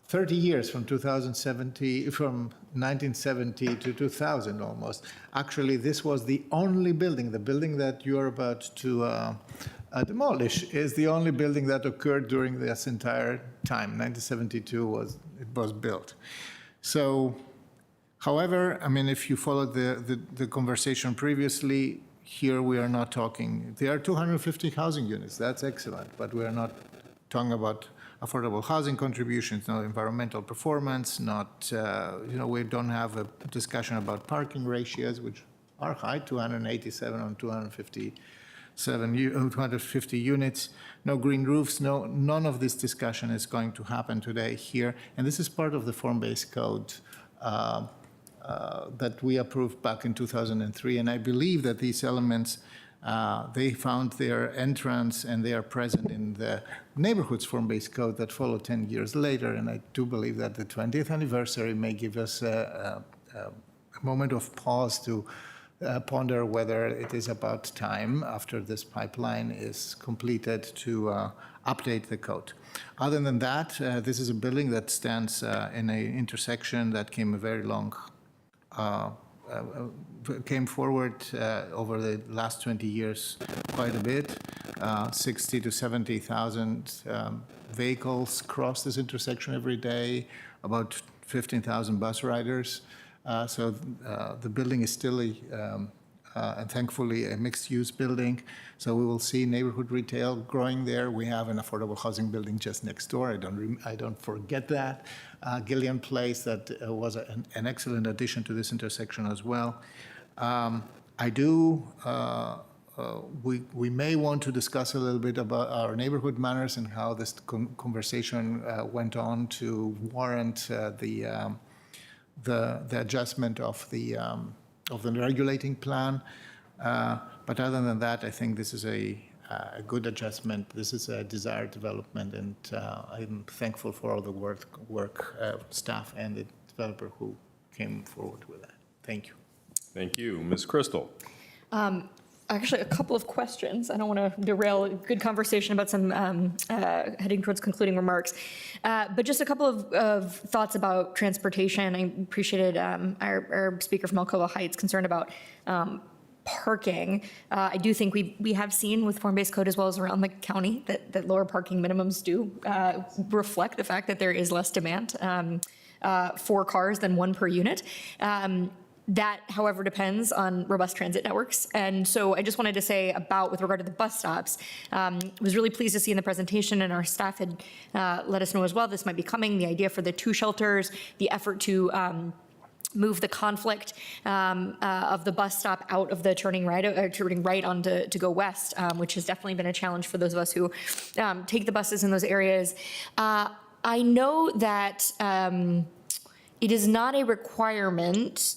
30 years, from 1970 to 2000 almost. Actually, this was the only building, the building that you're about to demolish is the only building that occurred during this entire time. 1972 was built. So, however, I mean, if you followed the conversation previously, here we are not talking, there are 250 housing units, that's excellent, but we are not talking about affordable housing contributions, no environmental performance, not, we don't have a discussion about parking ratios, which are high, 287 on 250 units, no green roofs, none of this discussion is going to happen today here. And this is part of the form-based code that we approved back in 2003. And I believe that these elements, they found their entrance and they are present in the neighborhoods form-based code that followed 10 years later. And I do believe that the 20th anniversary may give us a moment of pause to ponder whether it is about time after this pipeline is completed to update the code. Other than that, this is a building that stands in an intersection that came a very long came forward over the last 20 years quite a bit. 60 to 70,000 vehicles cross this intersection every day, about 15,000 bus riders. So the building is still and thankfully a mixed-use building. So we will see neighborhood retail growing there. We have an affordable housing building just next door. I don't forget that. Gillian Place, that was an excellent addition to this intersection as well. We may want to discuss a little bit about our neighborhood manners and how this conversation went on to warrant the adjustment of the regulating plan. But other than that, I think this is a good adjustment. This is a desired development, and I'm thankful for all the work staff and the developer who came forward with that. Thank you. Thank you. Ms. Crystal. Actually, a couple of questions. I don't want to derail a good conversation about some heading towards concluding remarks. But just a couple of thoughts about transportation. I appreciated our speaker from Alcoa Heights concerned about parking. I do think we have seen with form-based code as well as around the county that lower parking minimums do reflect the fact that there is less demand for cars than one per unit. That, however, depends on robust transit networks. And so I just wanted to say with regard to the bus stops, was really pleased to see in the presentation, and our staff had let us know as well, this might be coming, the idea for the 2 shelters, the effort to move the conflict of the bus stop out of the turning right on to go west, which has definitely been a challenge for those of us who take the buses in those areas. I know that it is not a requirement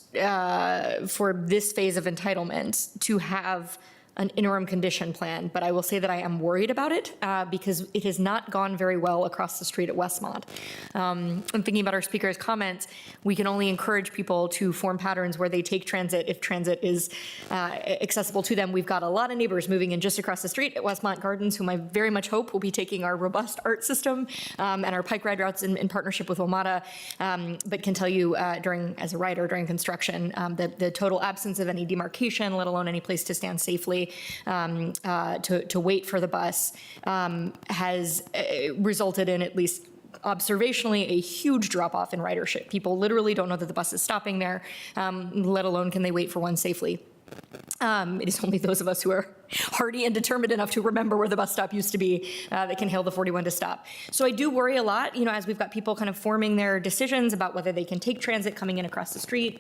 for this phase of entitlement to have an interim condition plan, but I will say that I am worried about it because it has not gone very well across the street at Westmont. I'm thinking about our speaker's comments. We can only encourage people to form patterns where they take transit if transit is accessible to them. We've got a lot of neighbors moving in just across the street at Westmont Gardens, whom I very much hope will be taking our robust art system and our bike ride routes in partnership with WMATA, but can tell you as a rider during construction, that the total absence of any demarcation, let alone any place to stand safely to wait for the bus, has resulted in, at least observationally, a huge drop-off in ridership. People literally don't know that the bus is stopping there, let alone can they wait for one safely. It is only those of us who are hardy and determined enough to remember where the bus stop used to be that can hail the 41 to stop. So I do worry a lot, as we've got people kind of forming their decisions about whether they can take transit coming in across the street.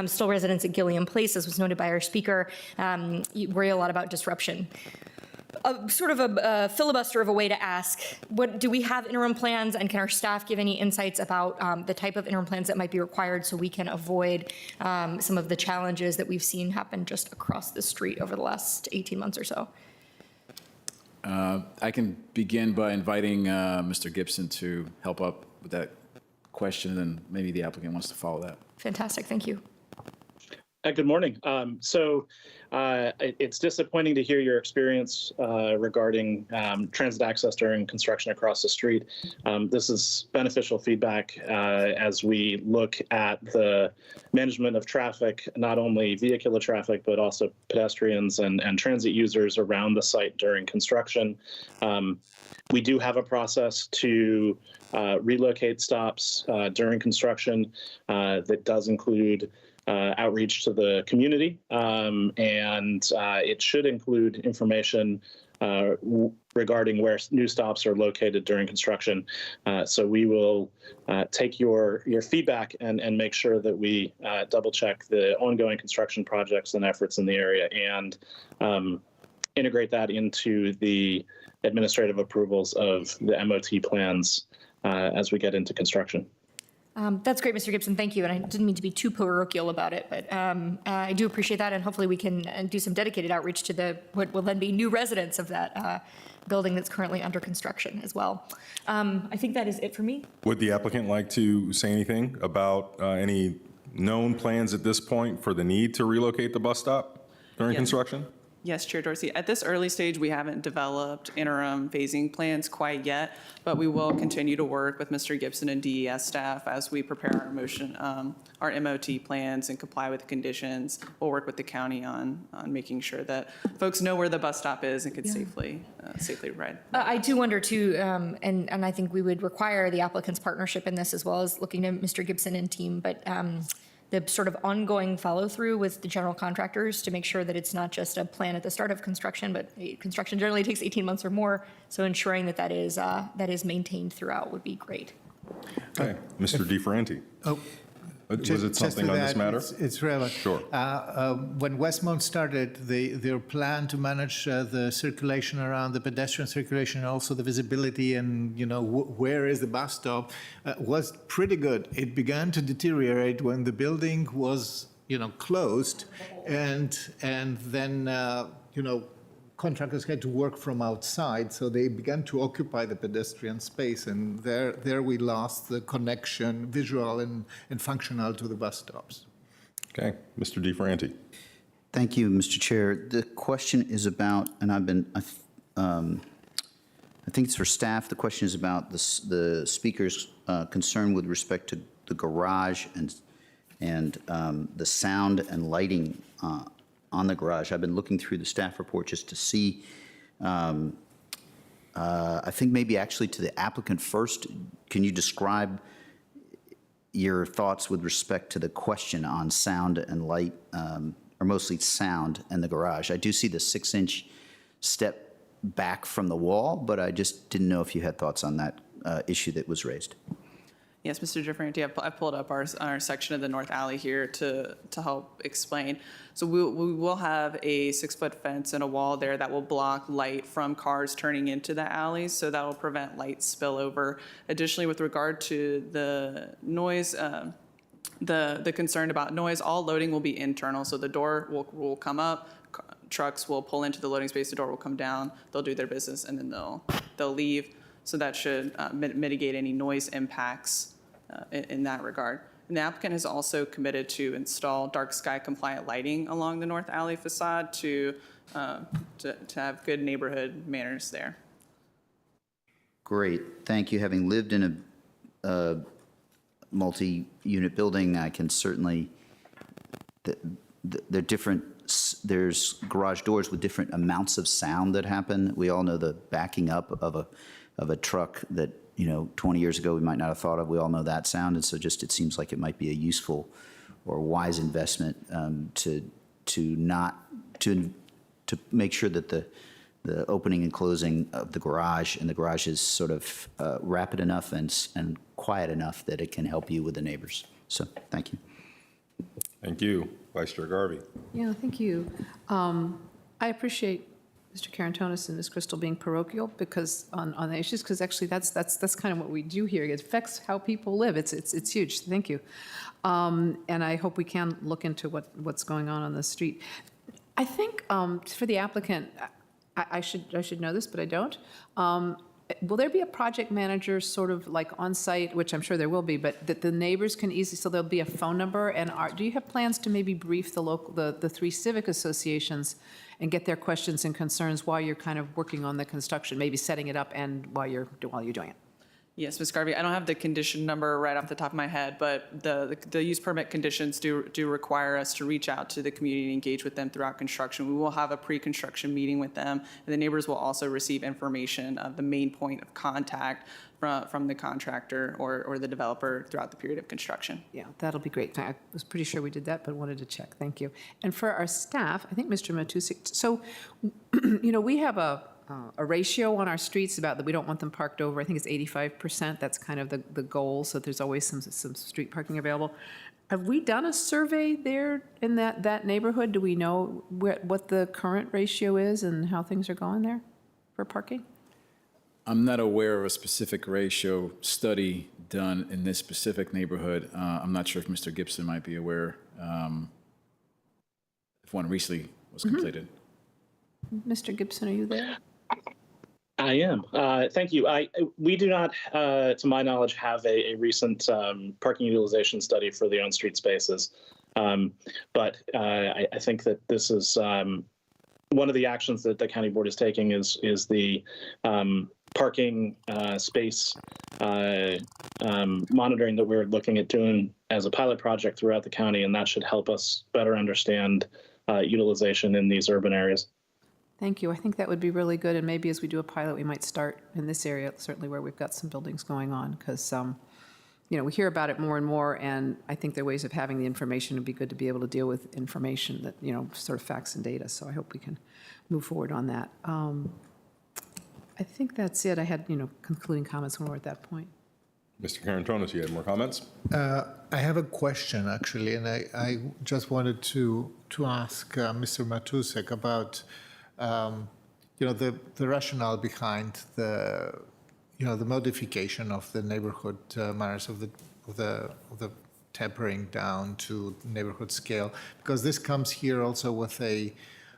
Still residents at Gilliam Place, as was noted by our speaker, you worry a lot about disruption. Sort of a filibuster of a way to ask, do we have interim plans, and can our staff give any insights about the type of interim plans that might be required so we can avoid some of the challenges that we've seen happen just across the street over the last 18 months or so? I can begin by inviting Mr. Gibson to help up with that question, and maybe the applicant wants to follow that. Fantastic, thank you. Good morning. It's disappointing to hear your experience regarding transit access during construction across the street. This is beneficial feedback as we look at the management of traffic, not only vehicular traffic, but also pedestrians and transit users around the site during construction. We do have a process to relocate stops during construction that does include outreach to the community, and it should include information regarding where new stops are located during construction. So we will take your feedback and make sure that we double check the ongoing construction projects and efforts in the area and integrate that into the administrative approvals of the MOT plans as we get into construction. That's great, Mr. Gibson. Thank you. And I didn't mean to be too parochial about it, but I do appreciate that. And hopefully we can do some dedicated outreach to what will then be new residents of that building that's currently under construction as well. I think that is it for me. Would the applicant like to say anything about any known plans at this point for the need to relocate the bus stop during Yes. construction? Yes, Chair Dorsey. At this early stage, we haven't developed interim phasing plans quite yet, but we will continue to work with Mr. Gibson and DES staff as we prepare our MOT plans and comply with the conditions. We'll work with the county on making sure that folks know where the bus stop is and can safely ride. I do wonder too, and I think we would require the applicant's partnership in this as well as looking to Mr. Gibson and team, but the sort of ongoing follow through with the general contractors to make sure that it's not just a plan at the start of construction, but construction generally takes 18 months or more. So ensuring that that is maintained throughout would be great. Okay, Mr. DeFerranti. Oh. Was it something on this matter? It's relevant. Sure. When Westmount started, their plan to manage the circulation around, the pedestrian circulation, and also the visibility and, where is the bus stop, was pretty good. It began to deteriorate when the building was, closed, and then, contractors had to work from outside, so they began to occupy the pedestrian space, and there we lost the connection, visual and functional, to the bus stops. Okay, Mr. DeFerranti. Thank you, Mr. Chair. The question is about, and I think it's for staff. The question is about the speaker's concern with respect to the garage and the sound and lighting on the garage. I've been looking through the staff report just to see, I think maybe actually to the applicant first. Can you describe your thoughts with respect to the question on sound and light, or mostly sound and the garage? I do see the 6-inch step back from the wall, but I just didn't know if you had thoughts on that issue that was raised. Yes, Mr. DeFerranti, I pulled up our section of the north alley here to help explain. So we will have a 6-foot fence and a wall there that will block light from cars turning into the alleys, so that will prevent light spillover. Additionally, with regard to the noise, the concern about noise, all loading will be internal, so the door will come up, trucks will pull into the loading space, the door will come down, they'll do their business, and then they'll leave. So that should mitigate any noise impacts in that regard. And the applicant has also committed to install dark sky compliant lighting along the north alley facade to have good neighborhood manners there. Great, thank you. Having lived in a multi-unit building, I can certainly, they're different. There's garage doors with different amounts of sound that happen. We all know the backing up of a truck that 20 years ago we might not have thought of. We all know that sound, and so just it seems like it might be a useful or wise investment to make sure that the opening and closing of the garage is sort of rapid enough and quiet enough that it can help you with the neighbors. So thank you. Thank you, Vice Chair Garvey. Yeah, thank you. I appreciate Mr. Karantonis and Ms. Crystal being parochial because on the issues, because actually that's kind of what we do here. It affects how people live. It's huge. Thank you. And I hope we can look into what's going on the street. I think for the applicant, I should know this, but I don't. Will there be a project manager sort of like on site, which I'm sure there will be, but that the neighbors can easily, so there'll be a phone number? And do you have plans to maybe brief the 3 civic associations and get their questions and concerns while you're kind of working on the construction, maybe setting it up and while you're doing it? Yes, Ms. Garvey, I don't have the condition number right off the top of my head, but the use permit conditions do require us to reach out to the community and engage with them throughout construction. We will have a pre-construction meeting with them, and the neighbors will also receive information of the main point of contact from the contractor or the developer throughout the period of construction. Yeah, that'll be great. I was pretty sure we did that, but wanted to check. Thank you. And for our staff, I think Mr. Matusik, so, we have a ratio on our streets about that we don't want them parked over. I think it's 85%. That's kind of the goal, so there's always some street parking available. Have we done a survey there in that neighborhood? Do we know what the current ratio is and how things are going there for parking? I'm not aware of a specific ratio study done in this specific neighborhood. I'm not sure if Mr. Gibson might be aware if one recently was completed. Mr. Gibson, are you there? I am. Thank you. We do not, to my knowledge, have a recent parking utilization study for the on-street spaces. But I think that this is one of the actions that the county board is taking is the parking space monitoring that we're looking at doing as a pilot project throughout the county, and that should help us better understand utilization in these urban areas. Thank you. I think that would be really good, and maybe as we do a pilot, we might start in this area, certainly where we've got some buildings going on, because we hear about it more and more, and I think there are ways of having the information. It'd be good to be able to deal with information that, sort of facts and data, so I hope we can move forward on that. I think that's it. I had, concluding comments when we're at that point. Mr. Carantonis, you have more comments? I have a question, actually, and I just wanted to ask Mr. Matusek about the rationale behind the modification of the neighborhood manners of the tapering down to neighborhood scale, because this comes here also with a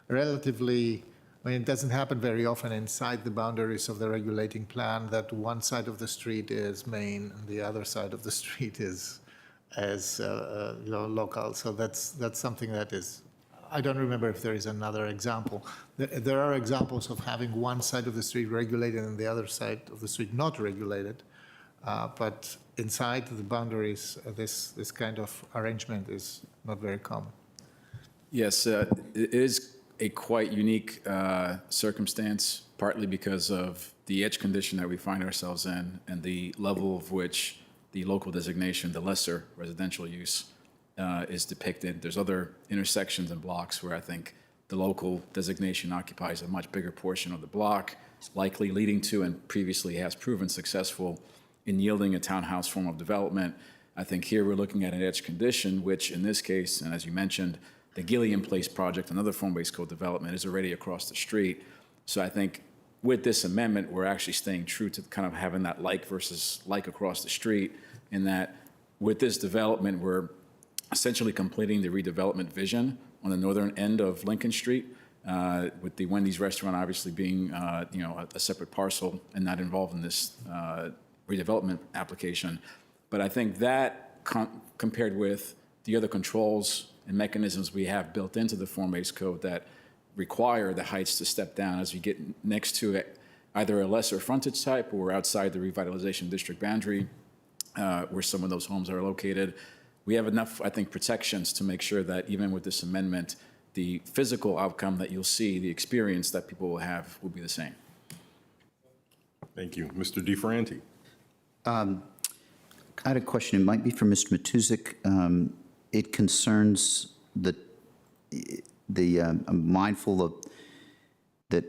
relatively, it doesn't happen very often inside the boundaries of the regulating plan that one side of the street is main and the other side of the street is local. So that's something that is, I don't remember if there is another example. There are examples of having one side of the street regulated and the other side of the street not regulated. But inside the boundaries, this kind of arrangement is not very common. Yes, it is a quite unique circumstance, partly because of the edge condition that we find ourselves in and the level of which the local designation, the lesser residential use, is depicted. There's other intersections and blocks where I think the local designation occupies a much bigger portion of the block, likely leading to and previously has proven successful in yielding a townhouse form of development. I think here we're looking at an edge condition, which in this case, and as you mentioned, the Gilliam Place project, another form-based code development, is already across the street. So I think with this amendment, we're actually staying true to kind of having that like versus like across the street, in that with this development, we're essentially completing the redevelopment vision on the northern end of Lincoln Street, with the Wendy's restaurant obviously being a separate parcel and not involved in this redevelopment application. But I think that compared with the other controls and mechanisms we have built into the form-based code that require the heights to step down as you get next to it, either a lesser frontage type or outside the revitalization district boundary, where some of those homes are located, we have enough, I think, protections to make sure that even with this amendment, the physical outcome that you'll see, the experience that people will have, will be the same. Thank you. Mr. DeFerranti. I had a question. It might be for Mr. Matusek. It concerns I'm mindful of that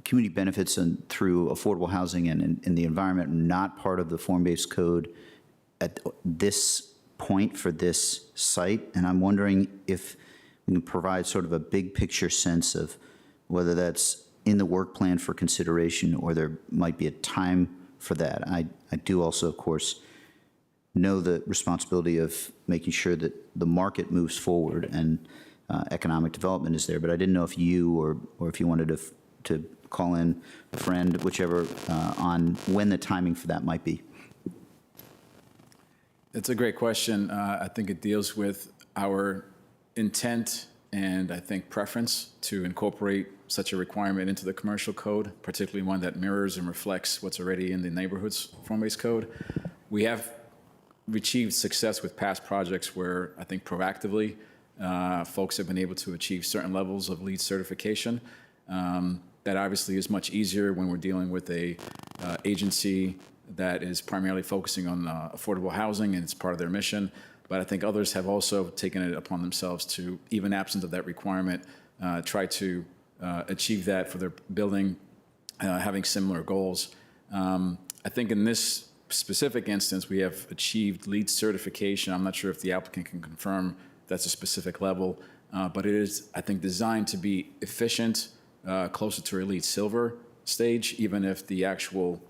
community benefits through affordable housing and the environment are not part of the form-based code at this point for this site. And I'm wondering if we can provide sort of a big picture sense of whether that's in the work plan for consideration or there might be a time for that. I do also, of course, know the responsibility of making sure that the market moves forward and economic development is there, but I didn't know if you or if you wanted to call in a friend, whichever, on when the timing for that might be. It's a great question. I think it deals with our intent and I think preference to incorporate such a requirement into the commercial code, particularly one that mirrors and reflects what's already in the neighborhood's form-based code. We have achieved success with past projects where I think proactively folks have been able to achieve certain levels of LEED certification. That obviously is much easier when we're dealing with a agency that is primarily focusing on affordable housing and it's part of their mission. But I think others have also taken it upon themselves to, even absent of that requirement, try to achieve that for their building, having similar goals. I think in this specific instance, we have achieved LEED certification. I'm not sure if the applicant can confirm that's a specific level, but it is, I think, designed to be efficient, closer to a LEED Silver stage, even if the actual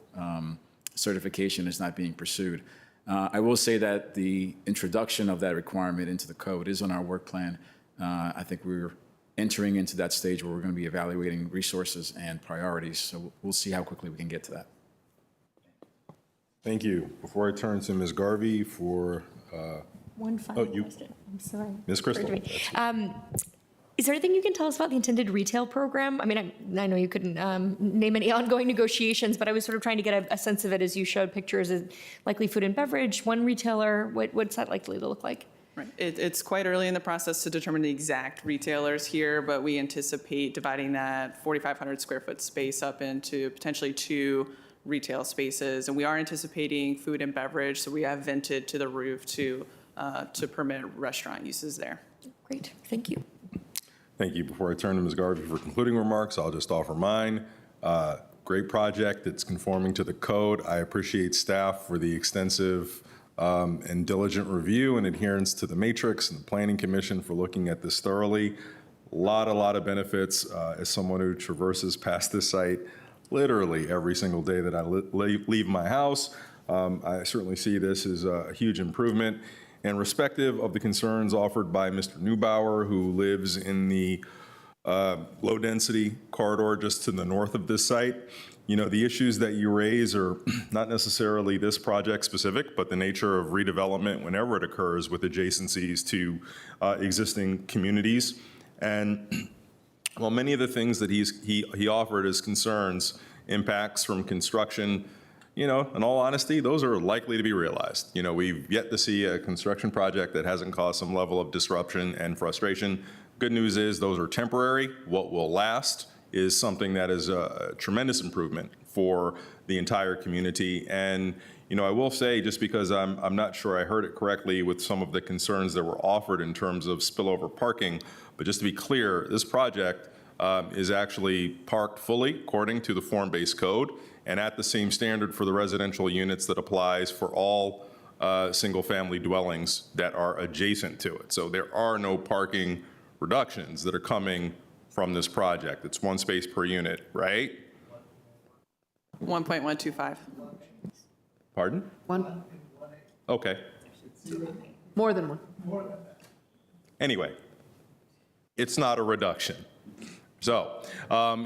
certification is not being pursued. I will say that the introduction of that requirement into the code is on our work plan. I think we're entering into that stage where we're going to be evaluating resources and priorities. So we'll see how quickly we can get to that. Thank you. Before I turn to Ms. Garvey for, One final you- question. I'm sorry. Ms. Crystal. Is there anything you can tell us about the intended retail program? I mean, I know you couldn't name any ongoing negotiations, but I was sort of trying to get a sense of it as you showed pictures. Is it likely food and beverage, one retailer? What's that likely to look like? Right. It's quite early in the process to determine the exact retailers here, but we anticipate dividing that 4,500 square foot space up into potentially 2 retail spaces. And we are anticipating food and beverage, so we have vented to the roof to permit restaurant uses there. Great, thank you. Thank you. Before I turn to Ms. Garvey for concluding remarks, I'll just offer mine. Great project. It's conforming to the code. I appreciate staff for the extensive and diligent review and adherence to the matrix, and the Planning Commission for looking at this thoroughly. A lot of benefits. As someone who traverses past this site literally every single day that I leave my house, I certainly see this as a huge improvement. And respective of the concerns offered by Mr. Neubauer, who lives in the low-density corridor just to the north of this site, you know, the issues that you raise are not necessarily this project specific, but the nature of redevelopment whenever it occurs with adjacencies to existing communities. And while many of the things that he offered as concerns, impacts from construction, you know, in all honesty, those are likely to be realized. You know, we've yet to see a construction project that hasn't caused some level of disruption and frustration. Good news is those are temporary. What will last is something that is a tremendous improvement for the entire community. And, you know, I will say, just because I'm not sure I heard it correctly with some of the concerns that were offered in terms of spillover parking, but just to be clear, this project is actually parked fully according to the form-based code and at the same standard for the residential units that applies for all single-family dwellings that are adjacent to it. So there are no parking reductions that are coming from this project. It's 1 space per unit, right? 1.125. Pardon? One, Okay. more than one. Anyway, it's not a reduction. So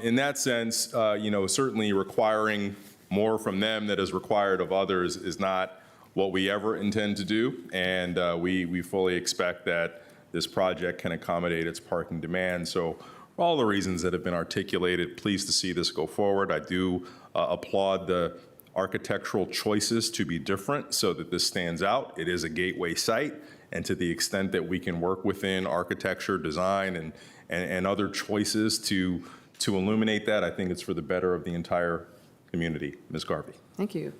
in that sense, you know, certainly requiring more from them that is required of others is not what we ever intend to do. And we fully expect that this project can accommodate its parking demand. So for all the reasons that have been articulated, pleased to see this go forward. I do applaud the architectural choices to be different so that this stands out. It is a gateway site, and to the extent that we can work within architecture, design, and other choices to illuminate that, I think it's for the better of the entire community. Ms. Garvey. Thank you.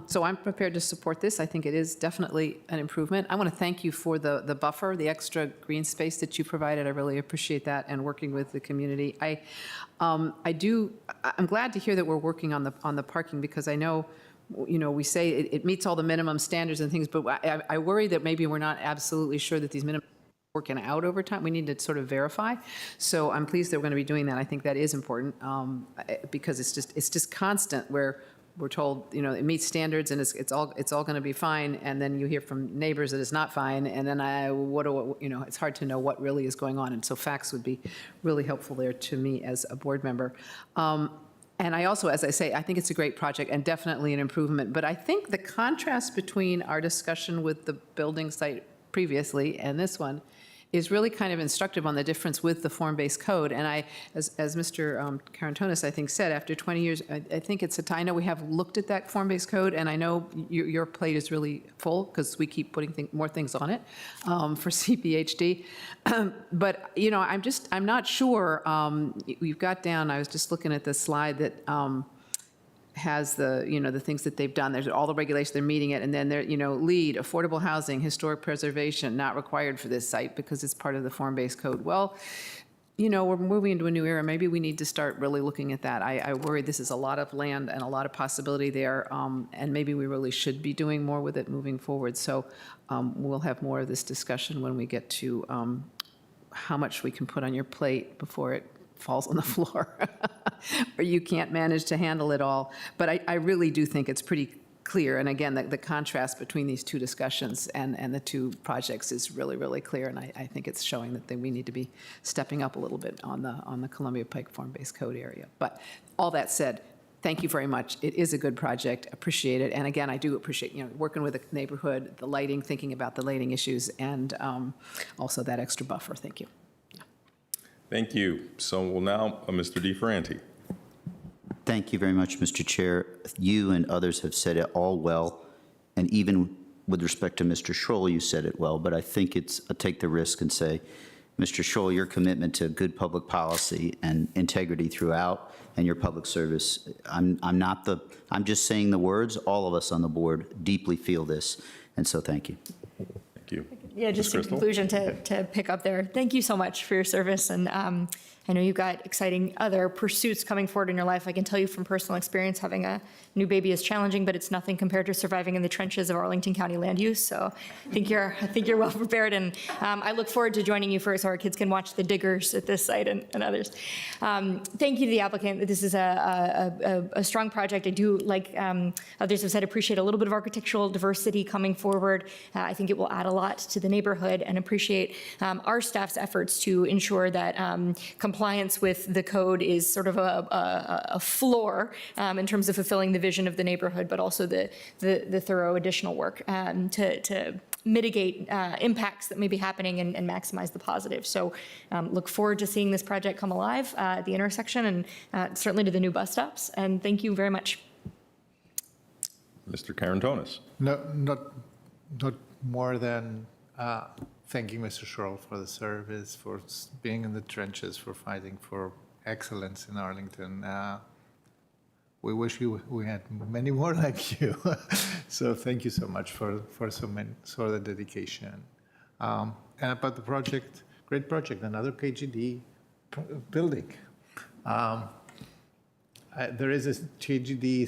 So I'm prepared to support this. I think it is definitely an improvement. I want to thank you for the buffer, the extra green space that you provided. I really appreciate that, and working with the community. I'm glad to hear that we're working on the parking, because I know, you know, we say it meets all the minimum standards and things, but I worry that maybe we're not absolutely sure that these minimum working out over time. We need to sort of verify. So I'm pleased that we're going to be doing that. I think that is important, because it's just constant where we're told, you know, it meets standards and it's all going to be fine, and then you hear from neighbors that it's not fine, and then you know, it's hard to know what really is going on. And so facts would be really helpful there to me as a board member. And I also, as I say, I think it's a great project and definitely an improvement. But I think the contrast between our discussion with the building site previously and this one is really kind of instructive on the difference with the form-based code. And as Mr. Karantonis, I think, said, after 20 years, I think it's a time. I know we have looked at that form-based code, and I know your plate is really full because we keep putting more things on it for CPHD. But, you know, I'm not sure. You've got down, I was just looking at the slide that has the, you know, the things that they've done. There's all the regulations, they're meeting it, and then they're, you know, LEED, affordable housing, historic preservation, not required for this site because it's part of the form-based code. Well, you know, we're moving into a new era. Maybe we need to start really looking at that. I worry this is a lot of land and a lot of possibility there, and maybe we really should be doing more with it moving forward. So we'll have more of this discussion when we get to how much we can put on your plate before it falls on the floor or you can't manage to handle it all. But I really do think it's pretty clear. And again, the contrast between these two discussions and the two projects is really, really clear. And I think it's showing that we need to be stepping up a little bit on the Columbia Pike form-based code area. But all that said, thank you very much. It is a good project. Appreciate it. And again, I do appreciate, working with the neighborhood, the lighting, thinking about the lighting issues, and also that extra buffer. Thank you. Thank you. So we'll now, Mr. DeFerranti. Thank you very much, Mr. Chair. You and others have said it all well, and even with respect to Mr. Schroll, you said it well, but I think I'll take the risk and say, Mr. Schroll, your commitment to good public policy and integrity throughout and your public service, I'm just saying the words. All of us on the board deeply feel this, and so thank you. Thank you. Yeah, just in conclusion to pick up there, thank you so much for your service. And I know you've got exciting other pursuits coming forward in your life. I can tell you from personal experience, having a new baby is challenging, but it's nothing compared to surviving in the trenches of Arlington County land use. So I think you're well prepared. And I look forward to joining you so our kids can watch the diggers at this site and others. Thank you to the applicant. This is a strong project. I do, like others have said, appreciate a little bit of architectural diversity coming forward. I think it will add a lot to the neighborhood, and appreciate our staff's efforts to ensure that compliance with the code is sort of a floor in terms of fulfilling the vision of the neighborhood, but also the thorough additional work to mitigate impacts that may be happening and maximize the positive. So look forward to seeing this project come alive at the intersection, and certainly to the new bus stops. And thank you very much. Mr. Karantonis. No, not more than thanking Mr. Schroll for the service, for being in the trenches, for fighting for excellence in Arlington. We wish we had many more like you. So thank you so much for the dedication. And about the project, great project, another KGD building. There is a KGD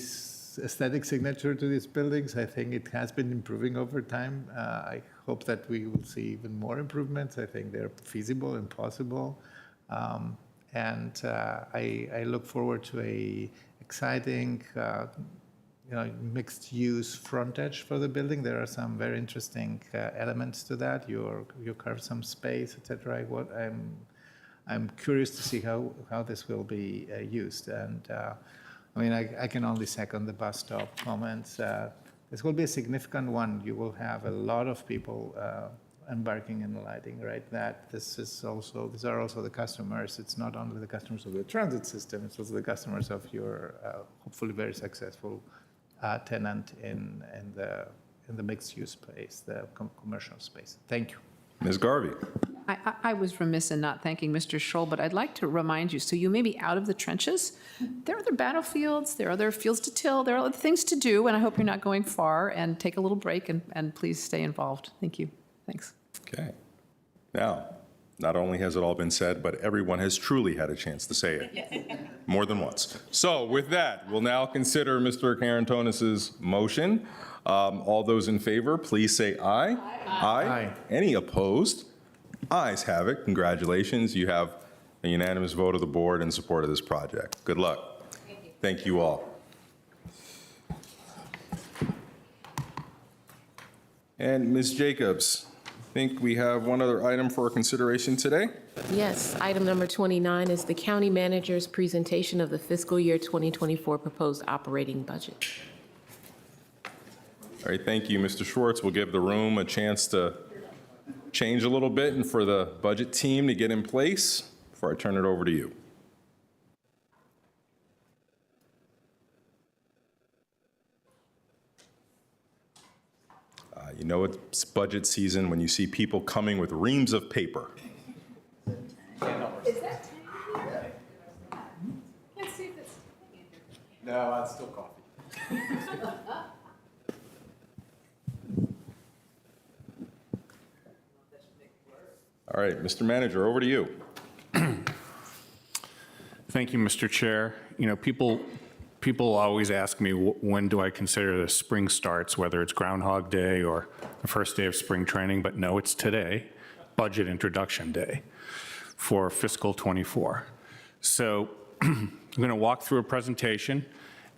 aesthetic signature to these buildings. I think it has been improving over time. I hope that we will see even more improvements. I think they're feasible and possible. And I look forward to a exciting mixed-use frontage for the building. There are some very interesting elements to that. You carve some space, etc. I'm curious to see how this will be used. And I mean, I can only second the bus stop comments. This will be a significant one. You will have a lot of people embarking in lighting, right? These are also the customers. It's not only the customers of the transit system, it's also the customers of your hopefully very successful tenant in the mixed-use space, the commercial space. Thank you. Ms. Garvey. I was remiss in not thanking Mr. Schroll, but I'd like to remind you, so you may be out of the trenches. There are other battlefields, there are other fields to till, there are other things to do, and I hope you're not going far, and take a little break, and please stay involved. Thank you. Thanks. Okay. Now, not only has it all been said, but everyone has truly had a chance to say it more than once. So with that, we'll now consider Mr. Karantonis's motion. All those in favor, please say aye. Aye. Any opposed? Ayes have it. Congratulations. You have a unanimous vote of the board in support of this project. Good luck. Thank you all. And Ms. Jacobs, I think we have one other item for consideration today. Yes, item number 29 is the county manager's presentation of the fiscal year 2024 proposed operating budget. All right, thank you, Mr. Schwartz. We'll give the room a chance to change a little bit and for the budget team to get in place before I turn it over to you. You know it's budget season when you see people coming with reams of paper. Is that here? Can't see if it's No, it's still coffee. All right, Mr. Manager, over to you. Thank you, Mr. Chair. You know, people always ask me, when do I consider the spring starts, whether it's Groundhog Day or the first day of spring training, but no, it's today, Budget Introduction Day for fiscal '24. So I'm going to walk through a presentation,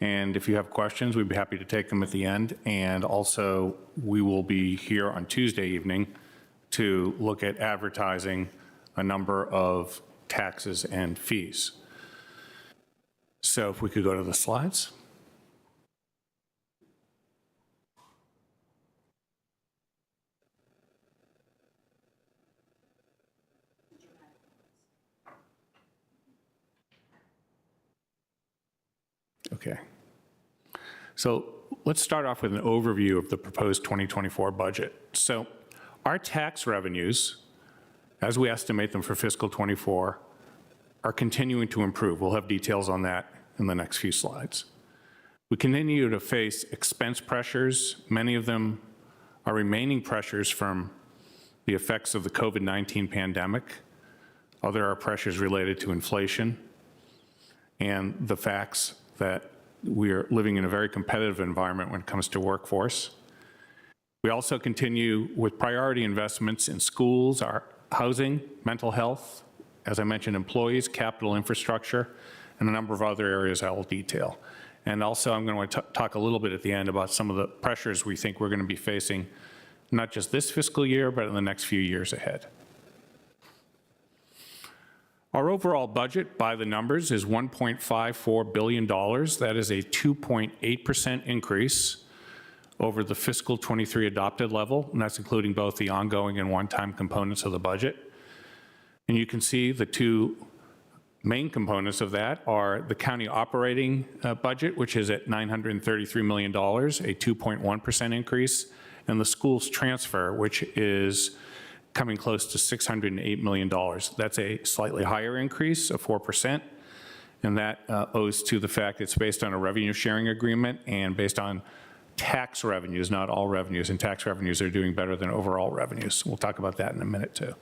And if you have questions, we'd be happy to take them at the end. And also, we will be here on Tuesday evening to look at advertising a number of taxes and fees. So if we could go to the slides. Okay. So let's start off with an overview of the proposed 2024 budget. So our tax revenues, as we estimate them for fiscal '24, are continuing to improve. We'll have details on that in the next few slides. We continue to face expense pressures. Many of them are remaining pressures from the effects of the COVID-19 pandemic. Other are pressures related to inflation and the facts that we are living in a very competitive environment when it comes to workforce. We also continue with priority investments in schools, our housing, mental health, as I mentioned, employees, capital infrastructure, and a number of other areas I will detail. And also I'm going to talk a little bit at the end about some of the pressures we think we're going to be facing, not just this fiscal year, but in the next few years ahead. Our overall budget, by the numbers, is $1.54 billion. That is a 2.8% increase over the fiscal '23 adopted level, and that's including both the ongoing and one-time components of the budget. And you can see the two main components of that are the county operating budget, which is at $933 million, a 2.1% increase, and the schools transfer, which is coming close to $608 million. That's a slightly higher increase of 4%, and that owes to the fact it's based on a revenue sharing agreement and based on tax revenues, not all revenues, and tax revenues are doing better than overall revenues. We'll talk about that in a minute too.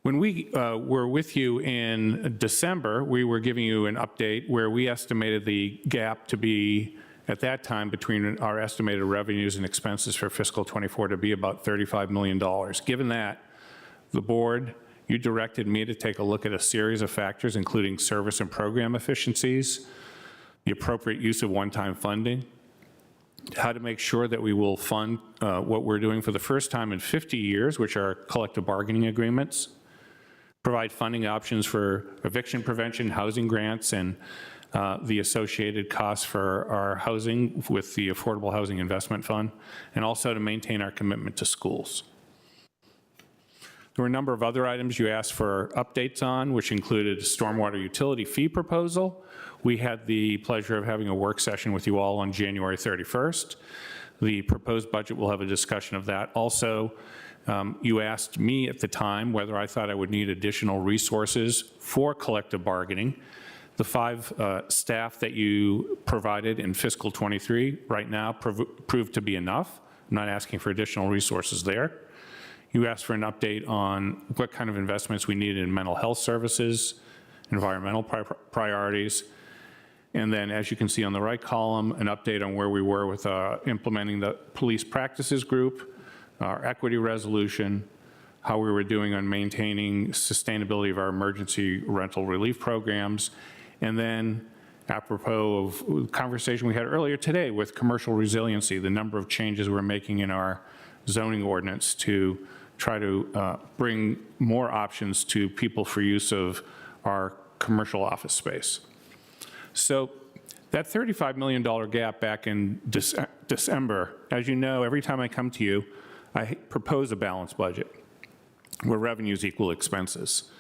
When we were with you in December, we were giving you an update where we estimated the gap to be, at that time, between our estimated revenues and expenses for fiscal '24 to be about $35 million. Given that, the board, you directed me to take a look at a series of factors, including service and program efficiencies, the appropriate use of one-time funding, how to make sure that we will fund what we're doing for the first time in 50 years, which are collective bargaining agreements, provide funding options for eviction prevention, housing grants, and the associated costs for our housing with the Affordable Housing Investment Fund, and also to maintain our commitment to schools. There were a number of other items you asked for updates on, which included a stormwater utility fee proposal. We had the pleasure of having a work session with you all on January 31st. The proposed budget will have a discussion of that. Also, you asked me at the time whether I thought I would need additional resources for collective bargaining. The 5 staff that you provided in fiscal '23 right now proved to be enough. I'm not asking for additional resources there. You asked for an update on what kind of investments we need in mental health services, environmental priorities, and then, as you can see on the right column, an update on where we were with implementing the police practices group, our equity resolution, how we were doing on maintaining sustainability of our emergency rental relief programs, and then, apropos of the conversation we had earlier today with commercial resiliency, the number of changes we're making in our zoning ordinance to try to bring more options to people for use of our commercial office space. So that $35 million gap back in December, as you know, every time I come to you, I propose a balanced budget where revenues equal expenses.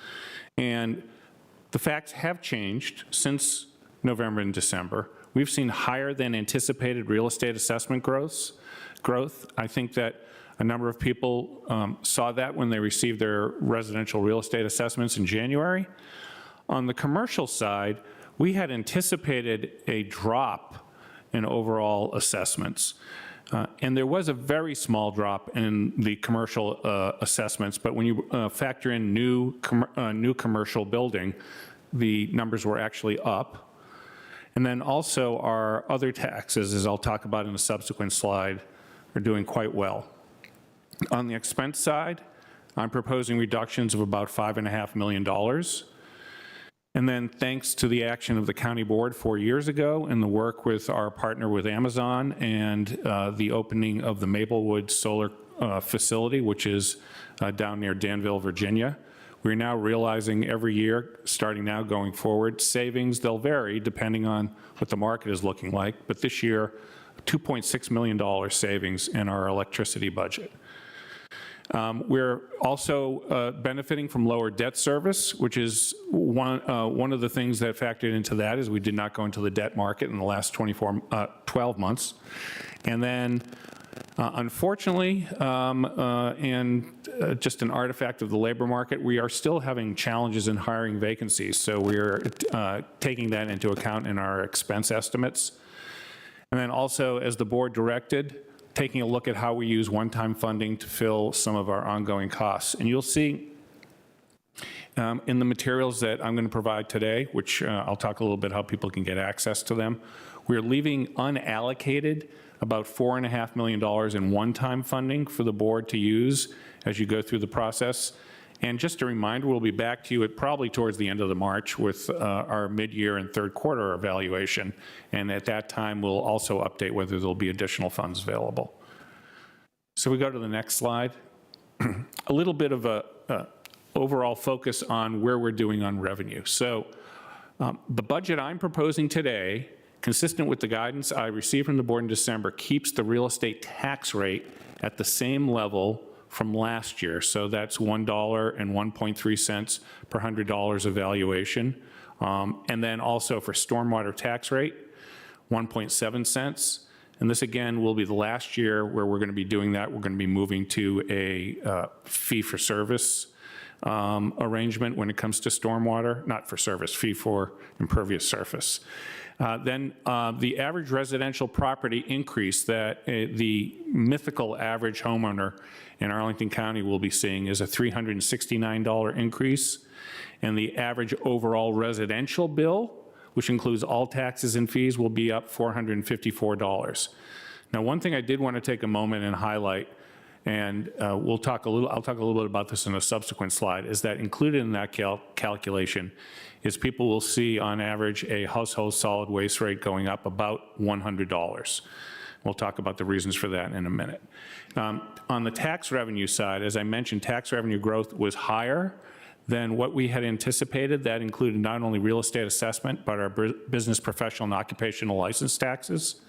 And the facts have changed since November and December. We've seen higher than anticipated real estate assessment growth. I think that a number of people saw that when they received their residential real estate assessments in January. On the commercial side, we had anticipated a drop in overall assessments. And there was a very small drop in the commercial assessments, but when you factor in new commercial building, the numbers were actually up. And then also our other taxes, as I'll talk about in a subsequent slide, are doing quite well. On the expense side, I'm proposing reductions of about $5.5 million. And then thanks to the action of the county board 4 years ago and the work with our partner with Amazon and the opening of the Maplewood Solar facility, which is down near Danville, Virginia, we're now realizing every year, starting now going forward, savings. They'll vary depending on what the market is looking like, but this year, $2.6 million savings in our electricity budget. We're also benefiting from lower debt service, which is one of the things that factored into that is we did not go into the debt market in the last 12 months. And then unfortunately, and just an artifact of the labor market, we are still having challenges in hiring vacancies. So we're taking that into account in our expense estimates. And then also, as the board directed, taking a look at how we use one-time funding to fill some of our ongoing costs. And you'll see in the materials that I'm going to provide today, which I'll talk a little bit how people can get access to them, we're leaving unallocated about $4.5 million in one-time funding for the board to use as you go through the process. And just a reminder, we'll be back to you at probably towards the end of the March with our mid-year and third quarter evaluation. And at that time, we'll also update whether there'll be additional funds available. So we go to the next slide. A little bit of a overall focus on where we're doing on revenue. So the budget I'm proposing today, consistent with the guidance I received from the board in December, keeps the real estate tax rate at the same level from last year. So that's $1.01 per $100 of valuation. And then also for stormwater tax rate, 1.7 cents. And this again will be the last year where we're going to be doing that. We're going to be moving to a fee for service arrangement when it comes to stormwater, not for service, fee for impervious surface. Then the average residential property increase that the mythical average homeowner in Arlington County will be seeing is a $369 increase. And the average overall residential bill, which includes all taxes and fees, will be up $454. Now, one thing I did want to take a moment and highlight, and I'll talk a little bit about this in a subsequent slide, is that included in that calculation is people will see on average a household solid waste rate going up about $100. We'll talk about the reasons for that in a minute. On the tax revenue side, as I mentioned, tax revenue growth was higher than what we had anticipated. That included not only real estate assessment, but our business, professional, and occupational license taxes.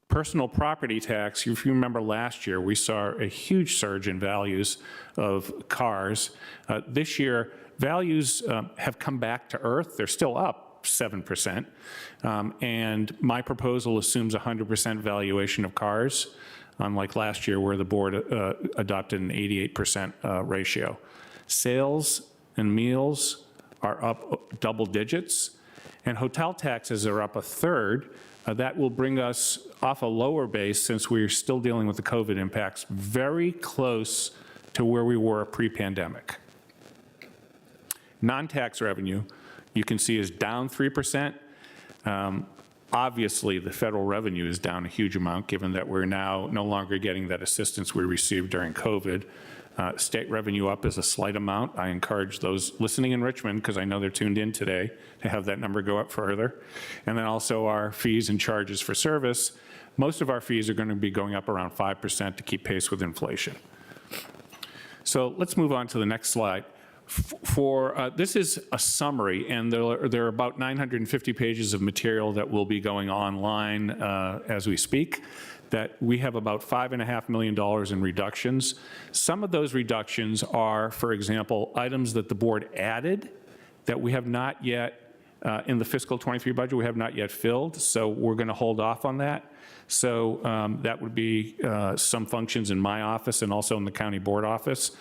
Personal property tax, if you remember last year, we saw a huge surge in values of cars. This year, values have come back to earth. They're still up 7%. And my proposal assumes 100% valuation of cars, unlike last year where the board adopted an 88% ratio. Sales and meals are up double digits, and hotel taxes are up a third. That will bring us off a lower base, since we're still dealing with the COVID impacts, very close to where we were pre-pandemic. Non-tax revenue, you can see, is down 3%. Obviously, the federal revenue is down a huge amount, given that we're now no longer getting that assistance we received during COVID. State revenue up is a slight amount. I encourage those listening in Richmond, because I know they're tuned in today, to have that number go up further. And then also our fees and charges for service. Most of our fees are going to be going up around 5% to keep pace with inflation. So let's move on to the next slide. This is a summary, and there are about 950 pages of material that will be going online as we speak, that we have about $5.5 million in reductions. Some of those reductions are, for example, items that the board added that we have not yet, in the fiscal 23 budget, we have not yet filled, so we're going to hold off on that. So that would be some functions in my office and also in the county board office.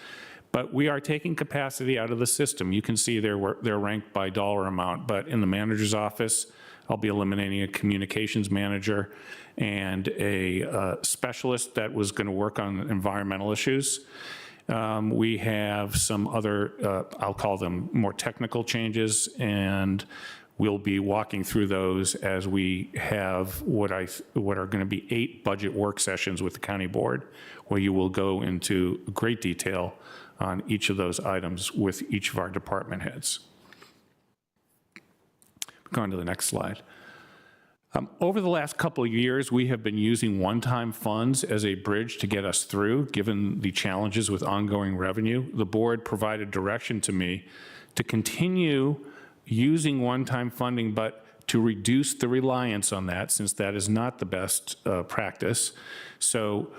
But we are taking capacity out of the system. You can see they're ranked by dollar amount, but in the manager's office, I'll be eliminating a communications manager and a specialist that was going to work on environmental issues. We have some other, I'll call them more technical changes, and we'll be walking through those as we have what are going to be 8 budget work sessions with the county board, where you will go into great detail on each of those items with each of our department heads. Go on to the next slide. Over the last couple of years, we have been using one-time funds as a bridge to get us through, given the challenges with ongoing revenue. The board provided direction to me to continue using one-time funding, but to reduce the reliance on that, since that is not the best practice. So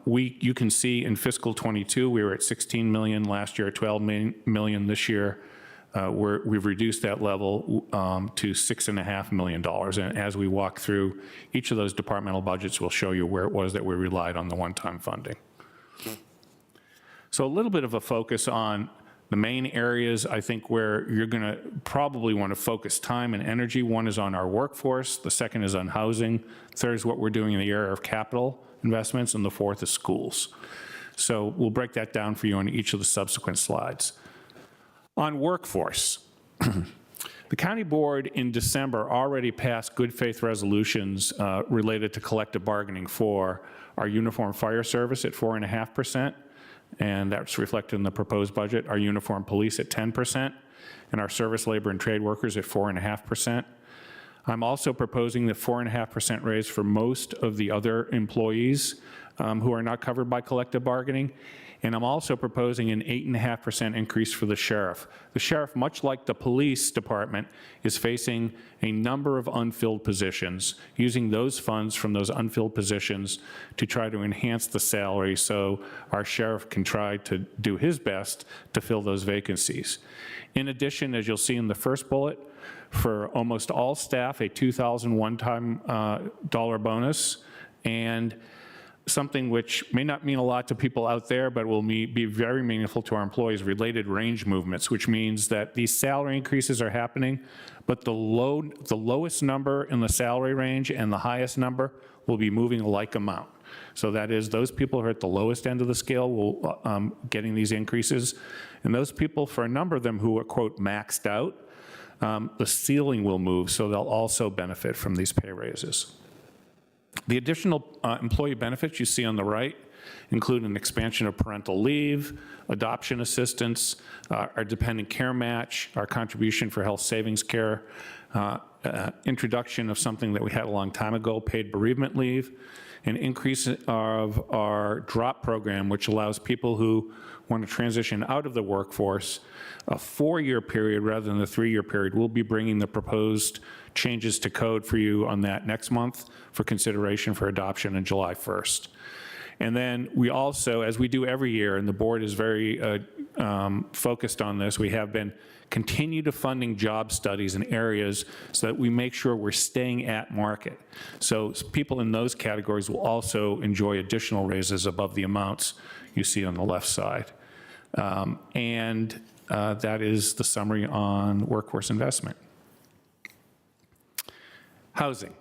you can see in fiscal 22, we were at 16 million last year, 12 million this year. We've reduced that level to $6.5 million. And as we walk through each of those departmental budgets, we'll show you where it was that we relied on the one-time funding. So a little bit of a focus on the main areas, I think, where you're going to probably want to focus time and energy. One is on our workforce. The second is on housing. Third is what we're doing in the area of capital investments. And the fourth is schools. So we'll break that down for you on each of the subsequent slides. On workforce, the county board in December already passed good faith resolutions related to collective bargaining for our uniform fire service at 4.5%, and that's reflected in the proposed budget, our uniform police at 10%, and our service labor and trade workers at 4.5%. I'm also proposing the 4.5% raise for most of the other employees who are not covered by collective bargaining. And I'm also proposing an 8.5% increase for the sheriff. The sheriff, much like the police department, is facing a number of unfilled positions, using those funds from those unfilled positions to try to enhance the salary so our sheriff can try to do his best to fill those vacancies. In addition, as you'll see in the first bullet, for almost all staff, a $2,000 one-time dollar bonus, and something which may not mean a lot to people out there, but will be very meaningful to our employees, related range movements, which means that these salary increases are happening, but the lowest number in the salary range and the highest number will be moving a like amount. So that is, those people who are at the lowest end of the scale will getting these increases, and those people, for a number of them who are, quote, maxed out, the ceiling will move, so they'll also benefit from these pay raises. The additional employee benefits you see on the right include an expansion of parental leave, adoption assistance, our dependent care match, our contribution for health savings care, introduction of something that we had a long time ago, paid bereavement leave, an increase of our DROP program, which allows people who want to transition out of the workforce a 4-year period rather than a 3-year period. We'll be bringing the proposed changes to code for you on that next month for consideration for adoption on July 1st. And then we also, as we do every year, and the board is very focused on this, we have been continue to funding job studies in areas so that we make sure we're staying at market. So people in those categories will also enjoy additional raises above the amounts you see on the left side. That is the summary on workforce investment. Housing.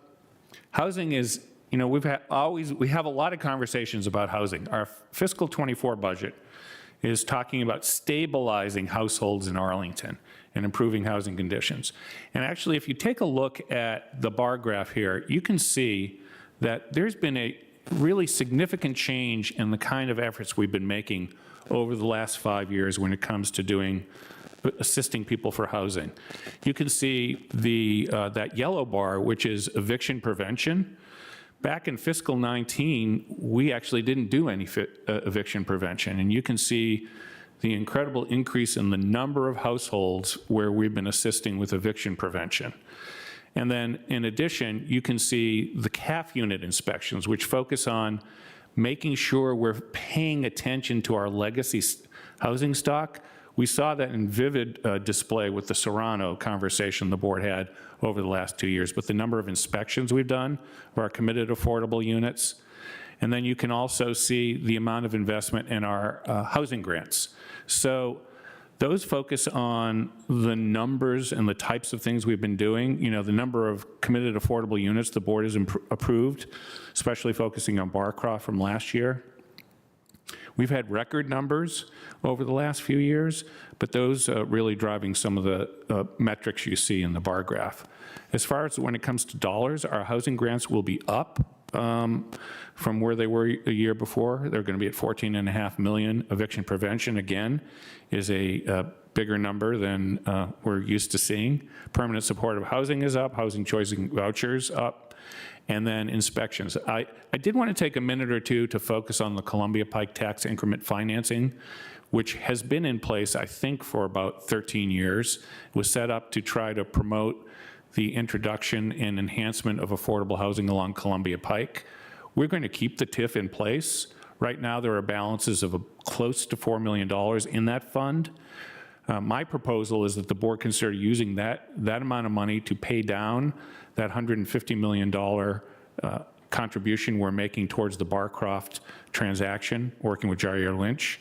Housing is, you know, we have a lot of conversations about housing. Our fiscal 24 budget is talking about stabilizing households in Arlington and improving housing conditions. And actually, if you take a look at the bar graph here, you can see that there's been a really significant change in the kind of efforts we've been making over the last 5 years when it comes to assisting people for housing. You can see that yellow bar, which is eviction prevention. Back in fiscal 19, we actually didn't do any eviction prevention, and you can see the incredible increase in the number of households where we've been assisting with eviction prevention. And then in addition, you can see the CAF unit inspections, which focus on making sure we're paying attention to our legacy housing stock. We saw that in vivid display with the Serrano conversation the board had over the last 2 years, but the number of inspections we've done of our committed affordable units. And then you can also see the amount of investment in our housing grants. So those focus on the numbers and the types of things we've been doing. You know, the number of committed affordable units the board has approved, especially focusing on Barcroft from last year. We've had record numbers over the last few years, but those really driving some of the metrics you see in the bar graph. As far as when it comes to dollars, our housing grants will be up from where they were a year before. They're going to be at 14.5 million. Eviction prevention, again, is a bigger number than we're used to seeing. Permanent supportive housing is up, housing choice vouchers up, and then inspections. I did want to take a minute or two to focus on the Columbia Pike tax increment financing, which has been in place, I think, for about 13 years. It was set up to try to promote the introduction and enhancement of affordable housing along Columbia Pike. We're going to keep the TIF in place. Right now, there are balances of close to $4 million in that fund. My proposal is that the board consider using that amount of money to pay down that $150 million contribution we're making towards the Barcroft transaction, working with Jair Lynch,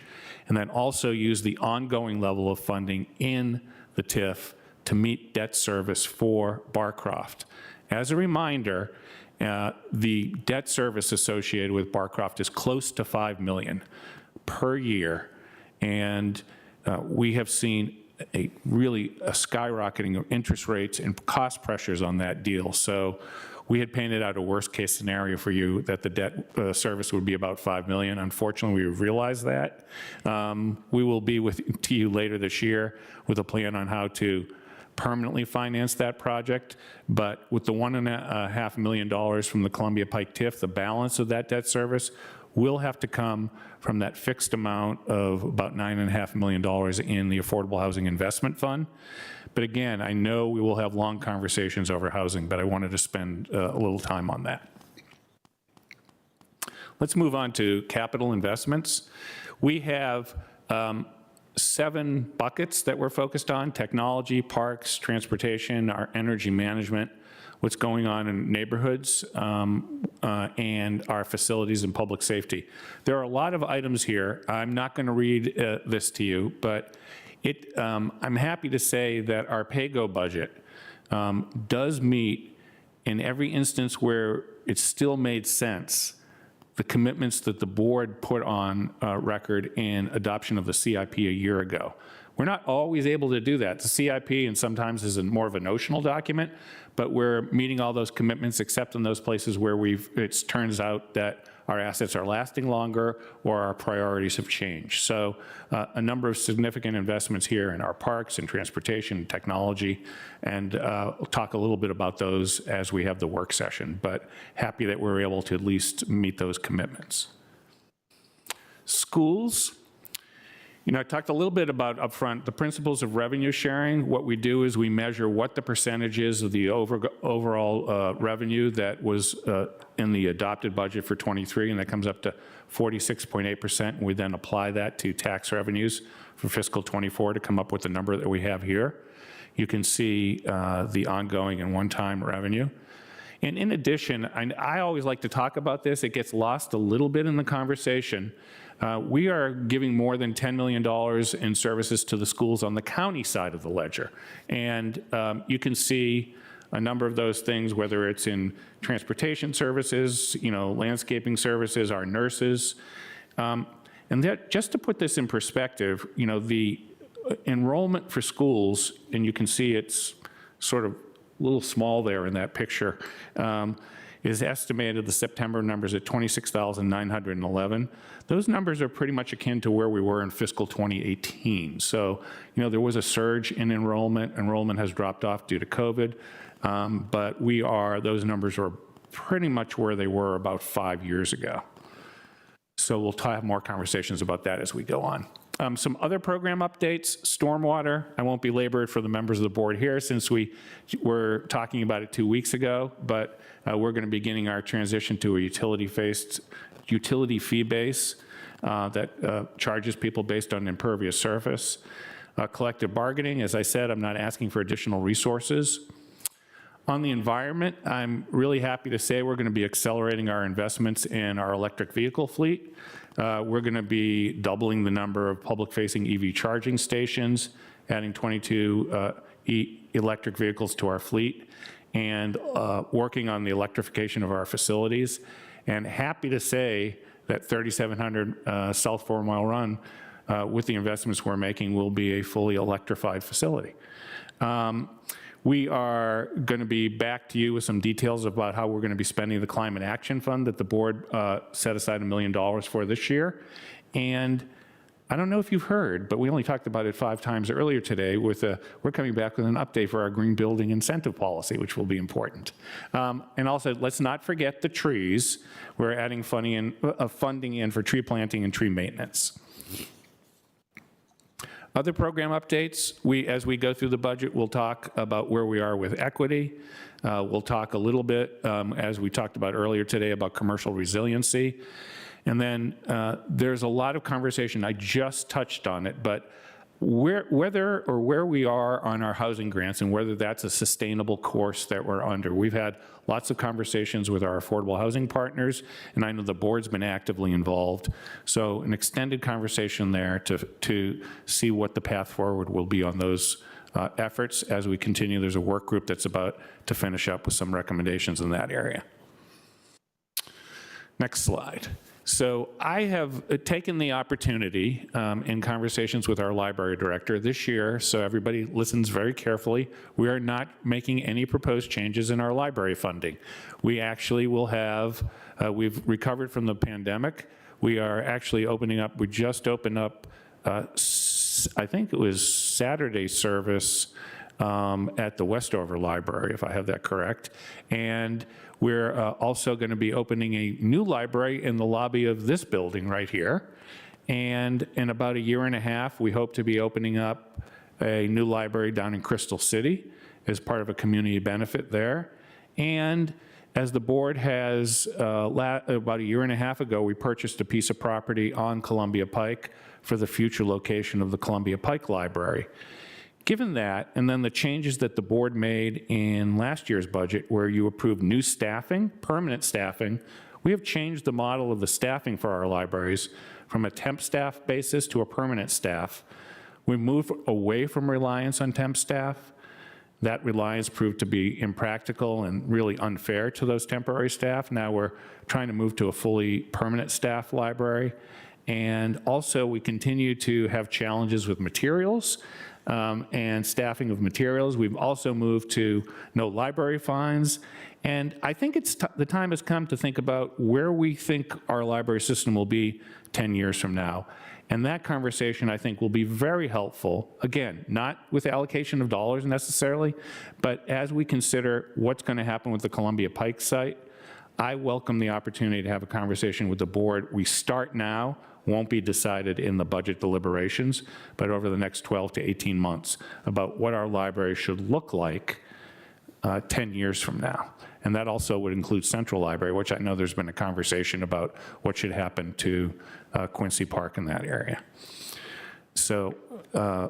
and then also use the ongoing level of funding in the TIF to meet debt service for Barcroft. As a reminder, the debt service associated with Barcroft is close to $5 million per year, and we have seen a skyrocketing of interest rates and cost pressures on that deal. So we had painted out a worst case scenario for you that the debt service would be about $5 million. Unfortunately, we realized that. We will be to you later this year with a plan on how to permanently finance that project, but with the $1.5 million from the Columbia Pike TIF, the balance of that debt service will have to come from that fixed amount of about $9.5 million in the Affordable Housing Investment Fund. But again, I know we will have long conversations over housing, but I wanted to spend a little time on that. Let's move on to capital investments. We have 7 buckets that we're focused on: technology, parks, transportation, our energy management, what's going on in neighborhoods, and our facilities and public safety. There are a lot of items here. I'm not going to read this to you, but I'm happy to say that our pay-go budget does meet, in every instance where it still made sense, the commitments that the board put on record in adoption of the CIP a year ago. We're not always able to do that. The CIP and sometimes is more of a notional document, but we're meeting all those commitments except in those places where it turns out that our assets are lasting longer or our priorities have changed. So a number of significant investments here in our parks and transportation and technology, and we'll talk a little bit about those as we have the work session, but happy that we're able to at least meet those commitments. Schools. I talked a little bit about upfront the principles of revenue sharing. What we do is we measure what the percentage is of the overall revenue that was in the adopted budget for 23, and that comes up to 46.8%. And we then apply that to tax revenues for fiscal 24 to come up with the number that we have here. You can see the ongoing and one-time revenue. And in addition, I always like to talk about this. It gets lost a little bit in the conversation. We are giving more than $10 million in services to the schools on the county side of the ledger. And you can see a number of those things, whether it's in transportation services, landscaping services, our nurses. And that, just to put this in perspective, the enrollment for schools, and you can see it's sort of a little small there in that picture, is estimated, the September numbers, at 26,911. Those numbers are pretty much akin to where we were in fiscal 2018. So, there was a surge in enrollment. Enrollment has dropped off due to COVID, but those numbers are pretty much where they were about 5 years ago. So we'll have more conversations about that as we go on. Some other program updates: stormwater. I won't belabor it for the members of the board here since we were talking about it 2 weeks ago, but we're going to be beginning our transition to a utility fee base that charges people based on impervious surface. Collective bargaining, as I said, I'm not asking for additional resources. On the environment, I'm really happy to say we're going to be accelerating our investments in our electric vehicle fleet. We're going to be doubling the number of public-facing EV charging stations, adding 22 electric vehicles to our fleet, and working on the electrification of our facilities. And happy to say that 3700 South 4 Mile Run, with the investments we're making, will be a fully electrified facility. We are going to be back to you with some details about how we're going to be spending the Climate Action Fund that the board set aside $1 million for this year. And I don't know if you've heard, but we only talked about it 5 times earlier today we're coming back with an update for our green building incentive policy, which will be important. And also, let's not forget the trees. We're adding funding in for tree planting and tree maintenance. Other program updates, as we go through the budget, we'll talk about where we are with equity. We'll talk a little bit, as we talked about earlier today, about commercial resiliency. And then there's a lot of conversation, I just touched on it, but where we are on our housing grants and whether that's a sustainable course that we're under. We've had lots of conversations with our affordable housing partners, and I know the board's been actively involved. So an extended conversation there to see what the path forward will be on those efforts as we continue. There's a work group that's about to finish up with some recommendations in that area. Next slide. So I have taken the opportunity in conversations with our library director this year, so everybody listens very carefully. We are not making any proposed changes in our library funding. We actually will have, we've recovered from the pandemic. We are actually opening up, we just opened up, I think it was Saturday service at the Westover Library, if I have that correct. And we're also going to be opening a new library in the lobby of this building right here. And in about a year and a half, we hope to be opening up a new library down in Crystal City as part of a community benefit there. And as the board has, about a year and a half ago, we purchased a piece of property on Columbia Pike for the future location of the Columbia Pike Library. Given that, and then the changes that the board made in last year's budget where you approved new staffing, permanent staffing, we have changed the model of the staffing for our libraries from a temp staff basis to a permanent staff. We moved away from reliance on temp staff. That reliance proved to be impractical and really unfair to those temporary staff. Now we're trying to move to a fully permanent staff library. And also we continue to have challenges with materials. And staffing of materials. We've also moved to no library fines. And I think the time has come to think about where we think our library system will be 10 years from now. And that conversation, I think, will be very helpful. Again, not with allocation of dollars necessarily, but as we consider what's going to happen with the Columbia Pike site, I welcome the opportunity to have a conversation with the board. We start now. Won't be decided in the budget deliberations, but over the next 12 to 18 months about what our library should look like 10 years from now. And that also would include Central Library, which I know there's been a conversation about what should happen to Quincy Park in that area. So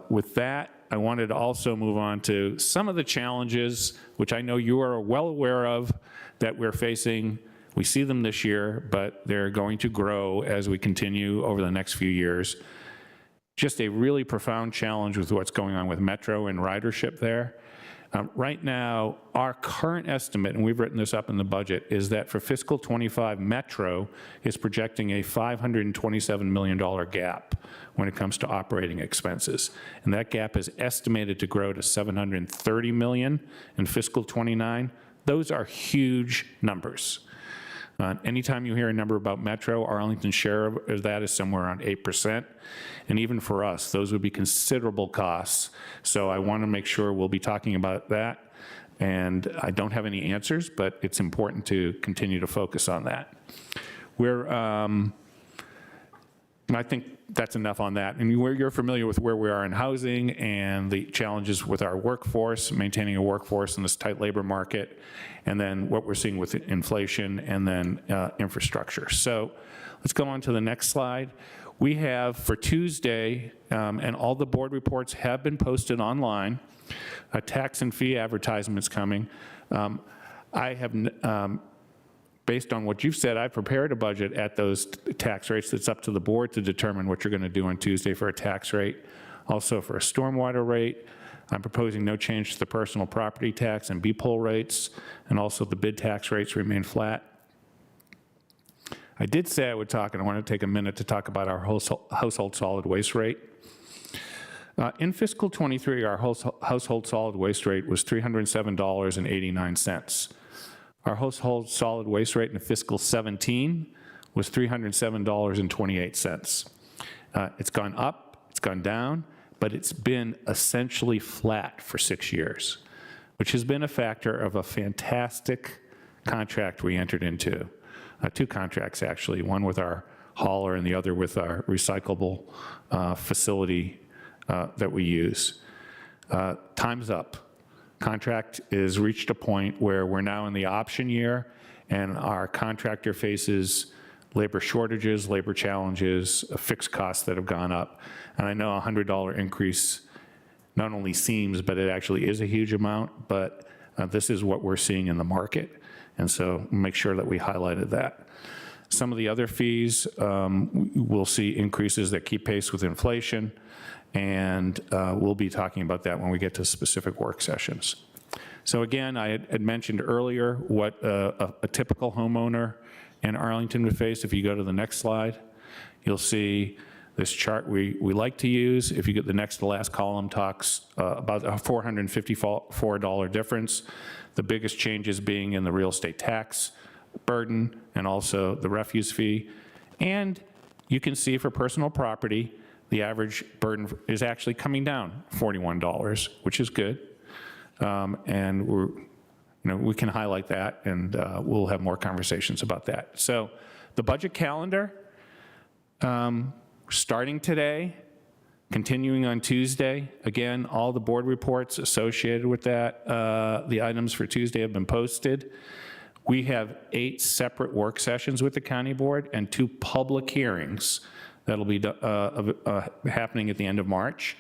with that, I wanted to also move on to some of the challenges, which I know you are well aware of, that we're facing. We see them this year, but they're going to grow as we continue over the next few years. Just a really profound challenge with what's going on with Metro and ridership there. Right now, our current estimate, and we've written this up in the budget, is that for fiscal 25, Metro is projecting a $527 million gap when it comes to operating expenses. And that gap is estimated to grow to $730 million in fiscal 29. Those are huge numbers. Anytime you hear a number about Metro, Arlington's share of that is somewhere around 8%. And even for us, those would be considerable costs. So I want to make sure we'll be talking about that. And I don't have any answers, but it's important to continue to focus on that. I think that's enough on that. And you're familiar with where we are in housing and the challenges with our workforce, maintaining a workforce in this tight labor market, and then what we're seeing with inflation and then infrastructure. So let's go on to the next slide. We have for Tuesday, and all the board reports have been posted online, a tax and fee advertisements coming. I have based on what you've said, I've prepared a budget at those tax rates that's up to the board to determine what you're going to do on Tuesday for a tax rate. Also for a stormwater rate, I'm proposing no change to the personal property tax and B-poll rates, and also the bid tax rates remain flat. I did say I would talk, and I want to take a minute to talk about our household solid waste rate. In fiscal '23, our household solid waste rate was $307.89. Our household solid waste rate in fiscal '17 was $307.28. It's gone up, it's gone down, but it's been essentially flat for 6 years, which has been a factor of a fantastic contract we entered into. 2 contracts, actually, one with our hauler and the other with our recyclable facility that we use. Time's up. Contract is reached a point where we're now in the option year, and our contractor faces labor shortages, labor challenges, fixed costs that have gone up. And I know a $100 increase not only seems, but it actually is a huge amount, but this is what we're seeing in the market. And so make sure that we highlighted that. Some of the other fees, we'll see increases that keep pace with inflation, and we'll be talking about that when we get to specific work sessions. So again, I had mentioned earlier what a typical homeowner in Arlington would face. If you go to the next slide, you'll see this chart we like to use. If you get the next to last column, talks about a $454 difference. The biggest changes being in the real estate tax burden and also the refuse fee. And you can see for personal property, the average burden is actually coming down $41, which is good. And we can highlight that, and we'll have more conversations about that. So the budget calendar, starting today, continuing on Tuesday. Again, all the board reports associated with that, the items for Tuesday have been posted. We have 8 separate work sessions with the county board and 2 public hearings that'll be happening at the end of March.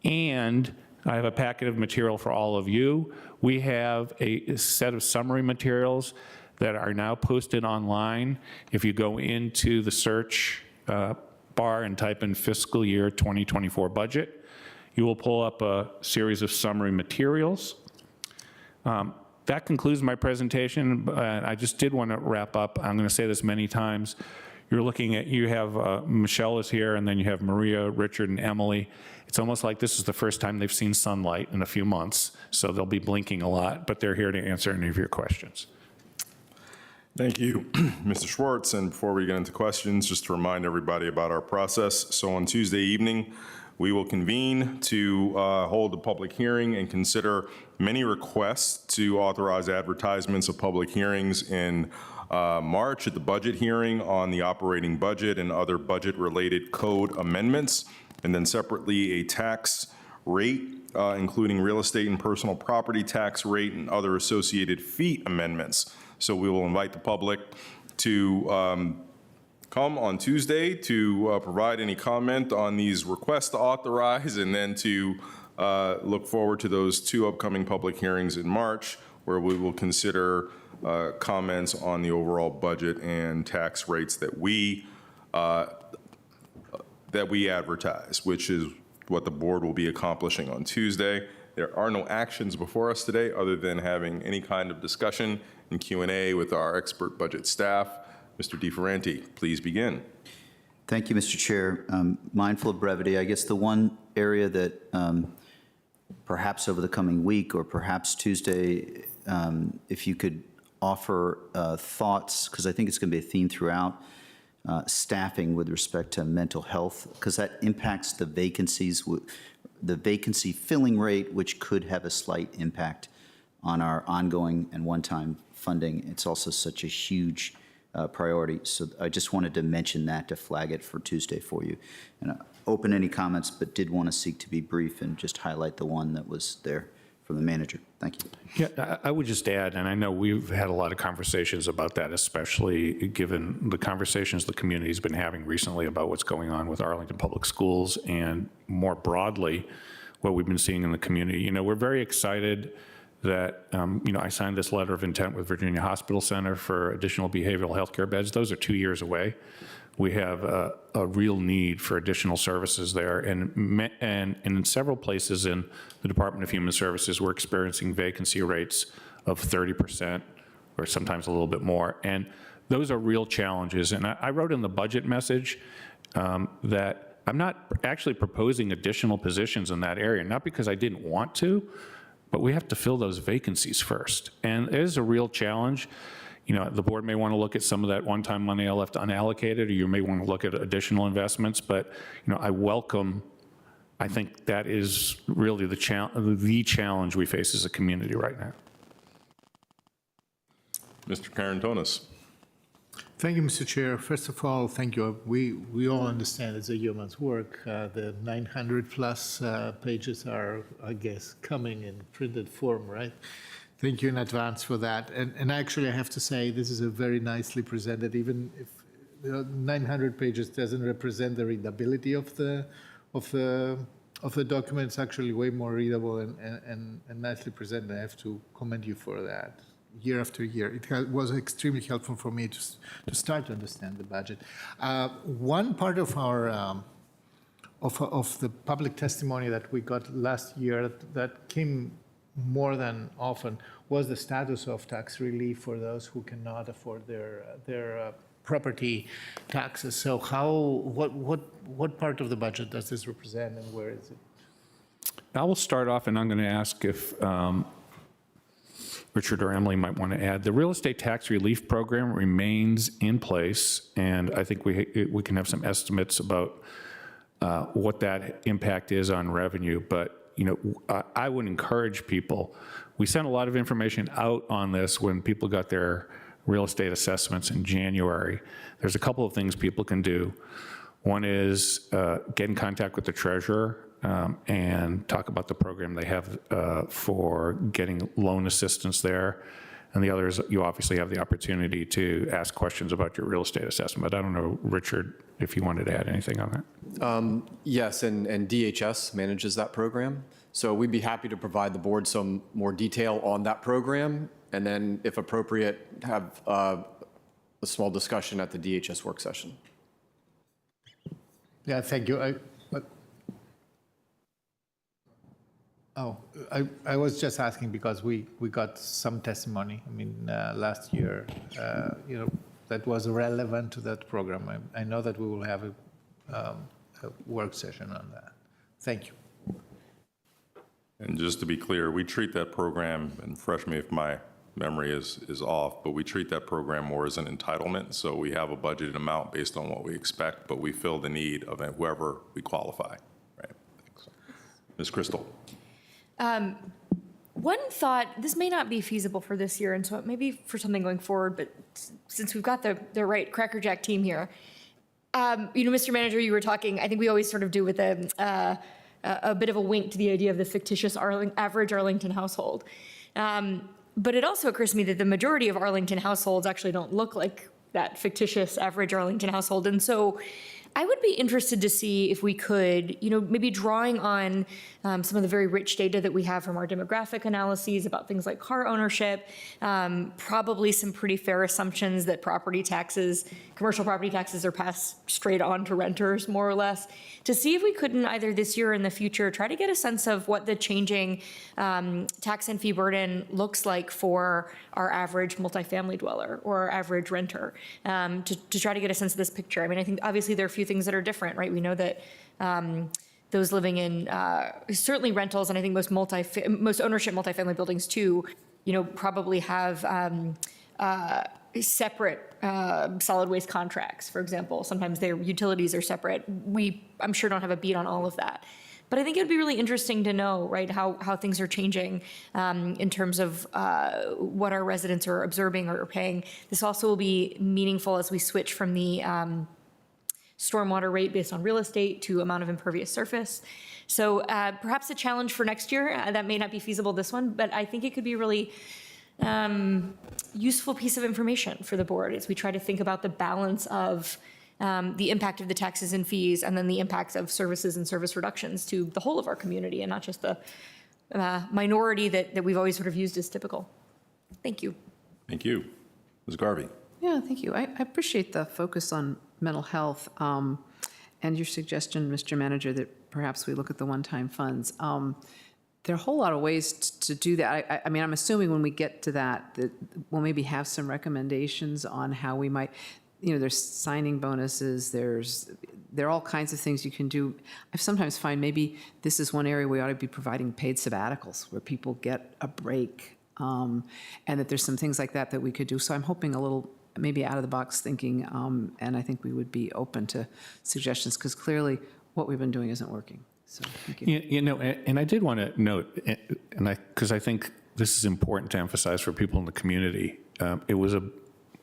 And I have a packet of material for all of you. We have a set of summary materials that are now posted online. If you go into the search bar and type in fiscal year 2024 budget, you will pull up a series of summary materials. That concludes my presentation. I just did want to wrap up. I'm going to say this many times. You're looking at, you have Michelle is here, and then you have Maria, Richard, and Emily. It's almost like this is the first time they've seen sunlight in a few months, so they'll be blinking a lot, but they're here to answer any of your questions. Thank you, Mr. Schwartz. And before we get into questions, just to remind everybody about our process. So on Tuesday evening, we will convene to hold a public hearing and consider many requests to authorize advertisements of public hearings in March at the budget hearing on the operating budget and other budget-related code amendments, and then separately a tax rate, including real estate and personal property tax rate and other associated fee amendments. So we will invite the public to come on Tuesday to provide any comment on these requests to authorize, and then to look forward to those 2 upcoming public hearings in March, where we will consider comments on the overall budget and tax rates that we advertise, which is what the board will be accomplishing on Tuesday. There are no actions before us today other than having any kind of discussion and Q&A with our expert budget staff. Mr. DeFerranti, please begin. Thank you, Mr. Chair. Mindful of brevity, I guess the one area that perhaps over the coming week or perhaps Tuesday, if you could offer thoughts, because I think it's going to be a theme throughout, staffing with respect to mental health, because that impacts the vacancies, the vacancy filling rate, which could have a slight impact on our ongoing and one-time funding. It's also such a huge priority. So I just wanted to mention that, to flag it for Tuesday for you. And open any comments, but did want to seek to be brief and just highlight the one that was there from the manager. Thank you. Yeah, I would just add, and I know we've had a lot of conversations about that, especially given the conversations the community's been having recently about what's going on with Arlington Public Schools and more broadly what we've been seeing in the community. We're very excited that, I signed this letter of intent with Virginia Hospital Center for additional behavioral health care beds. Those are 2 years away. We have a real need for additional services there. And in several places in the Department of Human Services, we're experiencing vacancy rates of 30% or sometimes a little bit more. And those are real challenges. And I wrote in the budget message that I'm not actually proposing additional positions in that area, not because I didn't want to, but we have to fill those vacancies first. And it is a real challenge. You know, the board may want to look at some of that one-time money I left unallocated, or you may want to look at additional investments, but, you know, I think that is really the challenge we face as a community right now. Mr. Karantonis. Thank you, Mr. Chair. First of all, thank you. We all understand it's a yeoman's work. The 900-plus pages are, I guess, coming in printed form, right? Thank you in advance for that. And actually, I have to say, this is a very nicely presented, even if 900 pages doesn't represent the readability of the document. It's actually way more readable and nicely presented. I have to commend you for that. Year after year, it was extremely helpful for me to start to understand the budget. One part of our of the public testimony that we got last year that came more than often was the status of tax relief for those who cannot afford their property taxes. So what part of the budget does this represent, and where is it? I will start off, and I'm going to ask if Richard or Emily might want to add. The real estate tax relief program remains in place, and I think we can have some estimates about what that impact is on revenue. But, you know, I would encourage people. We sent a lot of information out on this when people got their real estate assessments in January. There's a couple of things people can do. One is get in contact with the treasurer and talk about the program they have for getting loan assistance there. And the other is you obviously have the opportunity to ask questions about your real estate assessment. I don't know, Richard, if you wanted to add anything on that. Yes, and DHS manages that program. So we'd be happy to provide the board some more detail on that program, and then, if appropriate, have a small discussion at the DHS work session. Yeah, thank you. I was just asking because we got some testimony. I mean, last year, you know, that was relevant to that program. I know that we will have a work session on that. Thank you. And just to be clear, we treat that program, and fresh me if my memory is off, but we treat that program more as an entitlement. So we have a budgeted amount based on what we expect, but we fill the need of whoever we qualify. Right. Thanks. Ms. Crystal. One thought, this may not be feasible for this year, and so it may be for something going forward, but since we've got the right crackerjack team here, you know, Mr. Manager, you were talking, I think we always sort of do with a bit of a wink to the idea of the fictitious average Arlington household. But it also occurs to me that the majority of Arlington households actually don't look like that fictitious average Arlington household. And so I would be interested to see if we could, you know, maybe drawing on some of the very rich data that we have from our demographic analyses about things like car ownership, probably some pretty fair assumptions that property taxes, commercial property taxes are passed straight on to renters, more or less, to see if we couldn't either this year or in the future try to get a sense of what the changing tax and fee burden looks like for our average multifamily dweller or our average renter, to try to get a sense of this picture. I mean, I think obviously there are a few things that are different, right? We know that those living in certainly rentals, and I think most ownership multifamily buildings too, you know, probably have separate solid waste contracts, for example. Sometimes their utilities are separate. I'm sure, don't have a beat on all of that. But I think it would be really interesting to know, right, how things are changing in terms of what our residents are observing or paying. This also will be meaningful as we switch from the stormwater rate based on real estate to amount of impervious surface. So perhaps a challenge for next year. That may not be feasible this one, but I think it could be a really useful piece of information for the board as we try to think about the balance of the impact of the taxes and fees and then the impacts of services and service reductions to the whole of our community and not just the minority that we've always sort of used as typical. Thank you. Thank you. Ms. Garvey. Yeah, thank you. I appreciate the focus on mental health and your suggestion, Mr. Manager, that perhaps we look at the one-time funds. There are a whole lot of ways to do that. I mean, I'm assuming when we get to that we'll maybe have some recommendations on how we might. there's signing bonuses, there are all kinds of things you can do. I sometimes find maybe this is one area we ought to be providing paid sabbaticals where people get a break, and that there's some things like that we could do. So I'm hoping a little maybe out of the box thinking, and I think we would be open to suggestions because clearly what we've been doing isn't working. So thank you. And I did want to note, because I think this is important to emphasize for people in the community. It was a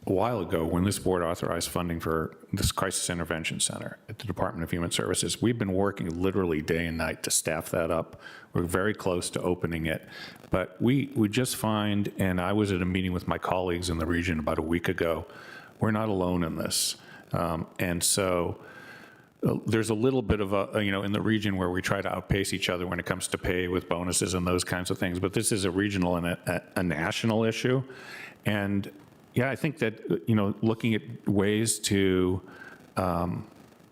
while ago when this board authorized funding for this crisis intervention center at the Department of Human Services. We've been working literally day and night to staff that up. We're very close to opening it. But we just find, and I was at a meeting with my colleagues in the region about a week ago, we're not alone in this. And so there's a little bit of in the region where we try to outpace each other when it comes to pay with bonuses and those kinds of things. But this is a regional and a national issue. And yeah, I think that, looking at ways to,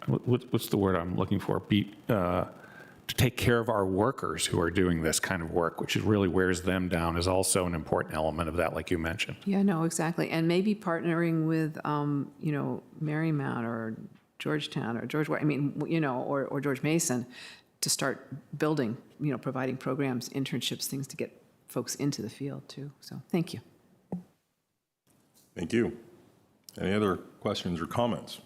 what's the word I'm looking for? To take care of our workers who are doing this kind of work, which really wears them down, is also an important element of that, like you mentioned. Yeah, no, exactly. And maybe partnering with, Marymount or Georgetown or or George Mason to start building, providing programs, internships, things to get folks into the field too. So thank you. Thank you. Any other questions or comments?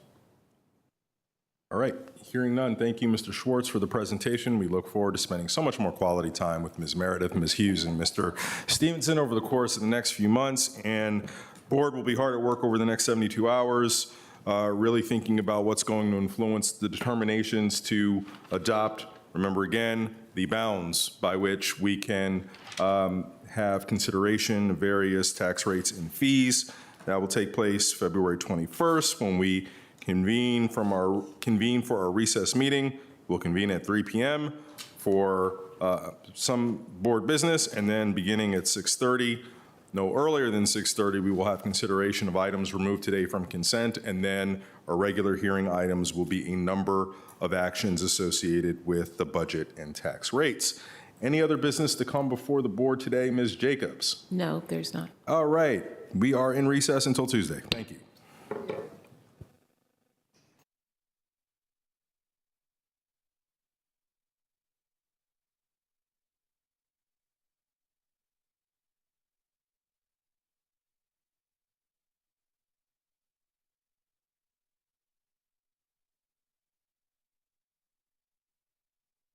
All right, hearing none, thank you, Mr. Schwartz, for the presentation. We look forward to spending so much more quality time with Ms. Meredith, Ms. Hughes, and Mr. Stevenson over the course of the next few months. And board will be hard at work over the next 72 hours, really thinking about what's going to influence the determinations to adopt, remember again, the bounds by which we can have consideration of various tax rates and fees. That will take place February 21st when we convene for our recess meeting. We'll convene at 3 p.m. for some board business, and then beginning at 6:30, no earlier than 6:30, we will have consideration of items removed today from consent, and then our regular hearing items will be a number of actions associated with the budget and tax rates. Any other business to come before the board today, Ms. Jacobs? No, there's not. All right, we are in recess until Tuesday. Thank you.